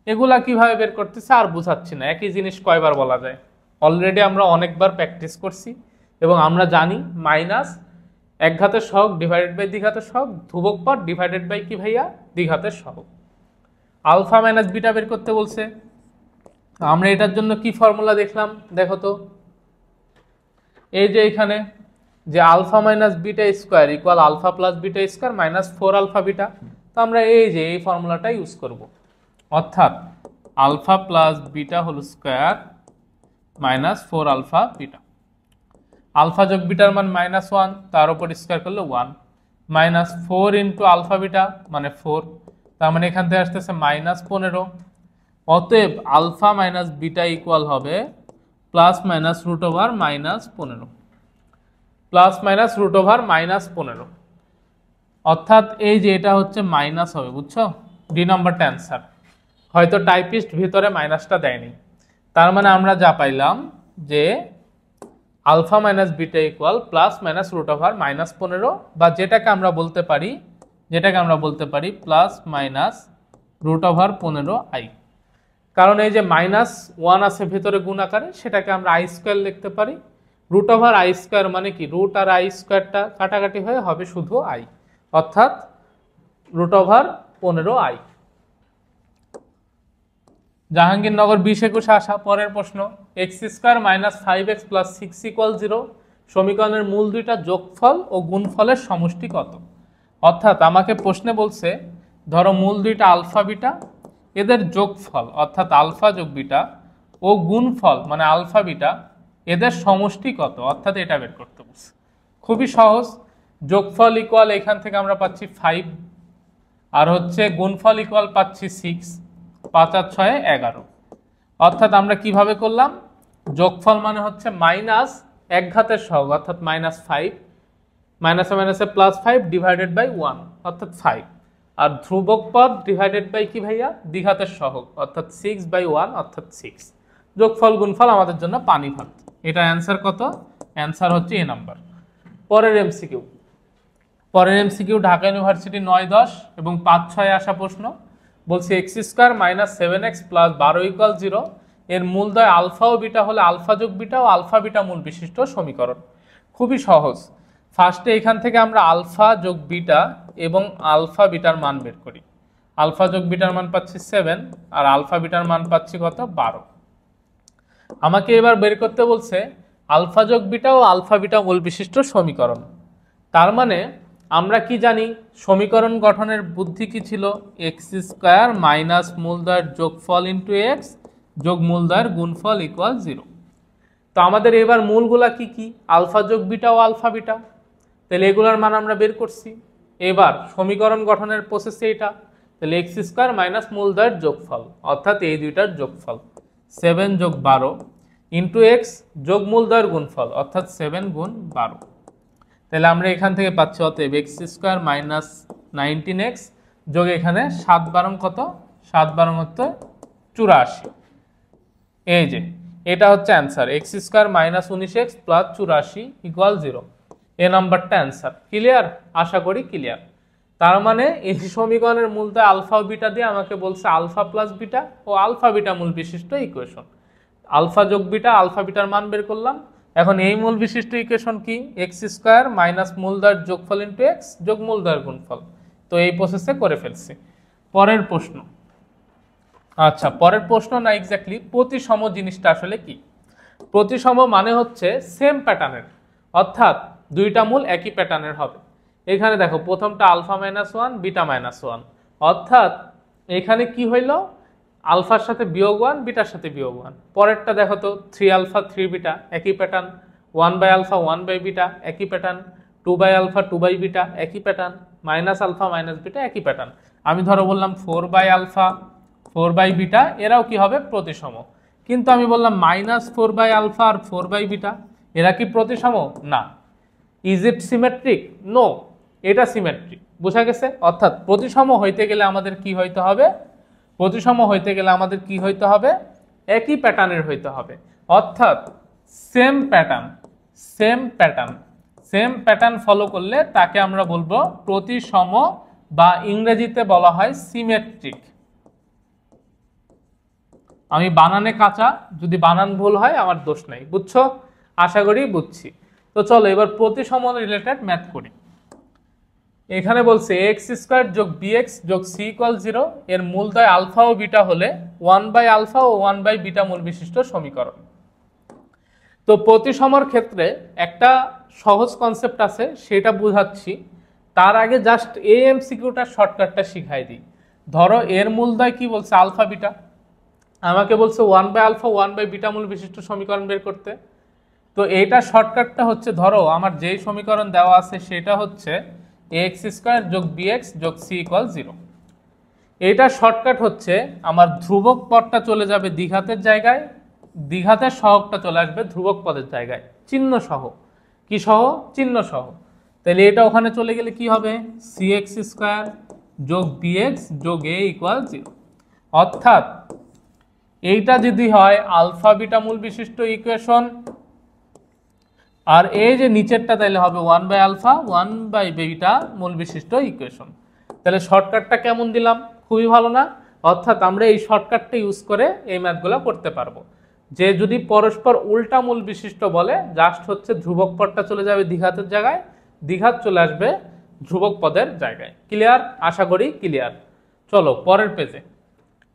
এগুলা কিভাবে বের করতেছে আর বুঝাচ্ছি না, একই জিনিস কয়বার বলা যায়, অলরেডি আমরা অনেকবার প্র্যাকটিস করছি এবং আমরা জানি মাইনাস এক ঘাতের সহগ ডিভাইডেড বাই দ্বিঘাতের সহগ, ধ্রুবক পদ ডিভাইডেড বাই কি ভাইয়া দ্বিঘাতের সহগ। আলফা মাইনাস বিটা বের করতে বলছে, আমরা এটার জন্য কি ফর্মুলা দেখলাম দেখো তো। এই যে এখানে যে alpha minus beta square equal alpha plus beta square minus 4 α beta, তো আমরা এই ফর্মুলাটা ইউজ করব, অর্থাৎ alpha plus beta whole square minus 4 α beta. Alpha যোগ বিটার মান -1, তার উপর স্কোয়ার করলে 1, মাইনাস 4 ইন্টু আলফা বিটা মানে 4, তার মানে এখান থেকে আসতেছে -15। অতএব আলফা মাইনাস বিটা ইকুয়াল হবে plus minus root over -15, plus minus root over -15, অর্থাৎ এই যে এটা হচ্ছে মাইনাস হবে, বুঝছো? ডি নম্বরটা অ্যান্সার। হয়তো টাইপিস্ট ভিতরে মাইনাসটা দেয়নি, তার মানে আমরা যা পাইলাম যে alpha minus beta equal plus minus root over -15, বা যেটাকে আমরা বলতে পারি plus minus root over 15i। কারণ এই যে -1 আছে ভিতরে গুণ আকারে, সেটাকে আমরা আই স্কোয়ার লিখতে পারি। রুট ওভার আই স্কোয়ার মানে কি, রুট আর আই স্কোয়ারটা কাটাকাটি হয়ে হবে শুধু আই, অর্থাৎ রুট ওভার 15i। জাহাঙ্গীরনগর 20-21 আসা পরের প্রশ্ন, x² - 5x + 6 = 0 সমীকরণের মূল দুইটা যোগফল ও গুণফলের সমষ্টি কত? অর্থাৎ আমাকে প্রশ্নে বলছে ধরো মূল দুইটা আলফা বিটা, এদের যোগফল অর্থাৎ আলফা যোগ বিটা ও গুণফল মানে আলফা বিটা, এদের সমষ্টি কত, অর্থাৎ এটা বের করতে বলছে। খুবই সহজ, যোগফল ইকুয়াল এখান থেকে আমরা পাচ্ছি 5, আর হচ্ছে গুণফল ইকুয়াল পাচ্ছি 6, 5 আর 6 11। অর্থাৎ আমরা কিভাবে করলাম, যোগফল মানে হচ্ছে মাইনাস এক ঘাতের সহগ অর্থাৎ -5, মাইনাসে মাইনাসে +5 ডিভাইডেড বাই 1 অর্থাৎ 5, আর ধ্রুবক পদ ডিভাইডেড বাই কি ভাইয়া দ্বিঘাতের সহগ অর্থাৎ 6/1 অর্থাৎ 6। যোগফল গুণফল আমাদের জন্য পানি ভাত। এটা অ্যান্সার কত? অ্যান্সার হচ্ছে এ নাম্বার। পরের এমসিকিউ ঢাকা ইউনিভার্সিটি 9-10 এবং 5-6 আসা প্রশ্ন বলছে x² - 7x + 12 = 0 এর মূলদ্বয় আলফা ও বিটা হলে আলফা যোগ বিটা ও আলফা বিটা মূল বিশিষ্ট সমীকরণ। খুবই সহজ, ফার্স্টে এখান থেকে আমরা আলফা যোগ বিটা এবং আলফা বিটার মান বের করি। আলফা যোগ বিটার মান পাচ্ছি 7 আর আলফা বিটার মান পাচ্ছি কত 12। আমাকে এবার বের করতে বলছে আলফা যোগ বিটা ও আলফা বিটা মূল বিশিষ্ট সমীকরণ। তার মানে আমরা কি জানি সমীকরণ গঠনের বুদ্ধি কি ছিল, x² - মূলদ্বয়ের যোগফল ইন্টু x যোগ মূলদ্বয়ের গুণফল ইকুয়াল 0। তো আমাদের এবার মূলগুলা কি কি, আলফা যোগ বিটা ও আলফা বিটা, তাহলে এগুলার মান আমরা বের করছি। এবার সমীকরণ গঠনের প্রসেসে এটা, তাহলে x² - মূলদ্বয়ের যোগফল অর্থাৎ এই দুইটার যোগফল 7 যোগ 12 ইন্টু x যোগ মূলদ্বয়ের গুণফল অর্থাৎ 7 গুণ 12। তাহলে আমরা এখান থেকে পাচ্ছি অতএব x² - 19x যোগ এখানে 7 12 কত 7 12 84। এই যে এটা হচ্ছে answer, x square minus 19x plus 84 equal 0। এ নাম্বারটা অ্যান্সার। ক্লিয়ার? আশা করি ক্লিয়ার। তার মানে এই সমীকরণের মূলটা আলফা ও বিটা দিয়ে আমাকে বলছে আলফা প্লাস বিটা ও আলফা বিটা মূল বিশিষ্ট ইকুয়েশন। আলফা যোগ বিটা, আলফা বিটার মান বের করলাম। এখন এই মূল বিশিষ্ট ইকুয়েশন কি? এক্স স্কোয়ার মাইনাস মূলদ্বয়ের যোগফল ইন্টু এক্স যোগ মূলদ্বয়ের গুণফল। তো এই প্রসেসে করে ফেলছি। পরের প্রশ্ন। আচ্ছা, পরের প্রশ্ন না, এক্স্যাক্টলি প্রতিসম জিনিসটা আসলে কি? প্রতিসম মানে হচ্ছে সেম প্যাটার্নের, অর্থাৎ দুইটা মূল একই প্যাটার্নের হবে। এখানে দেখো প্রথমটা আলফা মাইনাস 1 বিটা মাইনাস 1, অর্থাৎ এখানে কি হইল? আলফার সাথে বিয়োগ 1, বিটার সাথে বিয়োগ 1। পরেরটা দেখো তো 3 আলফা 3 বিটা, একই pattern. 1 by alpha 1 by beta, একই pattern. 2 by alpha 2 by beta, একই pattern. Minus alpha minus beta, একই প্যাটার্ন। আমি ধরো বললাম 4 বাই আলফা 4 বাই বিটা, এরাও কি হবে? প্রতিসম। কিন্তু আমি বললাম মাইনাস 4 বাই আলফা আর 4 বাই বিটা, এরা কি প্রতিসম? না। Is it symmetric? নো, এটা সিমেট্রিক। বোঝা গেছে? অর্থাৎ প্রতিসম হইতে গেলে আমাদের কি হইতে হবে? প্রতিসম হইতে গেলে আমাদের কি হইতে হবে? একই প্যাটার্নের হইতে হবে, অর্থাৎ same pattern. Same pattern, same pattern follow করলে তাকে আমরা বলবো প্রতিসম, বা ইংরেজিতে বলা হয় সিমেট্রিক। আমি বানানে কাঁচা, যদি বানান ভুল হয় আমার দোষ নাই। বুঝছো? আশা করি বুঝছি। তো চলো এবার প্রতিসম রিলেটেড ম্যাথ করি। এখানে বলছে এক্স স্কোয়ার যোগ বিএক্স যোগ সি ইকুয়াল 0 এর মূলদ্বয় আলফা ও বিটা হলে 1 বাই আলফা ও 1 বাই বিটা মূল বিশিষ্ট সমীকরণ। তো প্রতিসমর ক্ষেত্রে একটা সহজ কনসেপ্ট আছে, সেটা বুঝাচ্ছি। তার আগে জাস্ট এই এমসিকিউটার শর্টকাটটা শিখাই দিই। ধরো এর মূলদ্বয় কি বলছে? Alpha beta. আমাকে বলছে 1 বাই আলফা 1 বাই বিটা মূল বিশিষ্ট সমীকরণ বের করতে। তো এইটা শর্টকাটটা হচ্ছে, ধরো আমার যেই সমীকরণ দেওয়া আছে সেটা হচ্ছে এক্স স্কোয়ার যোগ বিএক্স যোগ সি ইকুয়াল 0। এইটা শর্টকাট হচ্ছে, আমার ধ্রুবক পদটা চলে যাবে দ্বিঘাতের জায়গায়, দ্বিঘাতের সহগটা চলে আসবে ধ্রুবক পদের জায়গায়, চিহ্ন সহ। কি সহ? চিহ্ন সহ। তাহলে এটা ওখানে চলে গেলে কি হবে? সি এক্স স্কোয়ার যোগ বিএক্স যোগ এ ইকুয়াল 0। অর্থাৎ এইটা যদি হয় আলফা বিটা মূল বিশিষ্ট ইকুয়েশন, আর এই যে নিচেরটা তাহলে হবে 1 বাই আলফা 1 বাই বিটা মূল বিশিষ্ট ইকুয়েশন। তাহলে শর্টকাটটা কেমন দিলাম? খুবই ভালো না? অর্থাৎ আমরা এই শর্টকাটটা ইউজ করে এই ম্যাথগুলো করতে পারবো। যে যদি পরস্পর উল্টা মূল বিশিষ্ট বলে, জাস্ট হচ্ছে ধ্রুবক পদটা চলে যাবে দ্বিঘাতের জায়গায়, দ্বিঘাত চলে আসবে ধ্রুবক পদের জায়গায়। ক্লিয়ার? আশা করি ক্লিয়ার। চলো পরের পেজে।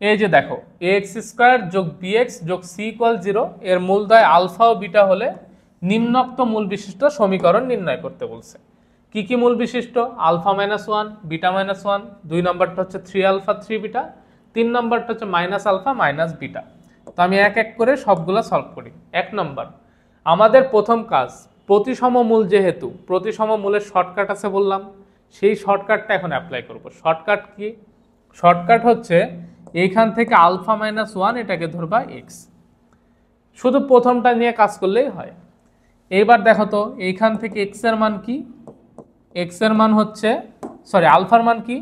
এই যে দেখো এক্স স্কোয়ার যোগ বিএক্স যোগ সি ইকুয়াল 0 এর মূলদ্বয় আলফা ও বিটা হলে নিম্নোক্ত মূল বিশিষ্ট সমীকরণ নির্ণয় করতে বলছে। কি কি মূল বিশিষ্ট? আলফা মাইনাস 1 বিটা মাইনাস 1, 2 নম্বরটা হচ্ছে 3 আলফা 3 বিটা, 3 নম্বরটা হচ্ছে মাইনাস আলফা মাইনাস বিটা। তো আমি এক এক করে সবগুলো সলভ করি। 1 নম্বর, আমাদের প্রথম কাজ, প্রতিসম মূল যেহেতু, প্রতিসম মূলের শর্টকাট আছে বললাম, সেই শর্টকাটটা এখন অ্যাপ্লাই করব। Shortcut key? শর্টকাট হচ্ছে এইখান থেকে আলফা মাইনাস 1 এটাকে ধরবা এক্স। শুধু প্রথমটা নিয়ে কাজ করলেই হয়। এইবার দেখো তো এইখান থেকে এক্স এর মান কি? এক্স এর মান হচ্ছে, সরি আলফার মান কি?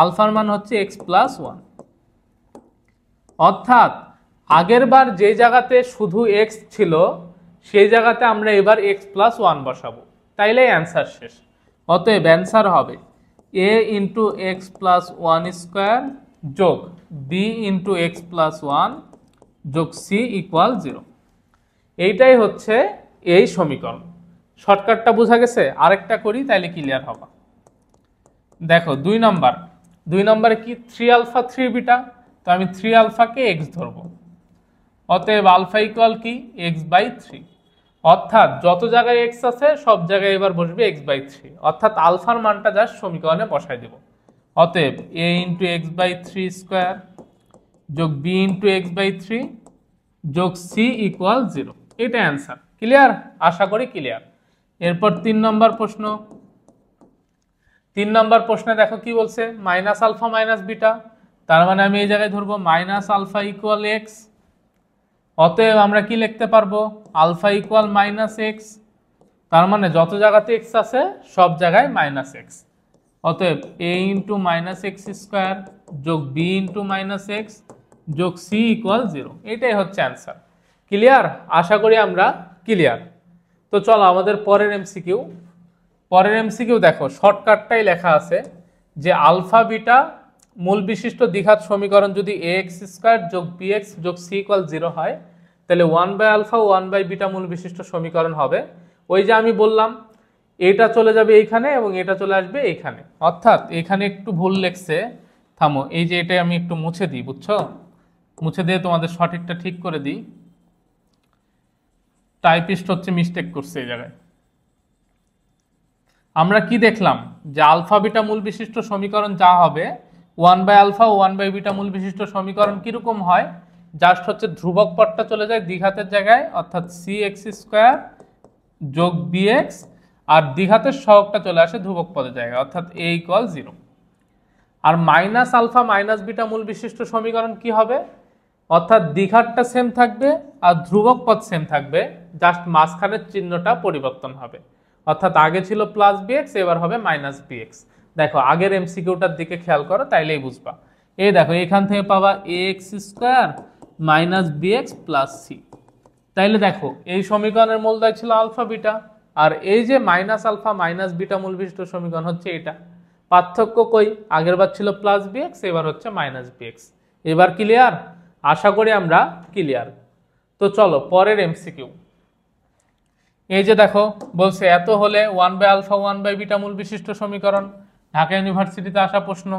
আলফার মান হচ্ছে এক্স প্লাস 1। অর্থাৎ আগের বার যে জায়গাতে শুধু এক্স ছিল সেই জায়গাতে আমরা এবার এক্স প্লাস 1 বসাবো, তাইলে অ্যান্সার শেষ। অতএব অ্যান্সার হবে এ ইন্টু এক্স প্লাস 1 স্কোয়ার যোগ বি ইন্টু এক্স প্লাস 1 যোগ সি ইকুয়াল 0। এইটাই হচ্ছে এই সমীকরণ। শর্টকাটটা বোঝা গেছে? আরেকটা করি তাইলে ক্লিয়ার হবে। দেখো 2 নম্বর, 2 নম্বরে কি? 3 আলফা 3 বিটা। তো আমি 3 আলফাকে এক্স ধরবো। অতএব আলফা ইকুয়াল কি? X by 3। অর্থাৎ যত জায়গায় এক্স আছে সব জায়গায় এবার বসবে এক্স বাই 3। অর্থাৎ আলফার মানটা জাস্ট সমীকরণে বসাই দেব। অতএব এ ইন্টু এক্স বাই 3 স্কোয়ার যোগ বি ইন্টু এক্স বাই 3 যোগ সি ইকুয়াল 0। এটা অ্যান্সার। ক্লিয়ার? আশা করি ক্লিয়ার। এরপর 3 নম্বর প্রশ্ন। 3 নম্বর প্রশ্নে দেখো কি বলছে? Minus alpha minus beta. তার মানে আমি এই জায়গায় ধরবো মাইনাস আলফা ইকুয়াল এক্স। অতএব আমরা কি লিখতে পারবো? Alpha equal minus X. তার মানে যত জায়গাতে এক্স আছে সব জায়গায় মাইনাস এক্স। অতএব a into minus X square যোগ b ইন্টু মাইনাস এক্স যোগ c ইকুয়াল 0। এটাই হচ্ছে অ্যান্সার। ক্লিয়ার? আশা করি আমরা ক্লিয়ার। তো চলো আমাদের পরের এমসিকিউ। পরের এমসিকিউ দেখো, শর্টকাটটাই লেখা আছে যে আলফা বিটা মূল বিশিষ্ট দ্বিঘাত সমীকরণ যদি এ এক্স স্কোয়ার যোগ বি এক্স যোগ সি ইকুয়াল 0 হয়, তাহলে 1/আলফা 1/বিটা মূল বিশিষ্ট সমীকরণ হবে। ওই যে আমি বললাম এটা চলে যাবে এইখানে এবং এটা চলে আসবে এইখানে, অর্থাৎ এখানে একটু ভুল লেখছে। থামো, এই যে এটা আমি একটু মুছে দিই, বুঝছো? মুছে দিয়ে তোমাদের সঠিকটা ঠিক করে দিই। টাইপিস্ট হচ্ছে মিস্টেক করছে এই জায়গায়। আমরা কি দেখলাম যে আলফা বিটা মূল বিশিষ্ট সমীকরণ যা হবে 1/আলফা 1/বিটা মূল বিশিষ্ট সমীকরণ কিরকম হয়, জাস্ট হচ্ছে ধ্রুবক পদটা চলে যায় দ্বিঘাতের জায়গায়, অর্থাৎ সি এক্স স্কোয়ার যোগ বি এক্স, আর দ্বিঘাতের সহগটা চলে আসে ধ্রুবক পদের জায়গায়, অর্থাৎ এ ইকুয়াল 0। আর মাইনাস আলফা মাইনাস বিটা মূল বিশিষ্ট সমীকরণ কি হবে, অর্থাৎ দ্বিঘাতটা সেম থাকবে আর ধ্রুবক পদ সেম থাকবে, জাস্ট মাঝখানের চিহ্নটা পরিবর্তন হবে, অর্থাৎ আগে ছিল প্লাস বিএক্স, এবার হবে মাইনাস বিএক্স। দেখো আগের এমসিকিউটার দিকে খেয়াল করো, তাইলেই বুঝবা। এই দেখো এখান থেকে পাবা A X square minus B X plus C. তাইলে দেখো এই সমীকরণের মূলদয় ছিল আলফা বিটা, আর এই যে মাইনাস আলফা মাইনাস বিটা মূল বিশিষ্ট সমীকরণ হচ্ছে এটা। পার্থক্য কই, আগের বার ছিল প্লাস বিএক্স, এবার হচ্ছে মাইনাস বিএক্স। এবার ক্লিয়ার? আশা করি আমরা ক্লিয়ার। তো চলো পরের এমসিকিউ। এই যে দেখো বলছে এত হলে 1/আলফা 1/বিটা মূল বিশিষ্ট সমীকরণ। ঢাকা ইউনিভার্সিটিতে আসা প্রশ্ন,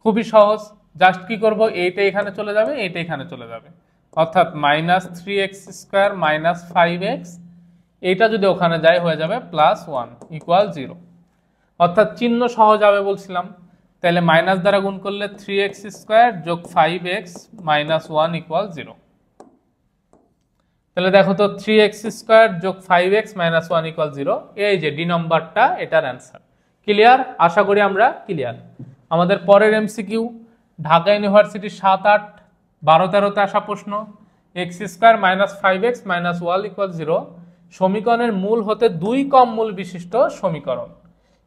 খুবই সহজ। জাস্ট কি করব, এইটা এখানে চলে যাবে, এইটা এখানে চলে যাবে, অর্থাৎ minus 3x square minus 5x, এইটা যদি ওখানে যায় হয়ে যাবে প্লাস 1 ইকুয়াল 0। অর্থাৎ চিহ্ন সহজ হবে বলছিলাম, তাহলে মাইনাস দ্বারা গুণ করলে 3x স্কোয়ার যোগ 5x মাইনাস 1 ইকুয়াল 0। তাহলে দেখো তো 3x স্কোয়ার যোগ 5x মাইনাস 1 ইকুয়াল 0, এই যে ডি নম্বরটা এটার অ্যান্সার। ক্লিয়ার? আশা করি আমরা ক্লিয়ার। আমাদের পরের এমসিকিউ, ঢাকা ইউনিভার্সিটি 7, 8, 12, 13তে আসা প্রশ্ন। X square minus 5x minus 1 equal 0 সমীকরণের মূল হতে 2 কম মূল বিশিষ্ট সমীকরণ।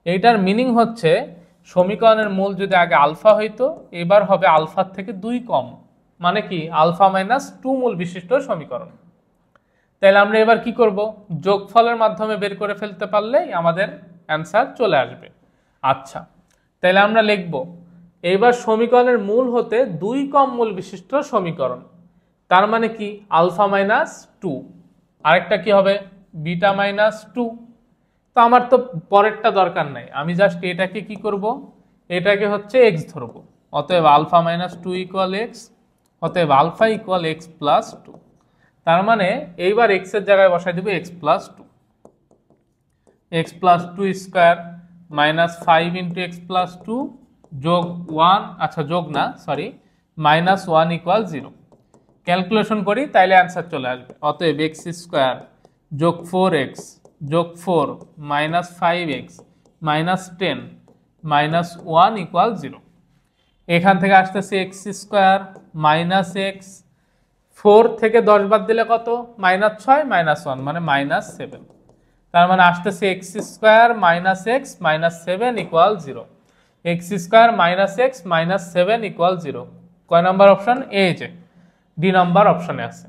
এইটার মিনিং হচ্ছে সমীকরণের মূল যদি আগে আলফা হইতো, এবার হবে আলফার থেকে 2 কম, মানে কি আলফা মাইনাস 2 মূল বিশিষ্ট সমীকরণ। তাহলে আমরা এবার কি করব, যোগফলের মাধ্যমে বের করে ফেলতে পারলেই আমাদের অ্যান্সার চলে আসবে। আচ্ছা, তাহলে আমরা লিখব এইবার সমীকরণের মূল হতে 2 কম মূল বিশিষ্ট সমীকরণ, তার মানে কি আলফা মাইনাস 2, আরেকটা কি হবে বিটা মাইনাস 2। তো আমার তো পরেরটা দরকার নাই, আমি জাস্ট এটাকে কি করব, এটাকে হচ্ছে এক্স ধরবো, অতএব আলফা মাইনাস 2 ইকুয়াল এক্স, অতএব আলফা ইকুয়াল এক্স প্লাস 2। তার মানে এইবার এক্স এর জায়গায় বসাই দেব X plus 2, X plus 2 square minus 5 into X plus 2 যোগ 1, আচ্ছা যোগ না সরি, মাইনাস 1 ইকুয়াল 0। ক্যালকুলেশন করি তাইলে অ্যান্সার চলে আসবে, অতএব এক্স স্কোয়ার যোগ 4x যোগ 4 minus 5x minus 10 minus 1 equal 0। এখান থেকে আসতেছে এক্স স্কোয়ার মাইনাস এক্স, 4 থেকে 10 বাদ দিলে কত, মাইনাস 6 মাইনাস 1 মানে মাইনাস 7। তার মানে আসতেছে x square minus x minus 7 equal 0। X square minus x minus 7 equal 0। কয় নাম্বার অপশন? এই যে ডি নাম্বার অপশনে আছে।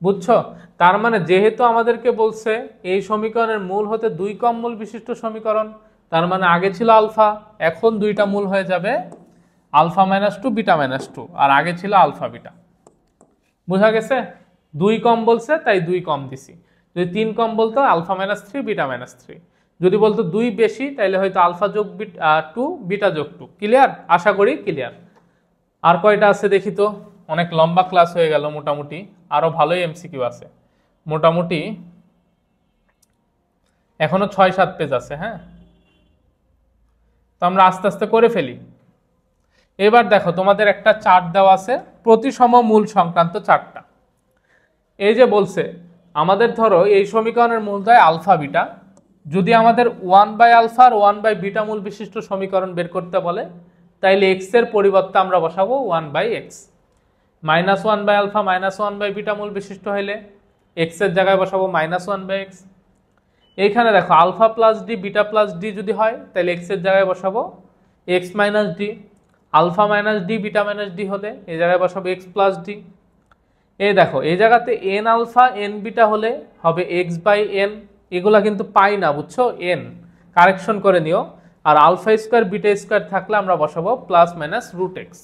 বুঝছো? তার মানে যেহেতু আমাদেরকে বলছে এই সমীকরণের মূল হতে 2 কম মূল বিশিষ্ট সমীকরণ, তার মানে আগে ছিল আলফা, এখন 2টা মূল হয়ে যাবে আলফা মাইনাস 2 বিটা মাইনাস 2, আর আগে ছিল আলফা বিটা। বুঝা গেছে? 2 কম বলছে তাই 2 কম দিছি, যদি 3 কম বলতো আলফা মাইনাস 3 বিটা মাইনাস 3, যদি বলতো 2 বেশি তাহলে হয়তো আলফা যোগ 2 বিটা যোগ 2। ক্লিয়ার? আশা করি ক্লিয়ার। আর কয়টা আছে দেখি তো, অনেক লম্বা ক্লাস হয়ে গেল মোটামুটি, আরো ভালোই এমসিকিউ আছে মোটামুটি, এখনো 6-7 পেজ আছে। হ্যাঁ, তো আমরা আস্তে আস্তে করে ফেলি। এবার দেখো তোমাদের একটা চার্ট দেওয়া আছে, প্রতিসম মূল সংক্রান্ত চার্টটা। এই যে বলছে আমাদের ধরো এই সমীকরণের মূলদয় আলফা বিটা, যদি আমাদের 1/আলফা আর 1/বিটা মূল বিশিষ্ট সমীকরণ বের করতে বলে, তাইলে এক্স এর পরিবর্তে আমরা বসাবো 1/x। মাইনাস 1/আলফা মাইনাস 1/বিটা মূল বিশিষ্ট হইলে এক্স এর জায়গায় বসাবো মাইনাস 1/x। এইখানে দেখো alpha plus D beta plus D যদি হয় তাহলে এক্স এর জায়গায় বসাবো X minus D, alpha minus D beta minus D হলে এই জায়গায় বসাবো এক্স প্লাস ডি। এই দেখো এই জায়গাতে এন আলফা এন বিটা হলে হবে এক্স বাই এন, এগুলা কিন্তু পাই না বুঝছো, এন কারেকশন করে নিও। আর আলফা স্কোয়ার বিটা স্কোয়ার থাকলে আমরা বসাবো প্লাস মাইনাস রুট এক্স,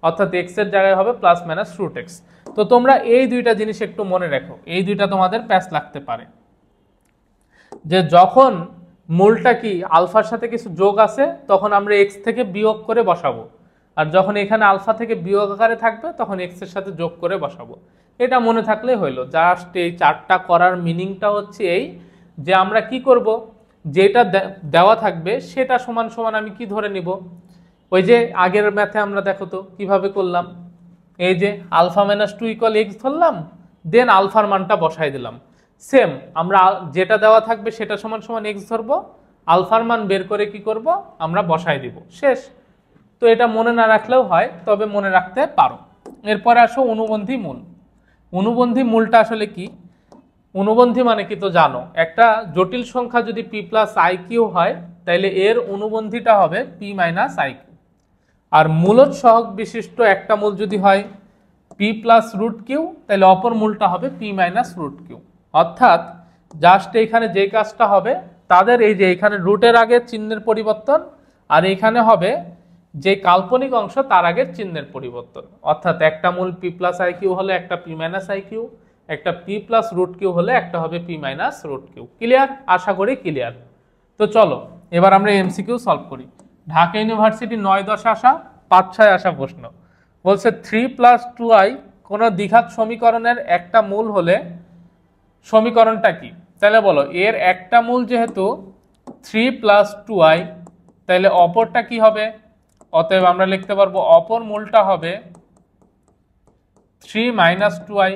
অর্থাৎ এক্স এর জায়গায় হবে প্লাস মাইনাস রুট এক্স। তো তোমরা এই দুইটা জিনিস একটু মনে রাখো, এই দুইটা তোমাদের প্যাচ লাগতে পারে, যে যখন মূলটা কি আলফার সাথে কিছু যোগ আছে তখন আমরা এক্স থেকে বিয়োগ করে বসাবো, আর যখন এখানে আলফা থেকে বিয়োগ আকারে থাকবে তখন এক্স এর সাথে যোগ করে বসাবো। এটা মনে থাকলেই হইলো। জাস্ট এই চারটা করার মিনিংটা হচ্ছে এই, যে আমরা কি করব, যেটা দেওয়া থাকবে সেটা সমান সমান আমি কি ধরে নিব, ওই যে আগের ম্যাথে আমরা দেখো তো কিভাবে করলাম, এই যে alpha minus two equal X ধরলাম, দেন আলফার মানটা বসাই দিলাম। সেম আমরা যেটা দেওয়া থাকবে সেটা সমান সমান এক্স ধরবো, আলফার মান বের করে কি করব আমরা বসাই দিব, শেষ। তো এটা মনে না রাখলেও হয়, তবে মনে রাখতে পারো। এরপরে আসো অনুবন্ধী মূল। অনুবন্ধী মূলটা আসলে কি? অনুবন্ধী মানে কি তো জানো, একটা জটিল সংখ্যা যদি পি প্লাস আই কিউ হয় তাহলে এর অনুবন্ধীটা হবে পি মাইনাস আই কিউ। আর মূলদ সহগ বিশিষ্ট একটা মূল যদি হয় পি প্লাস রুট কিউ, তাহলে অপর মূলটা হবে পি মাইনাস রুট কিউ। অর্থাৎ জাস্ট এইখানে যে কাজটা হবে, তাদের এই যে এখানে রুটের আগে চিহ্নের পরিবর্তন, আর এখানে হবে যে কাল্পনিক অংশ তার আগের চিহ্নের পরিবর্তন। অর্থাৎ একটা মূল পি প্লাস আই কিউ হলে একটা পি মাইনাস আই কিউ, একটা পি প্লাস রুট কিউ হলে একটা হবে P minus root Q. Clear? আশা করি ক্লিয়ার। তো চলো এবার আমরা এমসিকিউ সলভ করি। ঢাকা ইউনিভার্সিটি 9-10 আসা, 5-6 আসা প্রশ্ন বলছে 3 প্লাস 2i কোনো দ্বিঘাত সমীকরণের একটা মূল হলে সমীকরণটা কি? তাহলে বলো, এর একটা মূল যেহেতু 3 প্লাস 2i, তাহলে অপরটা কি হবে? অতএব আমরা লিখতে পারবো অপর মূলটা হবে 3 মাইনাস 2i।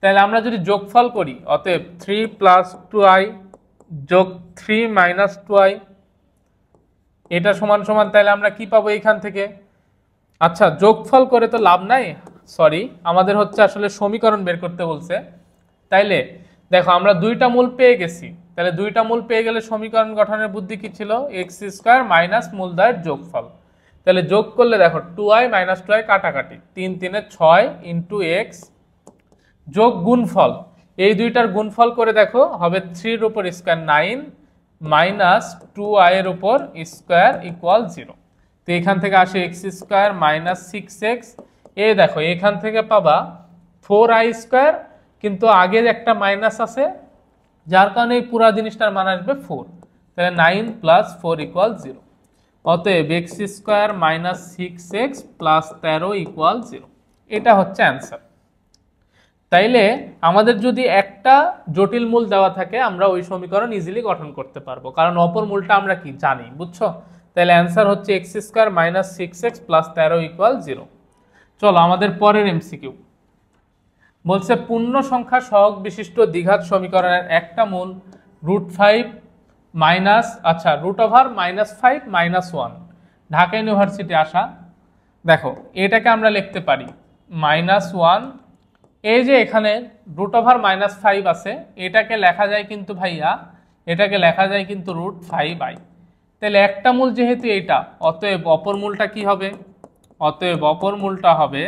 তাহলে আমরা যদি যোগফল করি, অতএব 3 প্লাস 2i যোগ 3 মাইনাস 2i, এটা সমান সমান, তাহলে আমরা কি পাবো এখান থেকে? আচ্ছা, যোগফল করে তো লাভ নাই, সরি, আমাদের হচ্ছে আসলে সমীকরণ বের করতে বলছে। তাইলে দেখো আমরা দুইটা মূল পেয়ে গেছি, তাহলে দুইটা মূল পেয়ে গেলে সমীকরণ গঠনের বুদ্ধি কি ছিল? এক্স স্কোয়ার মাইনাস মূলদ্বয়ের যোগফল। তাহলে যোগ করলে দেখো 2i মাইনাস 2i কাটাকাটি, 3 3 6 ইন্টু এক্স যোগ গুণফল, এই দুইটার গুণফল করে দেখো হবে 3 এর উপর স্কোয়ার 9 মাইনাস 2i এর উপর স্কোয়ার ইকুয়াল 0। তো এখান থেকে আসে এক্স স্কোয়ার মাইনাস 6x, এই দেখো এখান থেকে পাবা 4i স্কোয়ার, কিন্তু আগের একটা মাইনাস আছে যার কারণে এই পুরা জিনিসটার মান আসবে 4। তাহলে 9 প্লাস 4 ইকুয়াল 0। অতএব x square minus 6x plus 13 equal 0। এটা হচ্ছে অ্যান্সার। তাইলে আমাদের যদি একটা জটিল মূল দেওয়া থাকে আমরা ওই সমীকরণ ইজিলি গঠন করতে পারবো, কারণ অপর মূলটা আমরা কি জানি, বুঝছো? তাহলে অ্যান্সার হচ্ছে x square minus 6x plus 13 equal 0। চলো আমাদের পরের এমসিকিউ বলছে পূর্ণ সংখ্যা সহগ বিশিষ্ট দ্বিঘাত সমীকরণের একটা মূল √5 মাইনাস -5 -1। ঢাকা ইউনিভার্সিটি আসা। দেখো এটাকে আমরা লিখতে পারি -1, এই যে এখানে √-5 আছে, এটাকে লেখা যায় কিন্তু ভাইয়া, এটাকে লেখা যায় কিন্তু √5i। তাহলে একটা মূল যেহেতু এইটা, অতএব অপর মূলটা কি হবে? অতএব অপর মূলটা হবে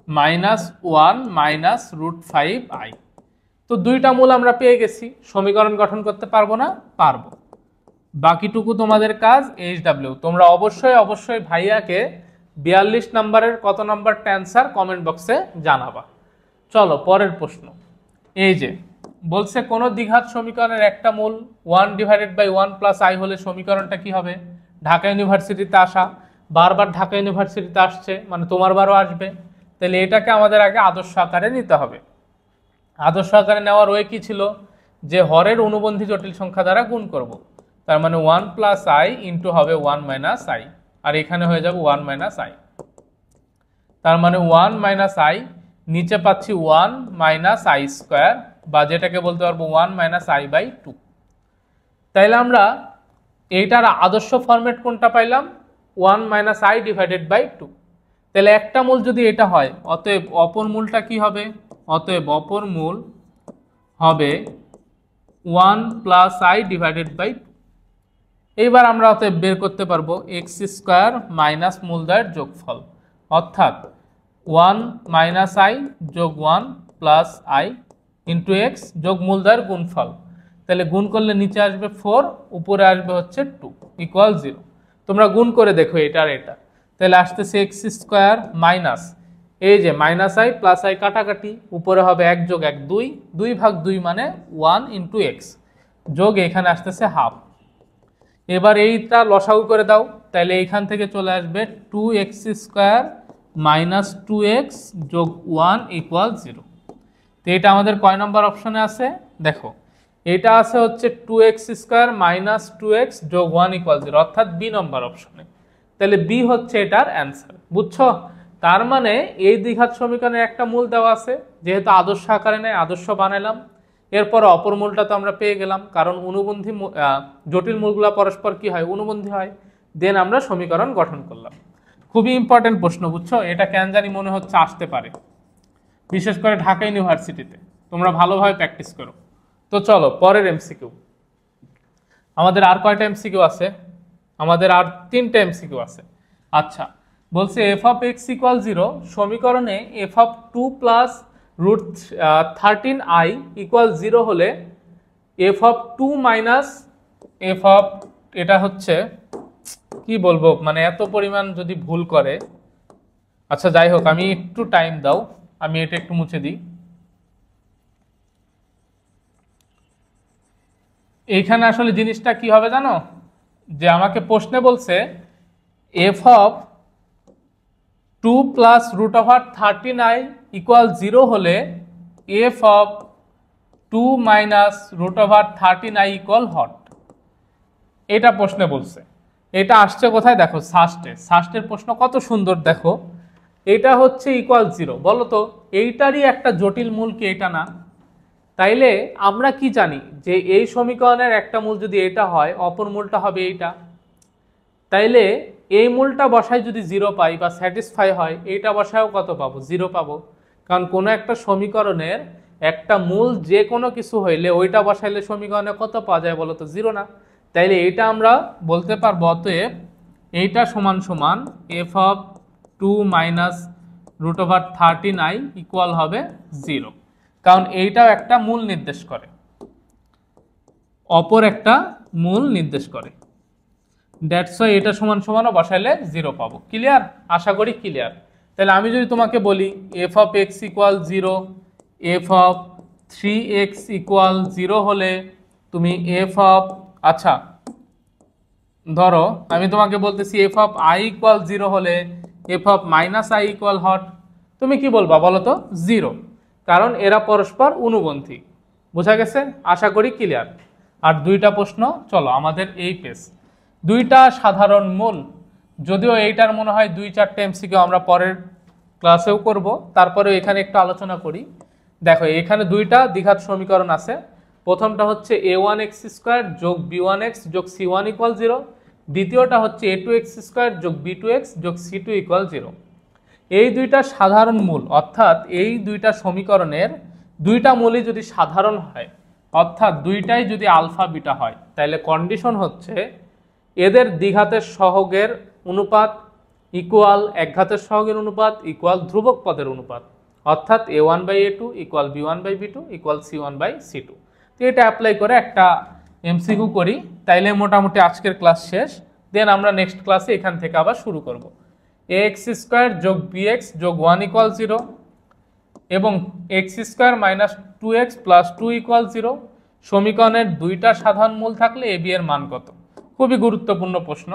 -1 মাইনাস √5i। তো দুইটা মূল আমরা পেয়ে গেছি, সমীকরণ গঠন করতে পারবো না? পারবো। বাকিটুকু তোমাদের কাজ HW। তোমরা অবশ্যই ভাইয়াকে 42 নম্বরের কত নম্বরটা অ্যান্সার কমেন্ট বক্সে জানাবা। চলো পরের প্রশ্ন। এই যে বলছে কোন দ্বিঘাত সমীকরণের একটা মূল 1/1 প্লাস i হলে সমীকরণটা কি হবে? ঢাকা ইউনিভার্সিটিতে আসা, বারবার ঢাকা ইউনিভার্সিটিতে আসছে মানে তোমার বারও আসবে, তাহলে এটাকে আমাদের আগে আদর্শ আকারে নিতে হবে। আদর্শ আকারে নেওয়ার ওয়ে কি ছিল? যে হরের অনুবন্ধী জটিল সংখ্যা দ্বারা গুণ করব, তার মানে 1 প্লাস i ইন্টু হবে 1 মাইনাস i, আর এখানে হয়ে যাবে 1 মাইনাস i, তার মানে 1 মাইনাস i, নিচে পাচ্ছি 1 মাইনাস i স্কোয়ার, বা যেটাকে বলতে পারবো 1 মাইনাস i বাই 2। তাইলে আমরা এইটার আদর্শ ফরম্যাট কোনটা পাইলাম? 1 মাইনাস i ডিভাইডেড বাই 2। তাহলে একটা মূল যদি এটা হয়, অতএব অপর মূলটা কি হবে? অতএব অপর মূল হবে 1 প্লাস i ডিভাইডেড বাই 2। এইবার আমরা অতএব বের করতে পারবো এক্স স্কোয়ার মাইনাস মূলদ্বয়ের যোগফল, অর্থাৎ 1 মাইনাস আই যোগ 1 প্লাস আই ইন্টু এক্স যোগ মূলদ্বয়ের গুণফল। তাহলে গুণ করলে নিচে আসবে 4, উপরে আসবে হচ্ছে 2 ইকুয়াল 0। তোমরা গুণ করে দেখো এটা আর এটা, তাহলে আসতেছে এক্স স্কোয়ার মাইনাস এই যে মাইনাস আই প্লাস আই কাটাকাটি, উপরে হবে 1 যোগ 1 2, 2 ভাগ 2 মানে 1 ইন্টু এক্স যোগ এখানে আসতেছে হাফ। এবার এইটা লসাগু করে দাও, তাহলে এইখান থেকে চলে আসবে 2x স্কোয়ার মাইনাস 2x যোগ 1 ইকুয়াল 0। তো এটা আমাদের কয় নম্বর অপশনে আছে দেখো, এটা আছে হচ্ছে 2x স্কোয়ার মাইনাস 2x যোগ 1 ইকুয়াল 0, অর্থাৎ বি নম্বর অপশনে। তাহলে বি হচ্ছে এটার অ্যান্সার, বুঝছো? তার মানে এই দ্বিঘাত সমীকরণের একটা মূল দেওয়া আছে, যেহেতু আদর্শ আকারে নেয় আদর্শ বানালাম, এরপর অপর মূলটা তো আমরা পেয়ে গেলাম, কারণ অনুবন্ধী জটিল মূলগুলো পরস্পর কি হয়, অনুবন্ধী হয়। দেন আমরা সমীকরণ গঠন করলাম। খুবই ইম্পর্টেন্ট প্রশ্ন, বুঝছো? এটা কেন জানি মনে হচ্ছে আসতে পারে, বিশেষ করে ঢাকা ইউনিভার্সিটিতে। তোমরা ভালোভাবে প্র্যাকটিস করো। তো চলো পরের এমসিকিউ। আমাদের আর কয়টা এমসিকিউ আছে? আমাদের আর 3টা এমসিকিউ আছে। আচ্ছা, বলছে এফ অফ এক্স ইকুয়াল 0 সমীকরণে F of 2 plus root 13i equal 0 হলে F of 2 minus F of, এটা হচ্ছে কি বলবো, মানে এত পরিমাণ যদি ভুল করে। আচ্ছা যাই হোক, আমি একটু টাইম দাও, আমি এটা একটু মুছে দিই। এইখানে আসলে জিনিসটা কি হবে জানো, যে আমাকে প্রশ্নে বলছে F of 2 plus root over 13i equal 0 হলে F of 2 minus root over 13i equal হট। এটা প্রশ্নে বলছে। এটা আসছে কোথায় দেখো, ষষ্ঠের প্রশ্ন কত সুন্দর দেখো। এটা হচ্ছে ইকুয়াল 0, বলো তো এইটারই একটা জটিল মূল কি এটা না? তাইলে আমরা কি জানি যে এই সমীকরণের একটা মূল যদি এটা হয়, অপর মূলটা হবে এইটা। তাইলে এই মূলটা বসায় যদি 0 পাই বা স্যাটিসফাই হয়, এইটা বসায়ও কত পাবো, 0 পাবো। কারণ কোনো একটা সমীকরণের একটা মূল যে কোনো কিছু হইলে ওইটা বসাইলে সমীকরণে কত পাওয়া যায় বলো তো, 0 না? তাইলে এইটা আমরা বলতে পারবো অতএব এইটা সমান সমান F of 2 minus root over 13i equal হবে 0, কারণ এইটাও একটা মূল নির্দেশ করে, অপর একটা মূল নির্দেশ করে। দ্যাটস ওয়াই এটা সমান সমানও বসাইলে 0 পাবো। ক্লিয়ার? আশা করি ক্লিয়ার। তাহলে আমি যদি তোমাকে বলি F of x equal 0, F of 3x equal 0 হলে তুমি এফ অফ, আচ্ছা ধরো আমি তোমাকে বলতেছি এফ অফ আই ইকুয়াল 0 হলে F of minus I equal hot, তুমি কি বলবা বলো তো, 0, কারণ এরা পরস্পর অনুবন্ধী। বোঝা গেছে? আশা করি ক্লিয়ার। আর 2টা প্রশ্ন, চলো আমাদের এই পেজ 2টা সাধারণ মূল, যদিও এইটার মনে হয় 2-4টে এমসিকিউ আমরা পরের ক্লাসেও করব, তারপরে এখানে একটু আলোচনা করি। দেখো এখানে 2টা দ্বিঘাত সমীকরণ আছে। প্রথমটা হচ্ছে a1x স্কোয়ার যোগ b1x যোগ c1 ইকুয়াল 0, দ্বিতীয়টা হচ্ছে a2x স্কোয়ার যোগ b2x যোগ c2 ইকুয়াল 0। এই 2টা সাধারণ মূল, অর্থাৎ এই 2টা সমীকরণের 2টা মূলই যদি সাধারণ হয়, অর্থাৎ 2টাই যদি আলফা বিটা হয়, তাহলে কন্ডিশন হচ্ছে এদের দ্বিঘাতের সহগের অনুপাত ইকুয়াল একঘাতের সহগের অনুপাত ইকুয়াল ধ্রুবক পদের অনুপাত, অর্থাৎ a1/a2 equal b1/b2 equal c1/c2। তো এটা অ্যাপ্লাই করে একটা এমসিকিউ করি, তাইলে মোটামুটি আজকের ক্লাস শেষ। দেন আমরা নেক্সট ক্লাসে এখান থেকে আবার শুরু করব। ax স্কোয়ার যোগ bx যোগ 1 ইকুয়াল 0 এবং x square minus 2x plus 2 equal 0 সমীকরণের 2টা সাধারণ মূল থাকলে a b এর মান কত? খুবই গুরুত্বপূর্ণ প্রশ্ন।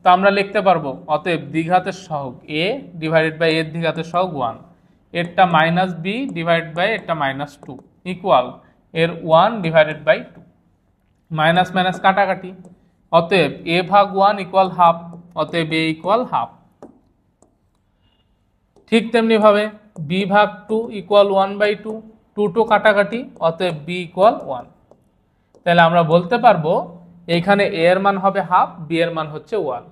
তো আমরা লিখতে পারবো অতএব দ্বিঘাতের সহগ a ডিভাইডেড বাই এর দ্বিঘাতের সহগ 1, এরটা মাইনাস b ডিভাইডেড বাই এরটা মাইনাস 2 ইকুয়াল এর 1 ডিভাইডেড বাই 2, মাইনাস মাইনাস কাটাকাটি, অতএব a ভাগ 1 ইকুয়াল হাফ, অতএব a ইকুয়াল হাফ। ঠিক তেমনি ভাবে b ভাগ 2 ইকুয়াল 1/2, 2 কাটাকাটি, অতএব b ইকুয়াল 1। তাহলে আমরা বলতে পারবো এইখানে a এর মান হবে হাফ, b এর মান হচ্ছে 1।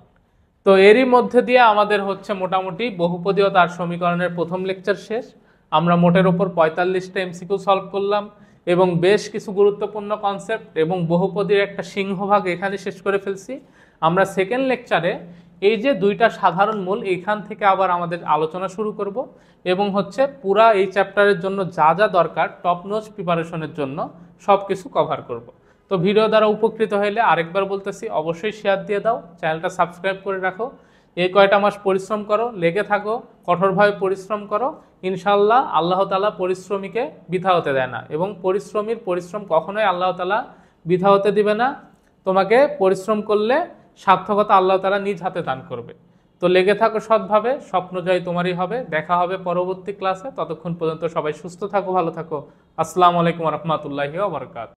তো এরই মধ্যে দিয়ে আমাদের হচ্ছে মোটামুটি বহুপদী ও তার সমীকরণের প্রথম লেকচার শেষ। আমরা মোটের উপর 45টা এমসিকিউ সলভ করলাম এবং বেশ কিছু গুরুত্বপূর্ণ কনসেপ্ট এবং বহুপদীর একটা সিংহভাগ এখানে শেষ করে ফেলছি। আমরা সেকেন্ড লেকচারে এই যে দুইটা সাধারণ মূল এইখান থেকে আবার আমাদের আলোচনা শুরু করব এবং হচ্ছে পুরা এই চ্যাপ্টারের জন্য যা যা দরকার টপ নোচ প্রিপারেশনের জন্য সব কিছু কভার করব। তো ভিডিও দ্বারা উপকৃত হলে আরেকবার বলতেছি, অবশ্যই শেয়ার দিয়ে দাও, চ্যানেলটা সাবস্ক্রাইব করে রাখো। এই কয়টা মাস পরিশ্রম করো, লেগে থাকো, কঠোরভাবে পরিশ্রম করো, ইনশাল্লাহ আল্লাহ তাআলা পরিশ্রমীকে বৃথা হতে দেয় না এবং পরিশ্রমীর পরিশ্রম কখনোই আল্লাহ তাআলা বৃথা হতে দিবে না। তোমাকে পরিশ্রম করলে সার্থকতা আল্লাহ তাআলা নিজ হাতে দান করবে। তো লেগে থাকো সৎভাবে, স্বপ্ন জয় তোমারই হবে। দেখা হবে পরবর্তী ক্লাসে, ততক্ষণ পর্যন্ত সবাই সুস্থ থাকো, ভালো থাকো। আসসালামু আলাইকুম ওয়া রাহমাতুল্লাহি ওয়া বারাকাতুহু।